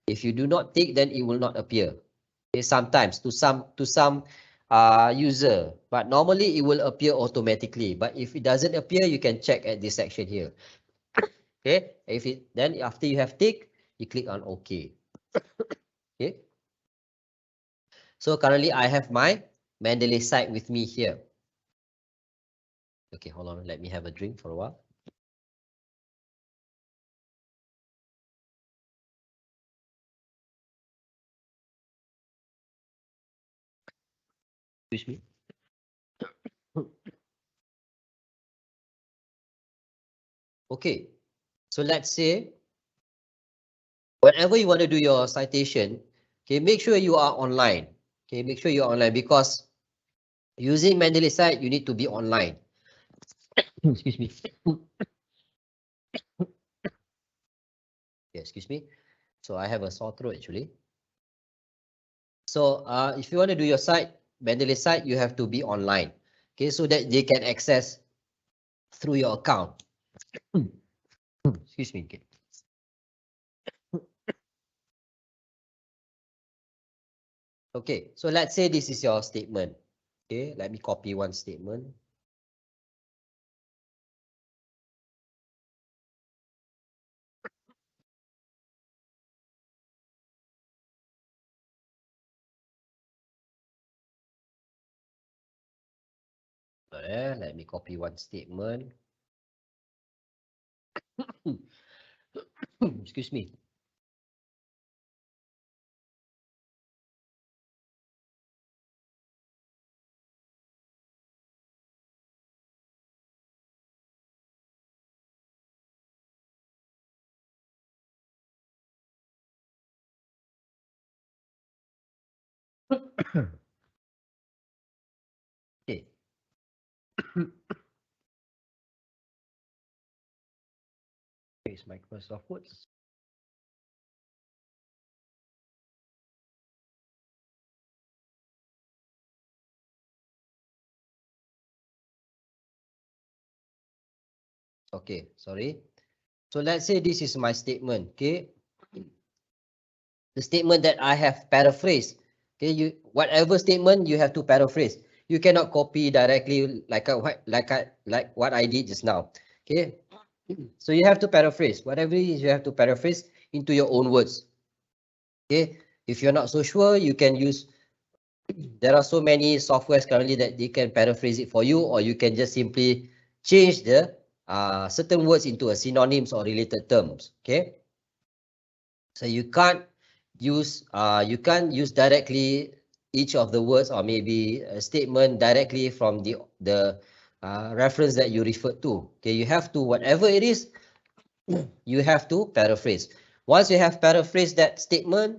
if you do not tick, then it will not appear. Okay, sometimes to some user, but normally it will appear automatically. But if it doesn't appear, you can check at this section here. Okay, if it, then after you have tick, you click on OK. Okay. So currently I have my Mendeley site with me here. Okay, hold on. Let me have a drink for a while. Excuse me. Okay, so let's say whenever you want to do your citation, okay, make sure you are online. Okay, make sure you're online, because using Mendeley site, you need to be online. Excuse me. Yeah, excuse me. So I have a sore throat actually. So if you want to do your site, Mendeley site, you have to be online. Okay, so that they can access through your account. Excuse me. Okay. Okay, so let's say this is your statement. Okay, let me copy one statement. Let me copy one statement. Excuse me. Okay. Here's Microsoft Word. Okay, sorry. So let's say this is my statement. Okay, the statement that I have paraphrased. Okay, you whatever statement you have to paraphrase. You cannot copy directly like what I did just now. Okay, so you have to paraphrase. Whatever it is, you have to paraphrase into your own words. Okay, if you're not so sure, you can use. There are so many softwares currently that they can paraphrase it for you, or you can just simply change the certain words into a synonyms or related terms. Okay, so you can't use directly each of the words or maybe a statement directly from the reference that you refer to. Okay, you have to, whatever it is, you have to paraphrase. Once you have paraphrased that statement,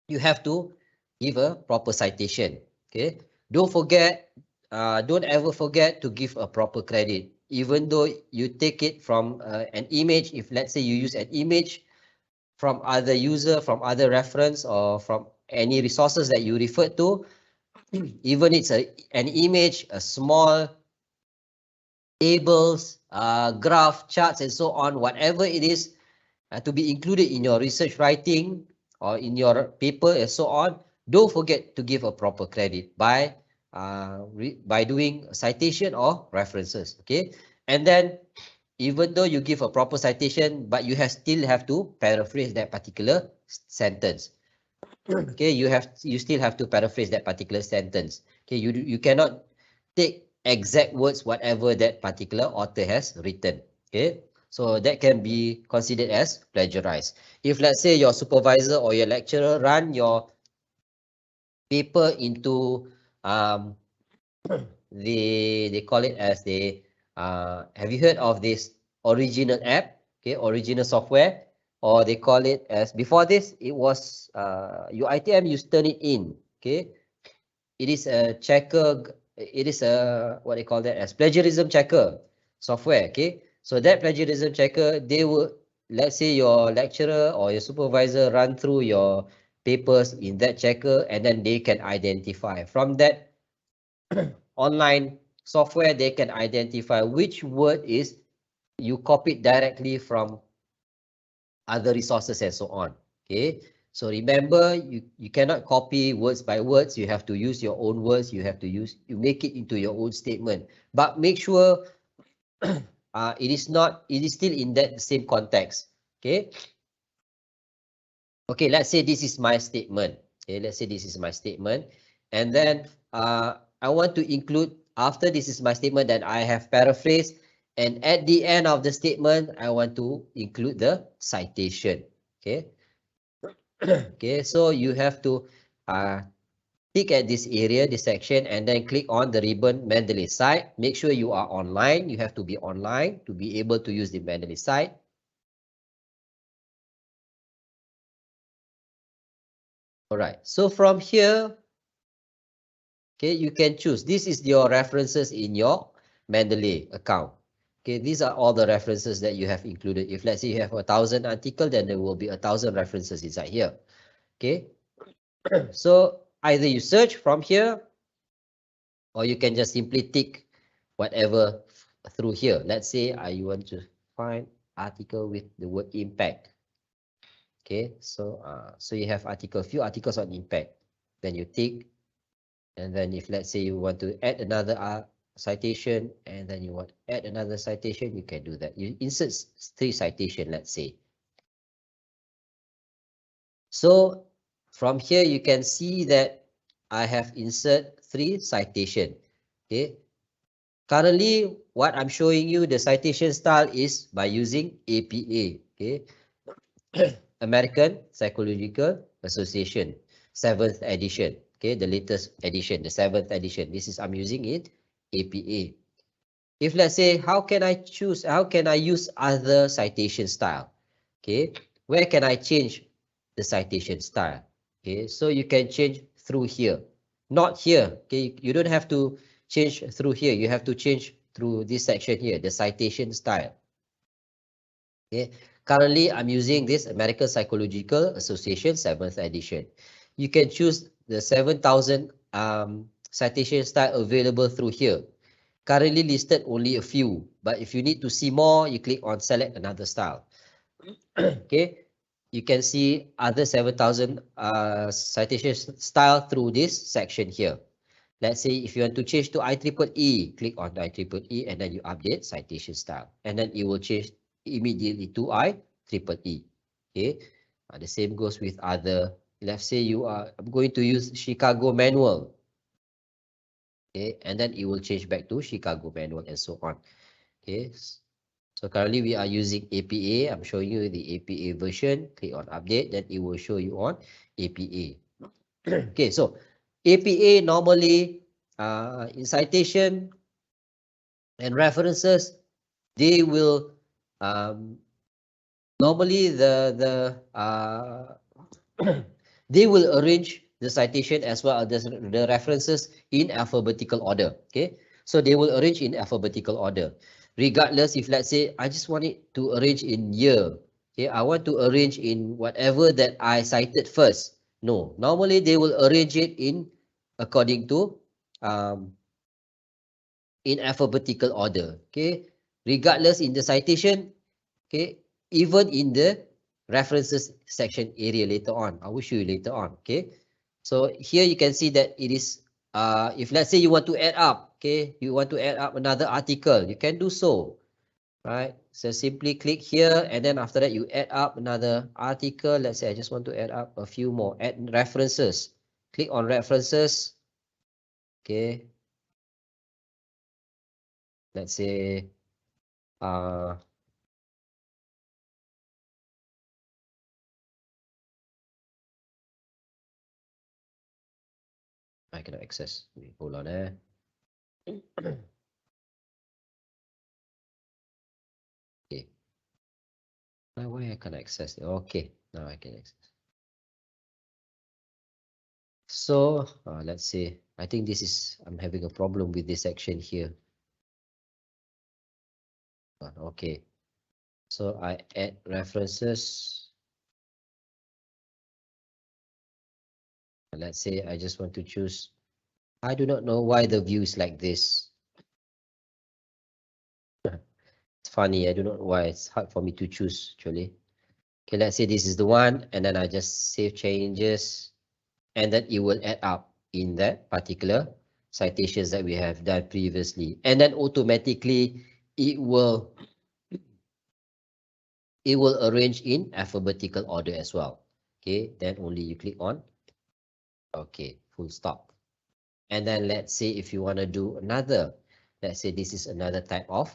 you have to give a proper citation. Okay, don't ever forget to give a proper credit, even though you take it from an image. If let's say you use an image from other user, from other reference, or from any resources that you refer to, even it's an image, a small tables, graph, charts, and so on, whatever it is, to be included in your research writing or in your paper and so on, don't forget to give a proper credit by doing citation or references. Okay, and then even though you give a proper citation, but still have to paraphrase that particular sentence. Okay, you still have to paraphrase that particular sentence. Okay, you cannot take exact words whatever that particular author has written. Okay, so that can be considered as plagiarized. If let's say your supervisor or your lecturer run your paper into they call it as have you heard of this original app? Okay, original software, or they call it as, before this it was your ITM, you turn it in. Okay, it is a checker, it is a what they call that as plagiarism checker software. Okay, so that plagiarism checker, they will, let's say your lecturer or your supervisor run through your papers in that checker, and then they can identify from that online software, they can identify which word is you copied directly from other resources and so on. Okay, so remember, you cannot copy words by words. You have to use your own words. You make it into your own statement, but make sure it is still in that same context. Okay, let's say this is my statement. Okay, let's say this is my statement, and then I want to include, after this is my statement that I have paraphrased, and at the end of the statement I want to include the citation. Okay, okay, so you have to click at this area, this section, and then click on the ribbon Mendeley site. Make sure you are online. You have to be online to be able to use the Mendeley site. All right, so from here, okay, you can choose. This is your references in your Mendeley account. Okay, these are all the references that you have included. If let's say you have 1,000 articles, then there will be 1,000 references inside here. Okay, so either you search from here, or you can just simply tick whatever through here. Let's say you want to find article with the word impact. Okay, so you have few articles on impact. Then you tick, and then if let's say you want to add another citation, and then you want to add another citation, you can do that. You insert 3 citation, let's say. So from here you can see that I have insert 3 citation. Okay, currently what I'm showing you, the citation style is by using APA. Okay, American Psychological Association 7th edition. Okay, the latest edition, the 7th edition. This is, I'm using it APA. If let's say, how can I use other citation style? Okay, where can I change the citation style? Okay, so you can change through here, not here. Okay, you don't have to change through here. You have to change through this section here, the citation style. Okay, currently I'm using this American Psychological Association 7th edition. You can choose the 7,000 citation style available through here. Currently listed only a few, but if you need to see more, you click on select another style. Okay, you can see other 7,000 citation style through this section here. let's say if you want to change to IEEE, click on the IEEE and then you update citation style. And then it will change immediately to IEEE. Okay. The same goes with other, let's say I'm going to use Chicago manual. Okay. And then it will change back to Chicago manual and so on. Okay. So currently we are using APA. I'm showing you the APA version. Click on update, then it will show you on APA. Okay, so APA normally in citation and references, they will normally they will arrange the citation as well as the references in alphabetical order. Okay, so they will arrange in alphabetical order, regardless if let's say I just want it to arrange in year. Okay, I want to arrange in whatever that I cited first. No, normally they will arrange it in according to in alphabetical order. Okay, regardless in the citation. Okay, even in the references section area later on. I will show you later on. Okay, so here you can see that it is if let's say you want to add up, okay, you want to add up another article, you can do so, right? So simply click here and then after that you add up another article. Let's say I just want to add up a few more, add references, click on references. Okay, let's say I cannot access. Hold on. Okay. Why I cannot access? Okay, now I can access. So let's see. I think this is, I'm having a problem with this section here. Okay. So I add references. Let's say I just want to choose. I do not know why the view is like this. It's funny. I do not know why it's hard for me to choose actually. Okay, let's say this is the one and then I just save changes and then it will add up in that particular citations that we have done previously. And then automatically it will arrange in alphabetical order as well. Okay, then only you click on okay, full stop. And then let's say if you want to do another, let's say this is another type of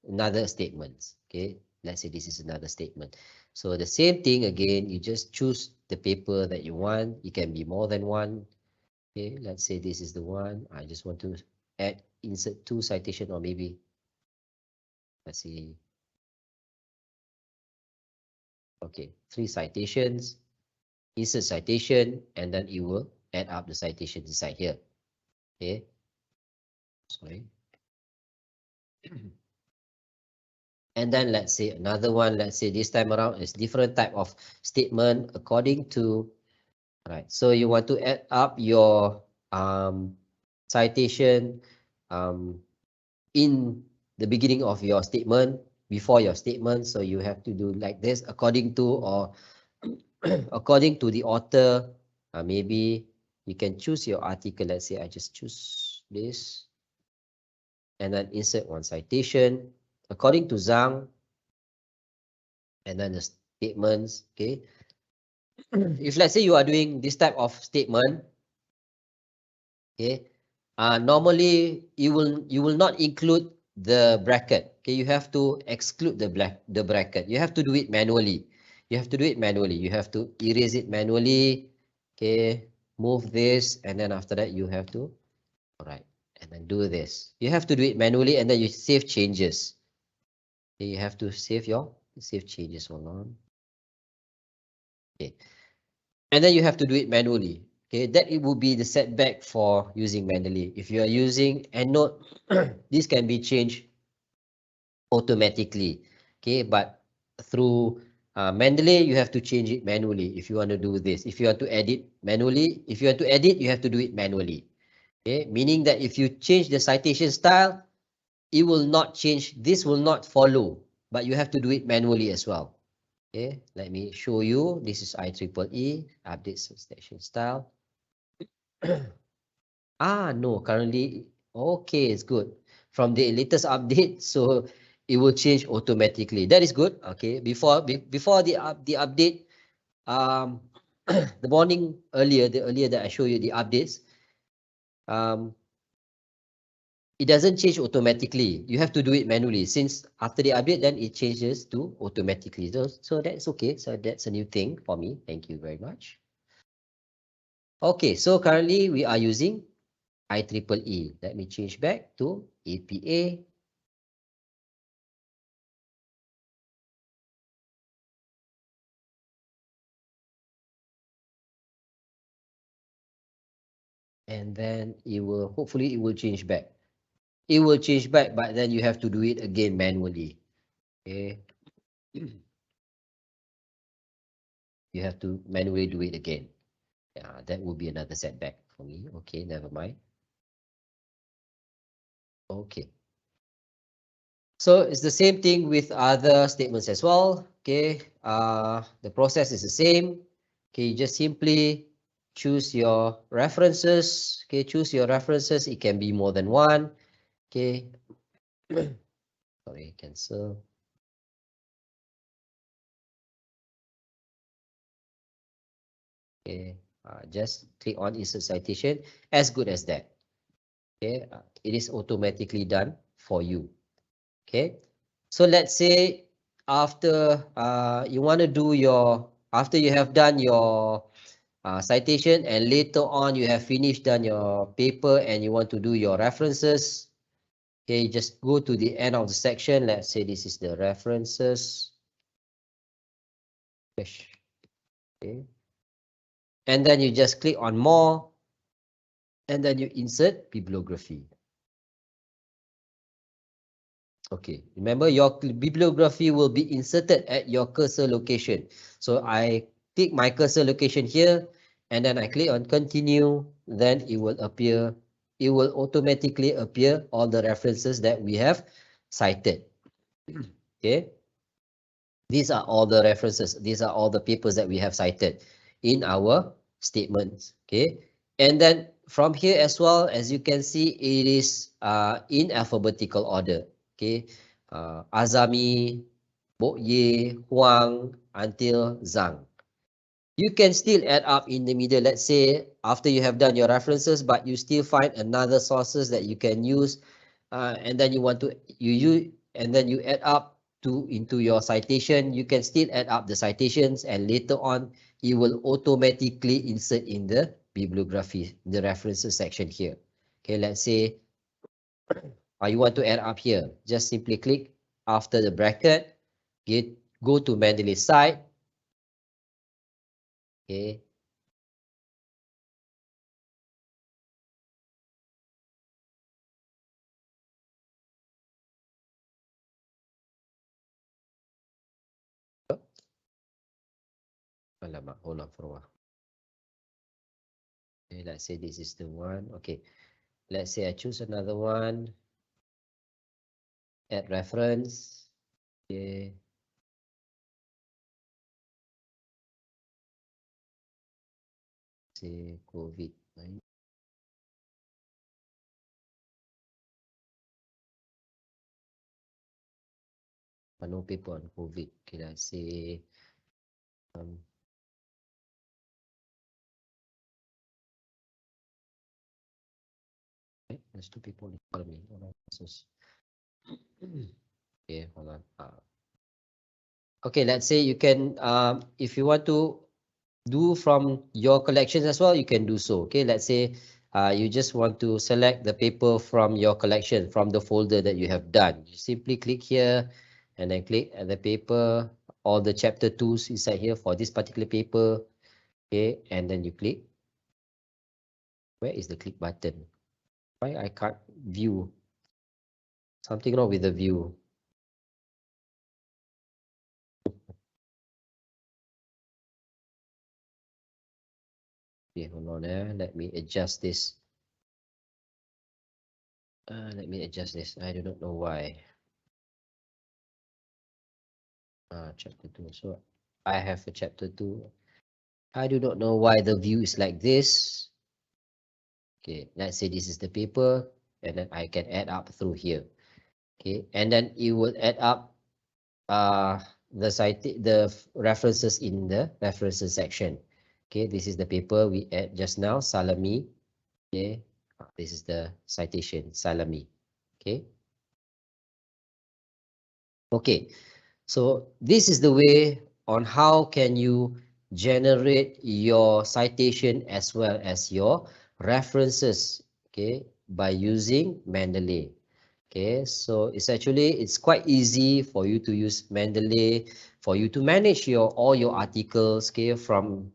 another statements. Okay, let's say this is another statement. So the same thing again, you just choose the paper that you want. It can be more than one. Okay, let's say this is the one. I just want to add insert 2 citation or maybe let's see. Okay, 3 citations, insert citation, and then it will add up the citations inside here. Okay, sorry. And then let's say another one, let's say this time around is different type of statement according to, right? So you want to add up your citation in the beginning of your statement, before your statement. So you have to do like this according to or according to the author. Maybe you can choose your article. Let's say I just choose this and then insert 1 citation according to Zhang and then the statements. Okay, if let's say you are doing this type of statement, okay, normally you will not include the bracket. Okay, you have to exclude the bracket. You have to do it manually. You have to do it manually. You have to erase it manually. Okay, move this and then after that you have to, all right, and then do this. You have to do it manually and then you save changes. Okay, you have to save changes. Hold on. Okay, and then you have to do it manually. Okay, that it will be the setback for using Mendeley. If you are using EndNote, this can be changed automatically. Okay, but through Mendeley, you have to change it manually if you want to do this. If you want to edit manually, if you want to edit, you have to do it manually. Okay, meaning that if you change the citation style, it will not change. This will not follow, but you have to do it manually as well. Okay, let me show you. This is IEEE update citation style. No, currently, okay, it's good. From the latest update, so it will change automatically. That is good. Okay, before the update, the morning earlier, the earlier that I show you the updates, um, it doesn't change automatically. You have to do it manually. Since after the update, then it changes to automatically. So that's okay. So that's a new thing for me. Thank you very much. Okay, so currently we are using IEEE. Let me change back to APA. And then it will, hopefully it will change back. It will change back, but then you have to do it again manually. Okay. You have to manually do it again. Yeah, that will be another setback for me. Okay, never mind. Okay. So it's the same thing with other statements as well. Okay. The process is the same. Okay, you just simply choose your references. Okay, choose your references. It can be more than one. Okay. Sorry, cancel. Okay, just click on insert citation. As good as that. Okay, it is automatically done for you. Okay, so let's say after you want to do your, after you have done your citation and later on you have finished done your paper and you want to do your references. Okay, just go to the end of the section. Let's say this is the references. Okay, and then you just click on more and then you insert bibliography. Okay, remember your bibliography will be inserted at your cursor location. So I click my cursor location here and then I click on continue, then it will appear, it will automatically appear all the references that we have cited. Okay, these are all the references, these are all the papers that we have cited in our statements. Okay, and then from here as well, as you can see, it is in alphabetical order. Okay, Azami, Bokye, Huang until Zhang. You can still add up in the middle. Let's say after you have done your references, but you still find another sources that you can use, and then you want to and then you add up to into your citation. You can still add up the citations, and later on it will automatically insert in the bibliography, the references section here. Okay, let's say you want to add up here. Just simply click after the bracket. Go to Mendeley site. Okay, alamak, hold on for a while. Okay, let's say this is the one. Okay, let's say I choose another one. Add reference. Okay. Say COVID. No paper on COVID. Okay, let's say there's two people in front of me. Okay, hold on. Okay, let's say you can, if you want to do from your collections as well, you can do so. Okay, let's say you just want to select the paper from your collection, from the folder that you have done. You simply click here and then click at the paper, all the chapter 2s inside here for this particular paper. Okay, and then you click. Where is the click button? Why I can't view? Something wrong with the view. Okay, hold on. Let me adjust this. Let me adjust this. I do not know why. Chapter 2. So I have a chapter 2. I do not know why the view is like this. Okay, let's say this is the paper, and then I can add up through here. Okay, and then it will add up the references in the references section. Okay, this is the paper we add just now, salami. Okay, this is the citation, salami. Okay. Okay, so this is the way on how can you generate your citation as well as your references, okay, by using Mendeley. Okay, so it's quite easy for you to use Mendeley for you to manage all your articles, okay, from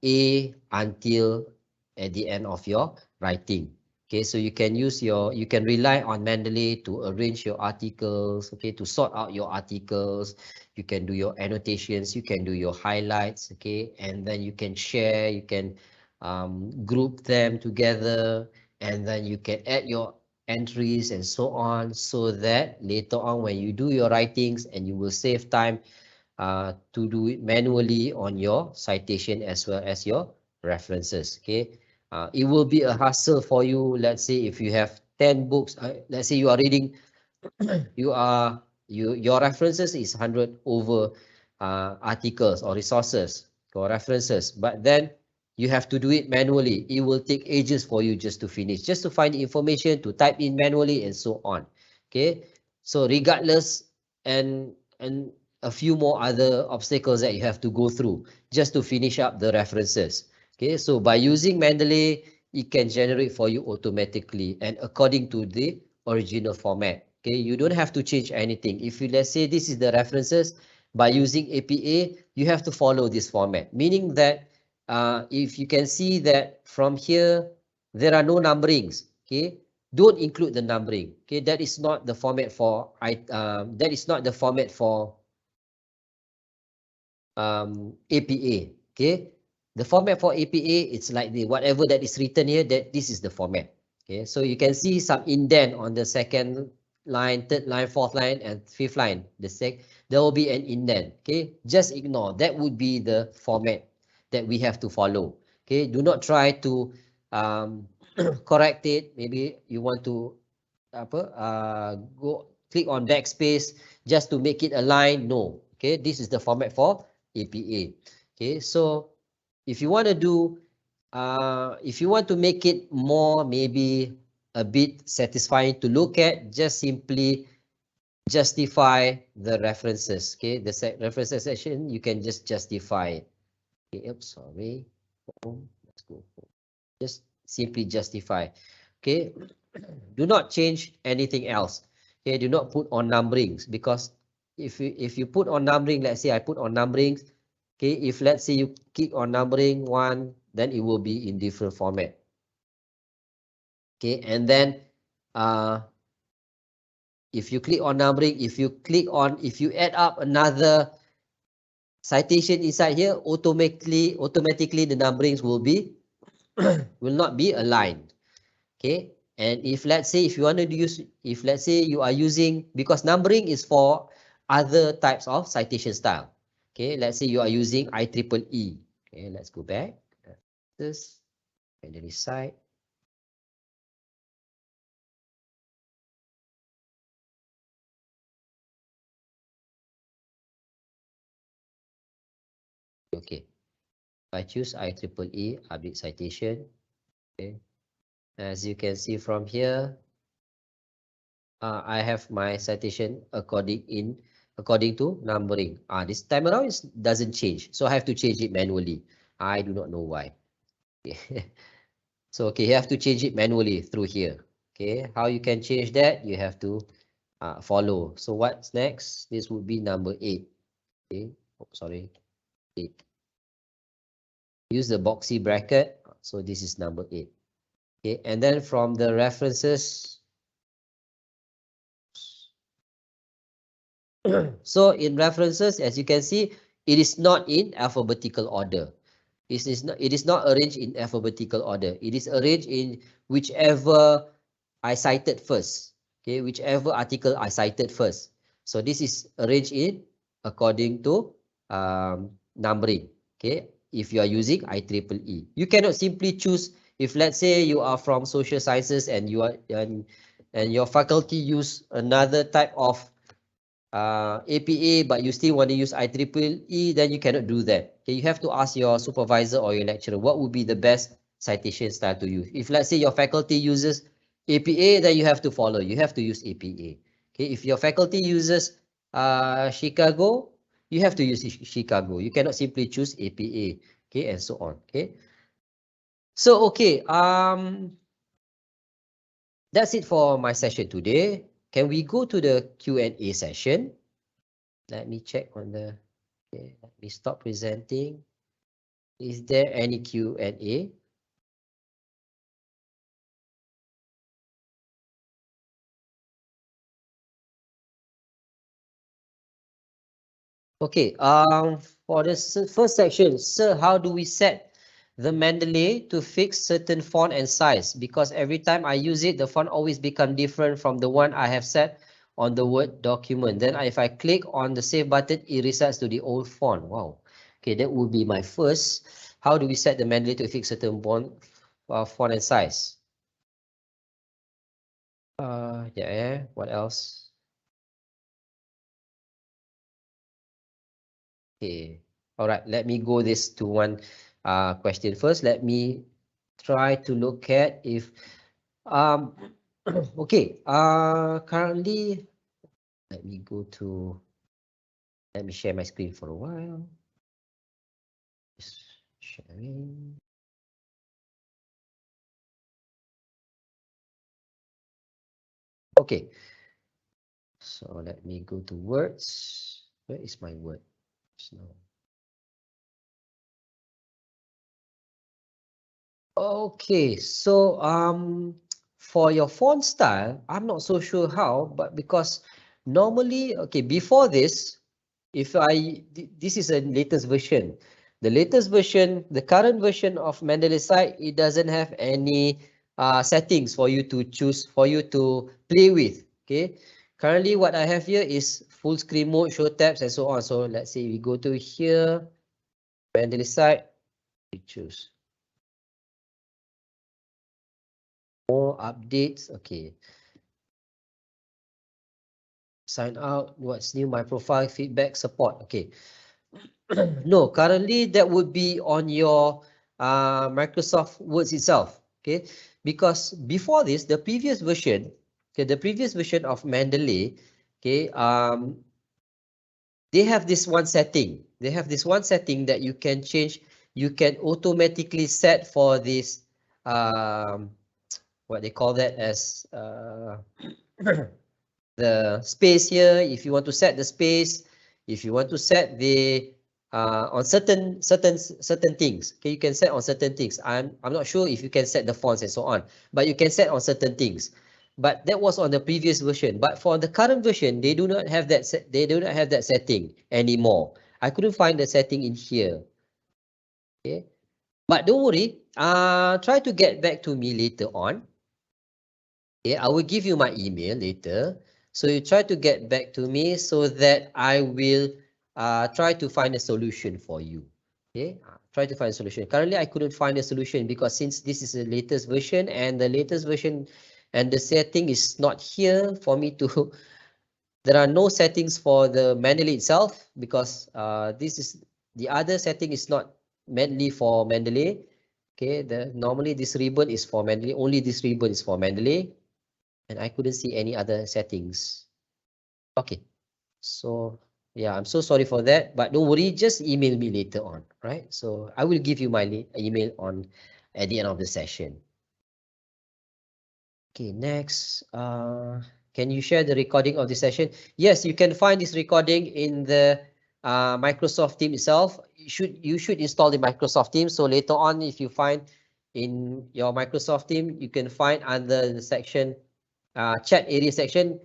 A until at the end of your writing. Okay, so you can rely on Mendeley to arrange your articles, okay, to sort out your articles. You can do your annotations, you can do your highlights, okay, and then you can share, you can group them together, and then you can add your entries and so on, so that later on when you do your writings, and you will save time to do it manually on your citation as well as your references. Okay, it will be a hassle for you. Let's say if you have 10 books, let's say you are reading, your references is 100 over articles or resources or references, but then you have to do it manually. It will take ages for you just to finish, just to find the information, to type in manually, and so on. Okay, so regardless, and a few more other obstacles that you have to go through just to finish up the references. Okay, so by using Mendeley, it can generate for you automatically and according to the original format. Okay, you don't have to change anything. If you, let's say this is the references, by using APA, you have to follow this format, meaning that if you can see that from here, there are no numberings. Okay, don't include the numbering. Okay, that is not the format for APA. Okay, the format for APA, it's like the whatever that is written here, that this is the format. Okay, so you can see some indent on the second line, third line, fourth line, and fifth line. There will be an indent. Okay, just ignore. That would be the format that we have to follow. Okay, do not try to correct it. Maybe you want to go click on backspace just to make it align. No. Okay, this is the format for APA. Okay, so if you want to do if you want to make it more maybe a bit satisfying to look at, just simply justify the references. Okay, the references section, you can just justify it. Okay, oops, sorry. Let's go. Just simply justify. Okay, do not change anything else. Okay, do not put on numberings, because if you put on numbering, let's say I put on numberings, okay, if let's say you click on numbering 1, then it will be in different format. Okay, and then if you click on numbering, if you add up another citation inside here, automatically the numberings will not be aligned. Okay, and if let's say if you want to use, if let's say you are using, because numbering is for other types of citation style. Okay, let's say you are using IEEE. Okay, let's go back. This and then side. Okay, if I choose IEEE update citation. Okay, as you can see from here, I have my citation according to numbering. This time around it doesn't change, so I have to change it manually. I do not know why. Okay. So okay, you have to change it manually through here. Okay, how you can change that? You have to follow. So what's next? This would be number 8. Okay, oh, sorry, 8. Use the boxy bracket. So this is number 8. Okay, and then from the references. So in references, as you can see, it is not in alphabetical order. It is not arranged in alphabetical order. It is arranged in whichever I cited first. Okay, whichever article I cited first. So this is arranged in according to numbering. Okay, if you are using IEEE, you cannot simply choose If let's say you are from social sciences and you are and your faculty use another type of APA, but you still want to use IEEE, then you cannot do that. Okay, you have to ask your supervisor or your lecturer what would be the best citation style to use. If let's say your faculty uses APA, then you have to follow. You have to use APA. Okay, if your faculty uses Chicago, you have to use Chicago. You cannot simply choose APA. Okay, and so on. Okay. So okay, that's it for my session today. Can we go to the Q&A session? Let me check on the, okay, let me stop presenting. Is there any Q&A? Okay, for the first section, sir, how do we set the Mendeley to fix certain font and size? Because every time I use it, the font always become different from the one I have set on the Word document. Then if I click on the save button, it resets to the old font. Wow. Okay, that would be my first. How do we set the Mendeley to fix certain font and size? Yeah, what else? Okay. All right. Let me go this to one question first. Let me try to look at if um okay. Currently, let me go to, let me share my screen for a while. Just sharing. Okay. So let me go to words. Where is my word? So, okay, so for your font style, I'm not so sure how, but because normally, okay, before this, if this is a latest version. The latest version, the current version of Mendeley site, it doesn't have any settings for you to choose, for you to play with. Okay, currently what I have here is full screen mode, show tabs, and so on. So let's say we go to here, Mendeley site, we choose more updates. Okay, sign out, what's new, my profile, feedback, support. Okay. No, currently that would be on your Microsoft Words itself. Okay, because before this, the previous version, okay, the previous version of Mendeley, okay, they have this one setting. They have this one setting that you can change. You can automatically set for this, what they call that as the space here. If you want to set the space, if you want to set the on certain things, okay, you can set on certain things. I'm not sure if you can set the fonts and so on, but you can set on certain things. But that was on the previous version. But for the current version, they do not have that they do not have that setting anymore. I couldn't find the setting in here. Okay, but don't worry. Try to get back to me later on. Okay, I will give you my email later. So you try to get back to me so that I will try to find a solution for you. Okay, try to find a solution. Currently, I couldn't find a solution because since this is the latest version and the latest version and the setting is not here for me to, there are no settings for the Mendeley itself because this is, the other setting is not mainly for Mendeley. Okay, normally this ribbon is for Mendeley, only this ribbon is for Mendeley. And I couldn't see any other settings. Okay, so yeah, I'm so sorry for that, but don't worry, just email me later on, right? So I will give you my email on at the end of the session. Okay, next, can you share the recording of the session? Yes, you can find this recording in the Microsoft Teams itself. You should install the Microsoft Teams. So later on, if you find in your Microsoft team, you can find under the section chat area section,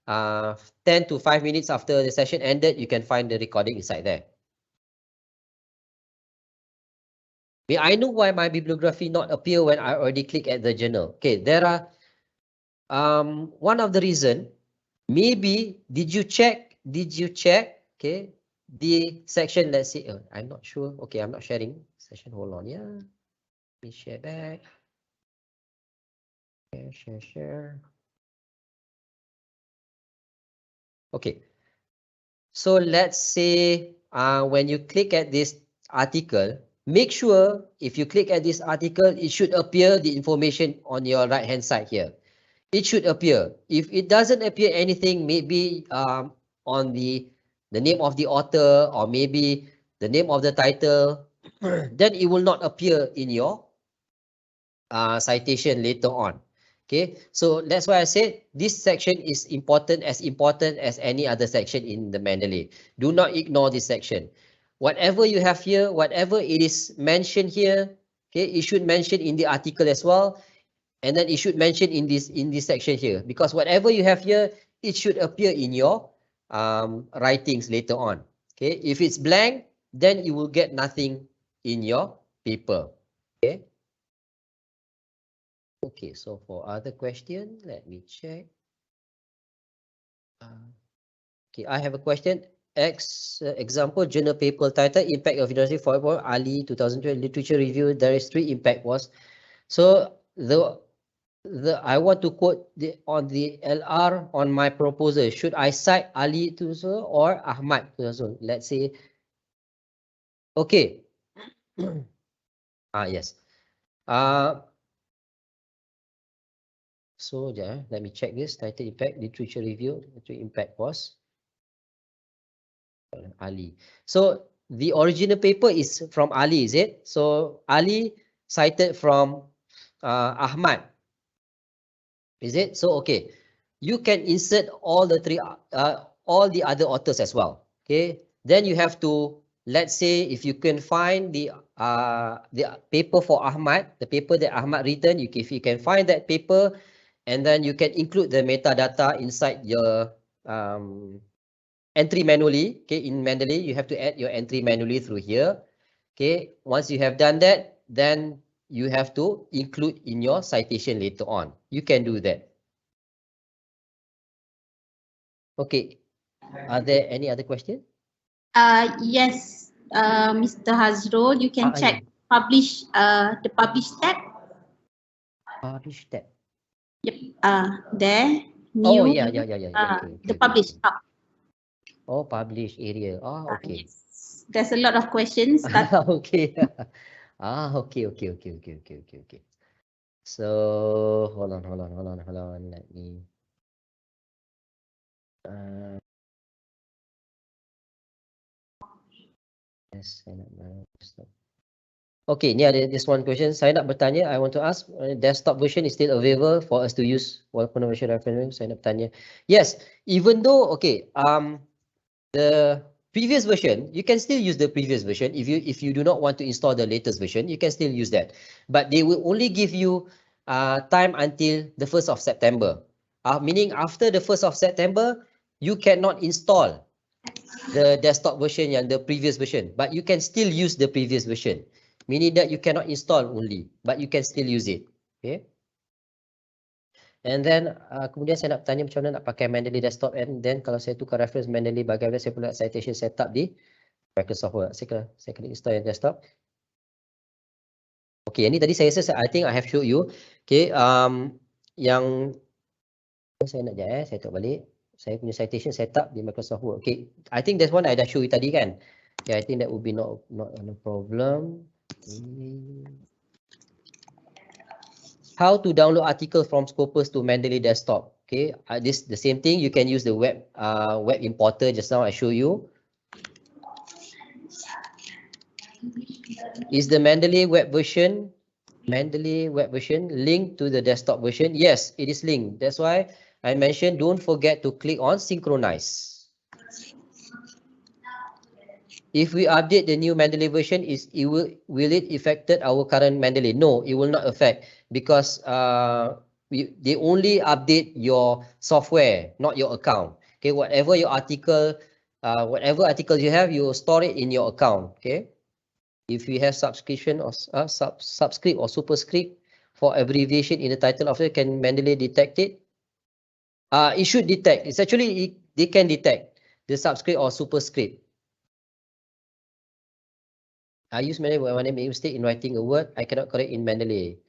10 to 5 minutes after the session ended, you can find the recording inside there. May I know why my bibliography not appear when I already click at the journal? Okay, there are one of the reason, maybe did you check okay, the section, let's say I'm not sure. Okay, I'm not sharing session, hold on. Yeah, let me share back. Share. Okay. So let's say when you click at this article, make sure if you click at this article, it should appear the information on your right hand side here. It should appear. If it doesn't appear anything, maybe on the name of the author or maybe the name of the title, then it will not appear in your citation later on. Okay, so that's why I said this section is important as any other section in the Mendeley. Do not ignore this section. Whatever you have here, whatever it is mentioned here, okay, it should mention in the article as well, and then it should mention in this section here, because whatever you have here, it should appear in your writings later on. Okay, if it's blank, then you will get nothing in your paper. Okay. Okay, so for other question, let me check. Okay, I have a question. Example, journal paper title, Impact of University for Ali 2012 Literature Review. There is 3 impact was. So the I want to quote on the LR on my proposal. Should I cite Ali or Ahmad? Let's say. Okay. Yes. So yeah, let me check this. Title impact, literature review. Literature impact was Ali. So the original paper is from Ali, is it? So Ali cited from Ahmad, is it? So okay, you can insert all the all the other authors as well. Okay, then you have to, let's say if you can find the paper for Ahmad, the paper that Ahmad written, if you can find that paper, and then you can include the metadata inside your entry manually. Okay, in Mendeley, you have to add your entry manually through here. Okay, once you have done that, then you have to include in your citation later on. You can do that. Okay, are there any other questions? Yes, Mr. Hazrul, you can check Yeah. publish the publish tab. Publish tab. Yep. There. Oh New. yeah. Okay. The publish tab. Oh, publish area. Okay. Yes. There's a lot of questions. Okay. Okay. So hold on. Let me. Yes, sign up now. Okay, ni ada this one question. Sign up bertanya. I want to ask, desktop version is still available for us to use walaupun version reference. Sign up bertanya. Yes, even though okay, the previous version, you can still use the previous version. If you do not want to install the latest version, you can still use that. But they will only give you time until the 1st of September. Meaning after the 1st of September, you cannot install the desktop version yang the previous version, but you can still use the previous version, meaning that you cannot install only, but you can still use it. Okay. And then kemudian saya nak tanya macam mana nak pakai Mendeley desktop, and then kalau saya tukar reference Mendeley, bagaimana saya pula citation setup di Microsoft Word. Saya kena install yang desktop. Okay, ini tadi saya rasa I think I have showed you. Okay, yang saya nak saya tengok balik. Saya punya citation setup di Microsoft Word. Okay, I think that's one I dah show you tadi kan. Yeah, I think that would be not a problem. How to download article from Scopus to Mendeley desktop. Okay, this the same thing. You can use the web importer. Just now I show you. Is the Mendeley web version linked to the desktop version? Yes, it is linked. That's why I mentioned don't forget to click on synchronize. If we update the new Mendeley version, will it affect our current Mendeley? No, it will not affect, because they only update your software, not your account. Okay, whatever your article, whatever article you have, you will store it in your account. Okay, if you have subscription or subscript or superscript for abbreviation in the title of it, can Mendeley detect it? It should detect. It's actually they can detect the subscript or superscript. I use Mendeley when I make a mistake in writing a word, I cannot correct in Mendeley.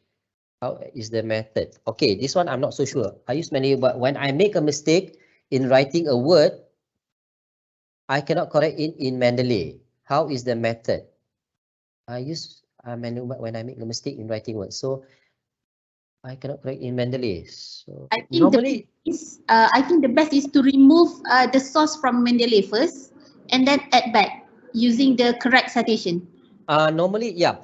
How is the method? Okay, this one I'm not so sure. I use Mendeley, but when I make a mistake in writing a word, I cannot correct it in Mendeley. How is the method? I use Mendeley when I make a mistake in writing words. So I cannot correct in Mendeley. So I think normally, the best is to remove the source from Mendeley first and then add back using the correct citation. normally, yeah.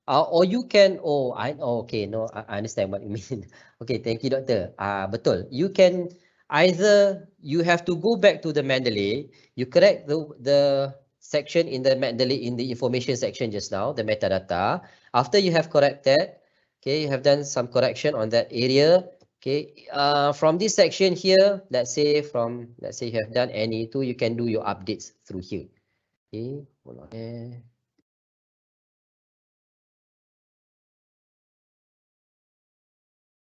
Or you can, okay, no, I understand what you mean. Okay, thank you, doctor. Betul. You can either, you have to go back to the Mendeley, you correct the section in the Mendeley, in the information section just now, the metadata. After you have corrected, okay, you have done some correction on that area. Okay, from this section here, let's say you have done any two, you can do your updates through here. Okay, hold on there.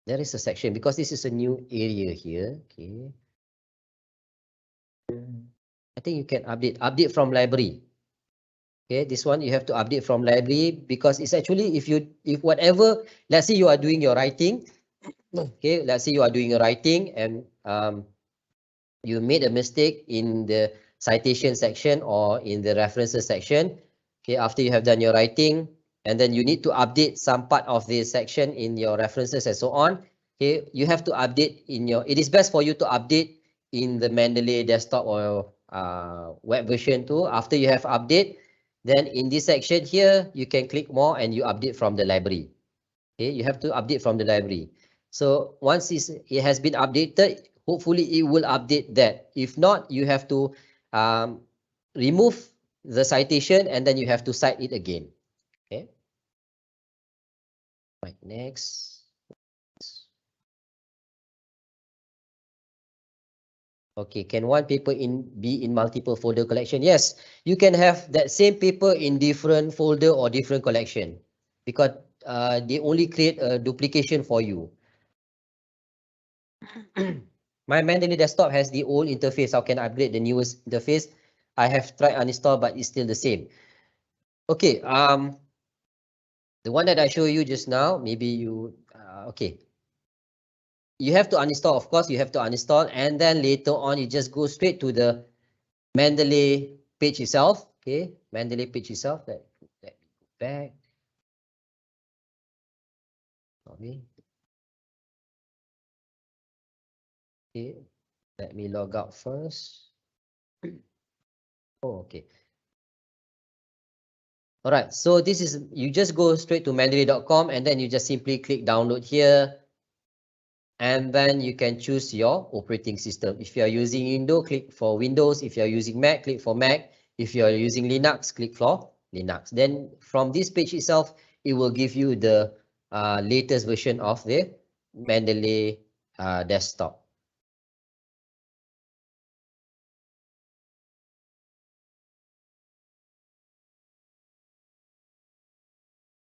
There is a section because this is a new area here. Okay. I think you can update from library. Okay, this one you have to update from library because it's actually if whatever, let's say you are doing your writing. Okay, let's say you are doing your writing and you made a mistake in the citation section or in the references section. Okay, after you have done your writing and then you need to update some part of the section in your references and so on. Okay, you have to update it is best for you to update in the Mendeley desktop or web version too. After you have update, then in this section here, you can click more and you update from the library. Okay, you have to update from the library. So once it has been updated, hopefully it will update that. If not, you have to remove the citation and then you have to cite it again. Okay. Right, next. Okay, can one paper be in multiple folder collection? Yes, you can have that same paper in different folder or different collection because they only create a duplication for you. My Mendeley desktop has the old interface. How can I upgrade the newest interface? I have tried uninstall, but it's still the same. Okay, the one that I show you just now, maybe you, okay. You have to uninstall, of course, you have to uninstall, and then later on, you just go straight to the Mendeley page itself. Okay, Mendeley page itself. Let me go back. Sorry. Okay, let me log out first. Oh, okay. All right, so this is, you just go straight to mendeley.com and then you just simply click download here. And then you can choose your operating system. If you are using Windows, click for Windows. If you are using Mac, click for Mac. If you are using Linux, click for Linux. Then from this page itself, it will give you the latest version of the Mendeley desktop.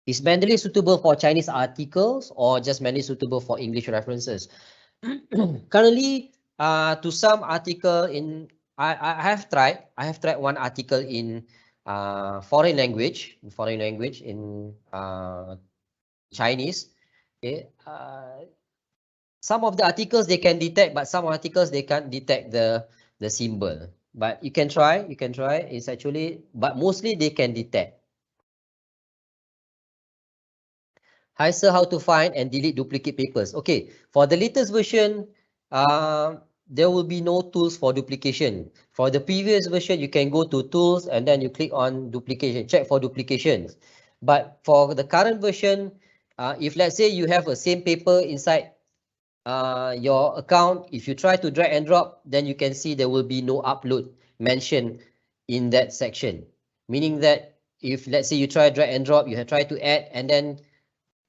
Is Mendeley suitable for Chinese articles or just Mendeley suitable for English references? Currently, to some article in I have tried one article in foreign language in Chinese. Okay, some of the articles they can detect, but some articles they can't detect the symbol. But you can try. It's actually, but mostly they can detect. Hi sir, how to find and delete duplicate papers? Okay, for the latest version, there will be no tools for duplication. For the previous version, you can go to tools and then you click on duplication, check for duplications. But for the current version, if let's say you have a same paper inside your account, if you try to drag and drop, then you can see there will be no upload mentioned in that section. Meaning that if let's say you try drag and drop, you have tried to add and then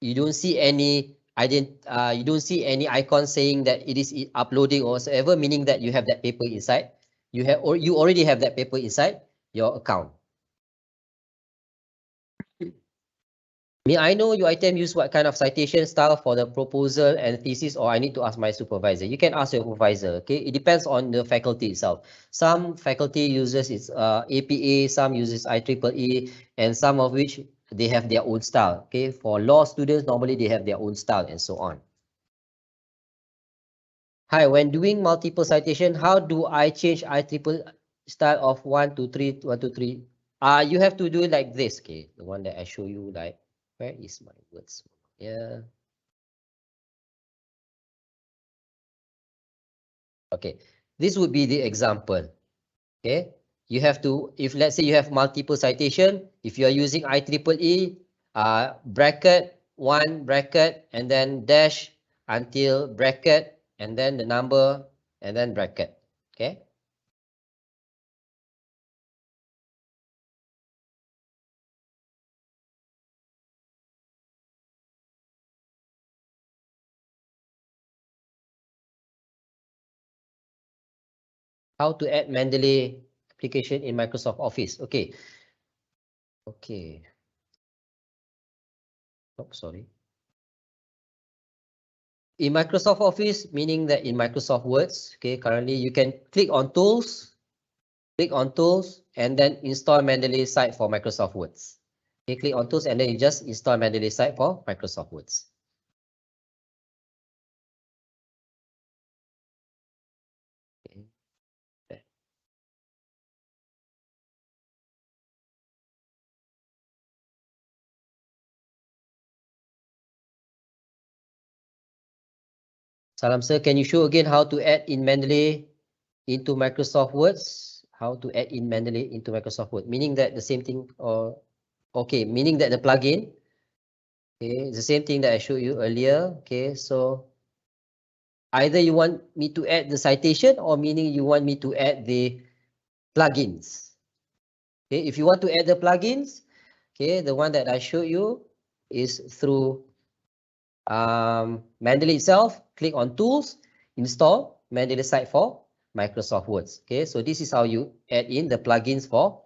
you don't see any you don't see any icon saying that it is uploading or whatsoever, meaning that you have that paper inside. You already have that paper inside your account. May I know your item use what kind of citation style for the proposal and thesis, or I need to ask my supervisor? You can ask your supervisor. Okay, it depends on the faculty itself. Some faculty uses its APA, some uses IEEE, and some of which they have their own style. Okay, for law students, normally they have their own style and so on. Hi, when doing multiple citation, how do I change IEEE style of 1 to 3, 1 to 3? You have to do it like this. Okay, the one that I show you, like, where is my words? Yeah. Okay, this would be the example. Okay, you have to, if let's say you have multiple citation, if you are using IEEE, bracket 1 bracket and then dash until bracket and then the number and then bracket. Okay. How to add Mendeley application in Microsoft Office. Okay. Okay. Oh, sorry. In Microsoft Office, meaning that in Microsoft Words, okay, currently you can click on tools, and then install Mendeley site for Microsoft Words. Okay, click on tools and then you just install Mendeley site for Microsoft Words. Okay. Salam sir, can you show again how to add in Mendeley into Microsoft Words? How to add in Mendeley into Microsoft Word? Meaning that the same thing, or okay, meaning that the plugin, okay, it's the same thing that I showed you earlier. Okay, so either you want me to add the citation or meaning you want me to add the plugins. Okay, if you want to add the plugins, okay, the one that I showed you is through Mendeley itself. Click on tools, install Mendeley site for Microsoft Words. Okay, so this is how you add in the plugins for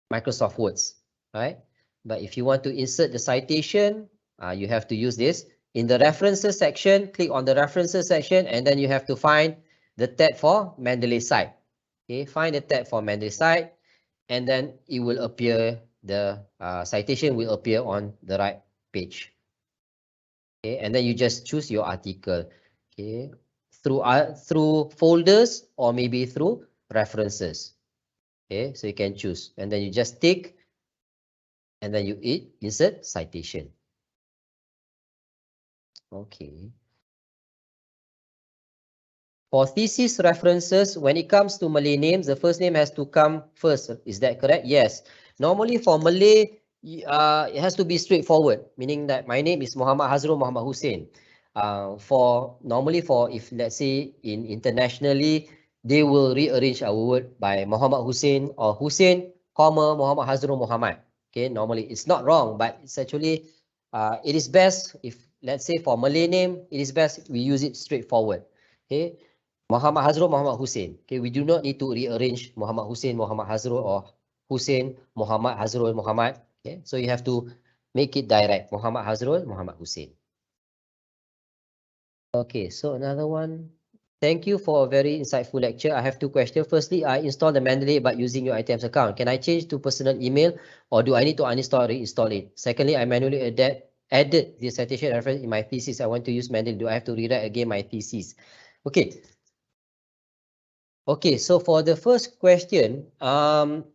Microsoft Words, right? But if you want to insert the citation, you have to use this. In the references section, click on the references section and then you have to find the tab for Mendeley site. Okay, find the tab for Mendeley site and then it will appear, the citation will appear on the right page. Okay, and then you just choose your article. Okay, through folders or maybe through references. Okay, so you can choose and then you just tick and then you insert citation. Okay. For thesis references, when it comes to Malay names, the first name has to come first. Is that correct? Yes. Normally for Malay, it has to be straightforward, meaning that my name is Muhammad Hazrul Muhammad Hussein. Normally for, if let's say in internationally, they will rearrange our word by Muhammad Hussein or Hussein, comma Muhammad Hazrul Muhammad. Okay, normally it's not wrong, but it's actually, it is best if, let's say for Malay name, it is best we use it straightforward. Okay, Muhammad Hazrul Muhammad Hussein. Okay, we do not need to rearrange Muhammad Hussein, Muhammad Hazrul, or Hussein, Muhammad Hazrul, Muhammad. Okay, so you have to make it direct. Muhammad Hazrul, Muhammad Hussein. Okay, so another one. Thank you for a very insightful lecture. I have two questions. Firstly, I installed the Mendeley but using your items account. Can I change to personal email or do I need to uninstall or reinstall it? Secondly, I manually added the citation reference in my thesis. I want to use Mendeley. Do I have to rewrite again my thesis? Okay. Okay, so for the first question,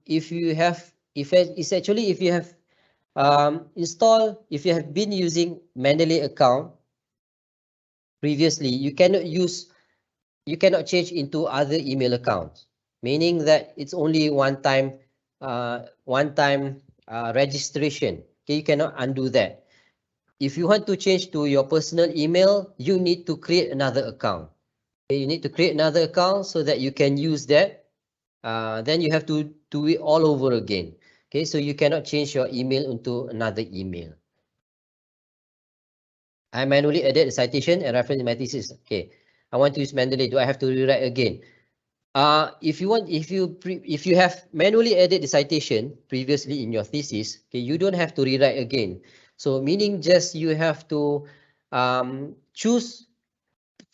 if you have, it's actually if you have if you have been using Mendeley account previously, you cannot change into other email accounts, meaning that it's only one-time registration. Okay, you cannot undo that. If you want to change to your personal email, you need to create another account. Okay, you need to create another account so that you can use that. Then you have to do it all over again. Okay, so you cannot change your email into another email. I manually added the citation and reference in my thesis. Okay, I want to use Mendeley. Do I have to rewrite again? If you have manually added the citation previously in your thesis, okay, you don't have to rewrite again. So meaning just you have to choose,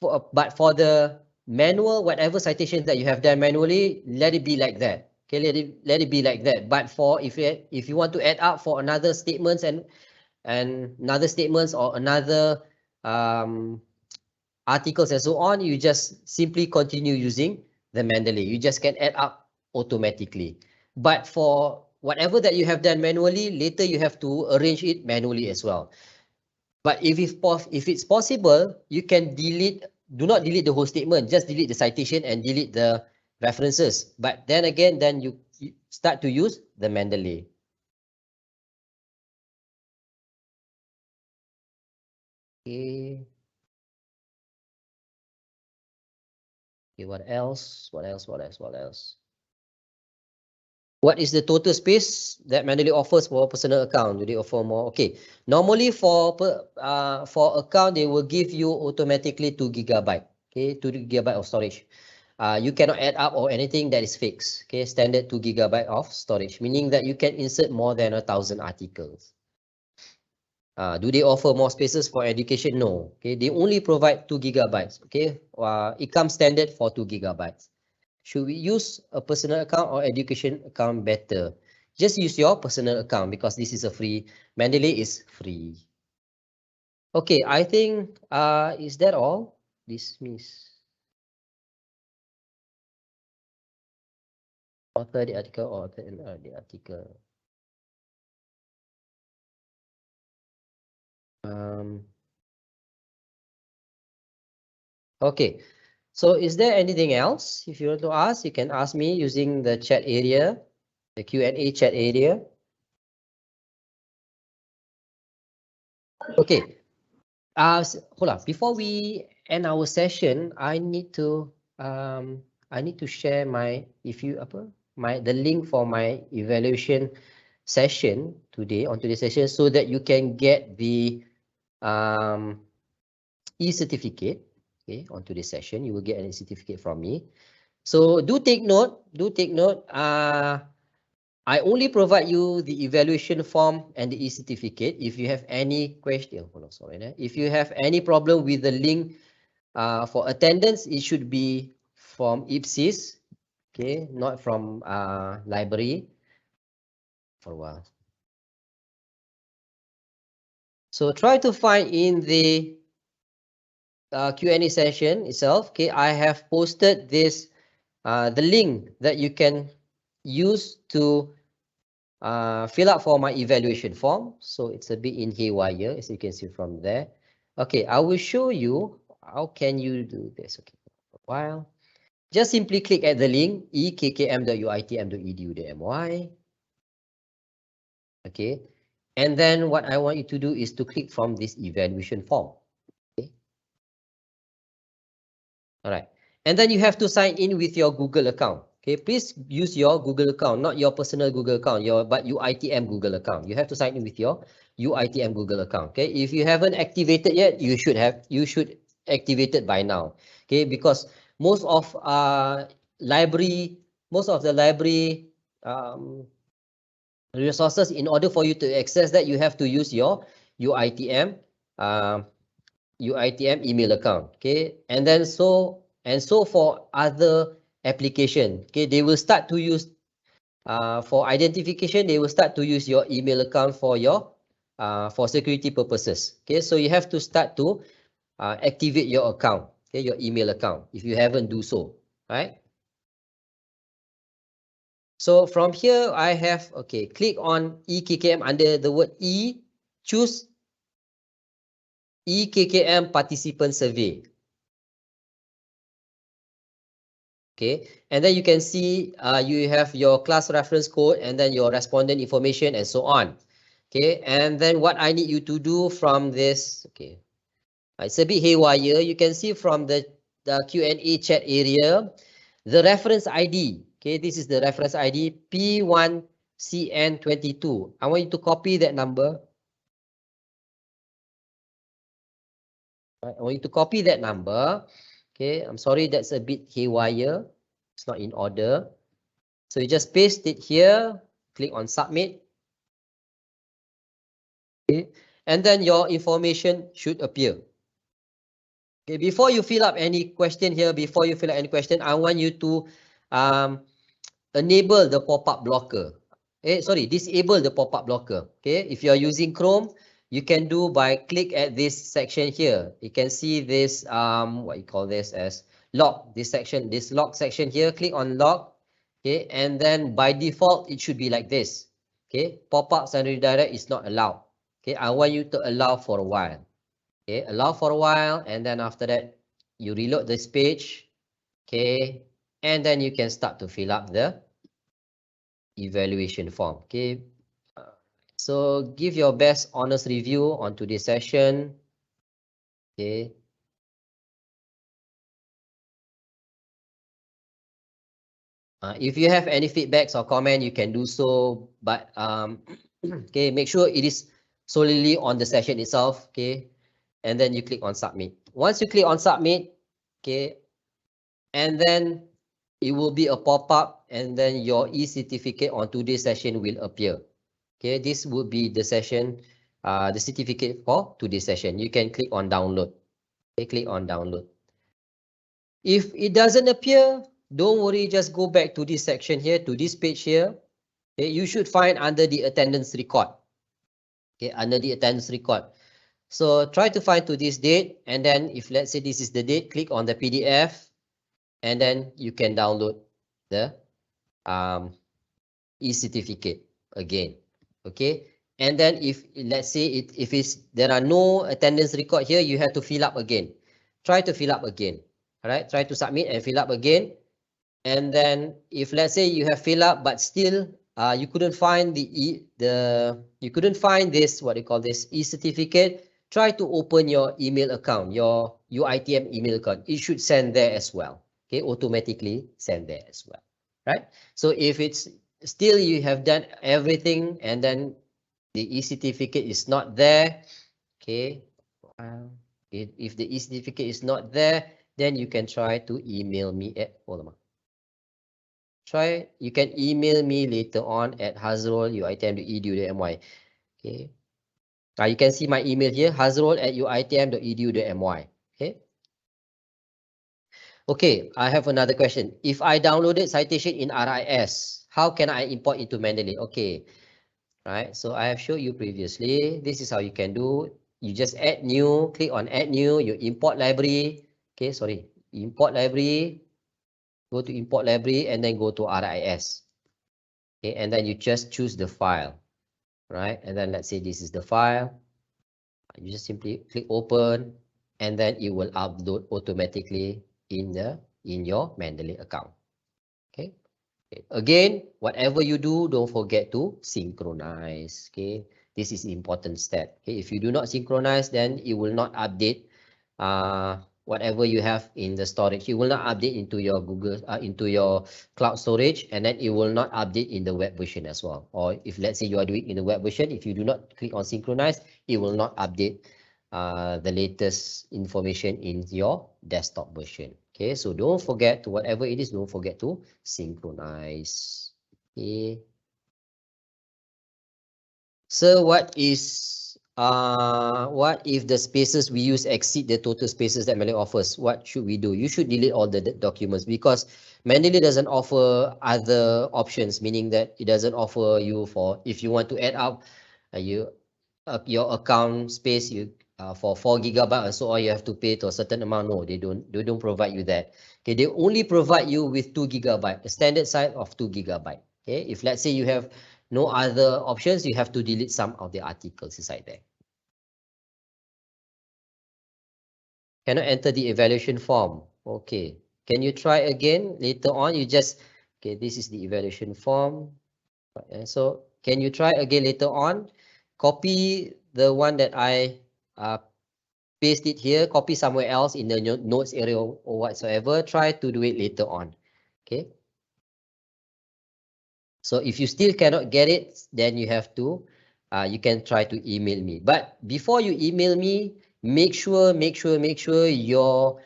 but for the manual, whatever citations that you have done manually, let it be like that. Okay, let it be like that. But for if you want to add up for another statements and another statements or another articles and so on, you just simply continue using the Mendeley. You just can add up automatically. But for whatever that you have done manually, later you have to arrange it manually as well. But if it's possible, you can do not delete the whole statement, just delete the citation and delete the references. But then again, then you start to use the Mendeley. Okay. Okay, what else? What else? What is the total space that Mendeley offers for a personal account? Do they offer more? Okay, normally for account, they will give you automatically 2 GB. Okay, 2 GB of storage. You cannot add up or anything that is fixed. Okay, standard 2 GB of storage, meaning that you can insert more than 1,000 articles. Do they offer more spaces for education? No. Okay, they only provide 2 GB. Okay, it comes standard for 2 GB. Should we use a personal account or education account better? Just use your personal account because this is a free. Mendeley is free. Okay, I think is that all? Dismiss. Author the article or author the article. Okay, so is there anything else? If you want to ask, you can ask me using the chat area, the Q&A chat area. Okay, hold on. Before we end our session, I need to share the link for my evaluation session on today's session so that you can get the e-certificate. Okay, on today's session, you will get an e-certificate from me. So do take note. I only provide you the evaluation form and the e-certificate. If you have any question, if you have any problem with the link for attendance, it should be from Ipsis, okay, not from library. For a while. So try to find in the Q&A session itself. Okay, I have posted this the link that you can use to fill out for my evaluation form. So it's a bit in haywire, as you can see from there. Okay, I will show you how can you do this. Okay, for a while. Just simply click at the link ekkm.uitm.edu.my. Okay, and then what I want you to do is to click from this evaluation form. Okay, all right, and then you have to sign in with your Google account. Okay, please use your Google account, not your personal Google account, but UITM Google account. You have to sign in with your UITM Google account. Okay, if you haven't activated yet, you should activate it by now. Okay, because most of the library resources, in order for you to access that, you have to use your UITM email account. Okay, and then so for other application, okay, they will start to use for identification, they will start to use your email account for your for security purposes. Okay, so you have to start to activate your account, okay, your email account, if you haven't do so, right? So from here, I have, okay, click on EKKM under the word E, choose EKKM participant survey. Okay, and then you can see you have your class reference code and then your respondent information and so on. Okay, and then what I need you to do from this, okay, it's a bit haywire. You can see from the Q&A chat area, the reference ID. Okay, this is the reference ID P1CN22. I want you to copy that number. I want you to copy that number. Okay, I'm sorry, that's a bit haywire. It's not in order. So you just paste it here, click on submit. Okay, and then your information should appear. Okay, before you fill up any question here, I want you to enable the pop-up blocker. Disable the pop-up blocker. Okay, if you are using Chrome, you can do by click at this section here. You can see this what you call this as lock. This section, this lock section here. Click on lock. Okay, and then by default it should be like this. Okay, pop-ups and redirect is not allowed. Okay, I want you to allow for a while. Okay, allow for a while, and then after that you reload this page. Okay, and then you can start to fill up the evaluation form. Okay, so give your best honest review on today's session. Okay. If you have any feedbacks or comment, you can do so, but okay, make sure it is solely on the session itself. Okay, and then you click on submit. Once you click on submit, okay, and then it will be a pop-up, and then your e-certificate on today's session will appear. Okay, this would be the session, the certificate for today's session. You can click on download. Okay, click on download. If it doesn't appear, don't worry, just go back to this section here, to this page here. Okay, you should find under the attendance record. Okay, under the attendance record. So try to find to this date, and then if let's say this is the date, click on the PDF, and then you can download the e-certificate again. Okay, and then if let's say if there are no attendance record here, you have to fill up again. Try to fill up again. All right, try to submit and fill up again. And then if let's say you have filled up but still you couldn't find you couldn't find this, what you call this, e-certificate, try to open your email account, your UITM email account. It should send there as well. Okay, automatically send there as well. Right? So if it's still you have done everything and then the e-certificate is not there, okay, if the e-certificate is not there, then you can try to email me at you can email me later on at hazrol@uitm.edu.my. Okay. You can see my email here, hazrol@uitm.edu.my. Okay. Okay, I have another question. If I downloaded citation in RIS, how can I import into Mendeley? Okay. Right. So I have showed you previously. This is how you can do. You just add new, click on add new, you import library. Okay, sorry. Import library. Go to import library and then go to RIS. Okay, and then you just choose the file, right? And then let's say this is the file. You just simply click open, and then it will upload automatically in your Mendeley account. Okay. Again, whatever you do, don't forget to synchronize. Okay, this is important step. Okay, if you do not synchronize, then it will not update whatever you have in the storage. It will not update into your into your cloud storage, and then it will not update in the web version as well. Or if let's say you are doing in the web version, if you do not click on synchronize, it will not update the latest information in your desktop version. Okay, so don't forget to whatever it is, don't forget to synchronize. Okay. So what if the spaces we use exceed the total spaces that Mendeley offers? What should we do? You should delete all the documents because Mendeley doesn't offer other options, meaning that it doesn't offer you for if you want to add up your account space for 4 gigabyte or so, or you have to pay to a certain amount. No, they don't provide you that. Okay, they only provide you with 2 gigabyte, a standard size of 2 gigabyte. Okay, if let's say you have no other options, you have to delete some of the articles inside there. Cannot enter the evaluation form. Okay, can you try again later on? You just, okay, this is the evaluation form. So can you try again later on? Copy the one that I paste it here, copy somewhere else in the notes area or whatsoever. Try to do it later on. Okay. So if you still cannot get it, then you have to, you can try to email me. But before you email me, make sure you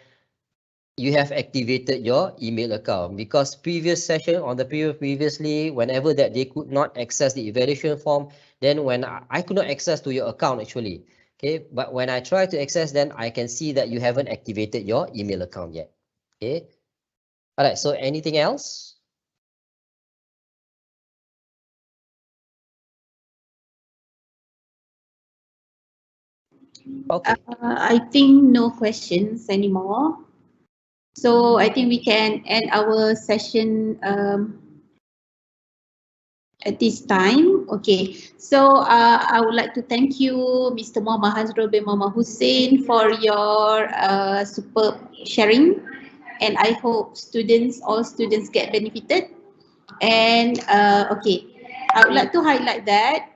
have activated your email account, because previous session on the previously, whenever that they could not access the evaluation form, then when I could not access to your account actually. Okay, but when I try to access, then I can see that you haven't activated your email account yet. Okay. All right. So anything else? Okay. I think no questions anymore. So I think we can end our session at this time. Okay. So I would like to thank you, Mr. Muhammad Hazrul bin Muhammad Hussein, for your superb sharing. And I hope all students get benefited. And okay, I would like to highlight that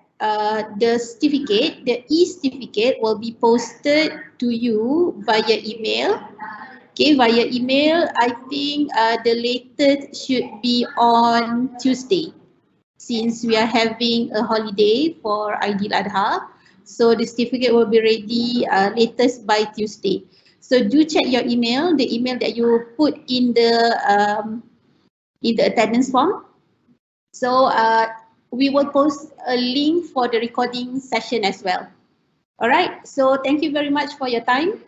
the certificate, the e-certificate will be posted to you via email. Okay, via email, I think the latest should be on Tuesday, since we are having a holiday for Aidil Adha. So the certificate will be ready latest by Tuesday. So do check your email, the email that you put in the attendance form. So we will post a link for the recording session as well. All right. So thank you very much for your time.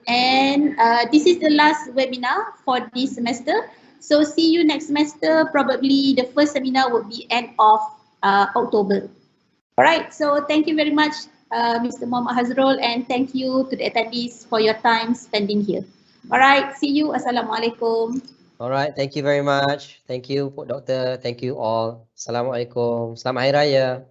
And this is the last webinar for this semester. So see you next semester. Probably the first seminar will be end of October. All right. So thank you very much, Mr. Muhammad Hazrul, and thank you to the attendees for your time spending here. All right. See you. Assalamualaikum. All right. Thank you very much. Thank you, Doctor. Thank you all. Assalamualaikum. Selamat Hari Raya.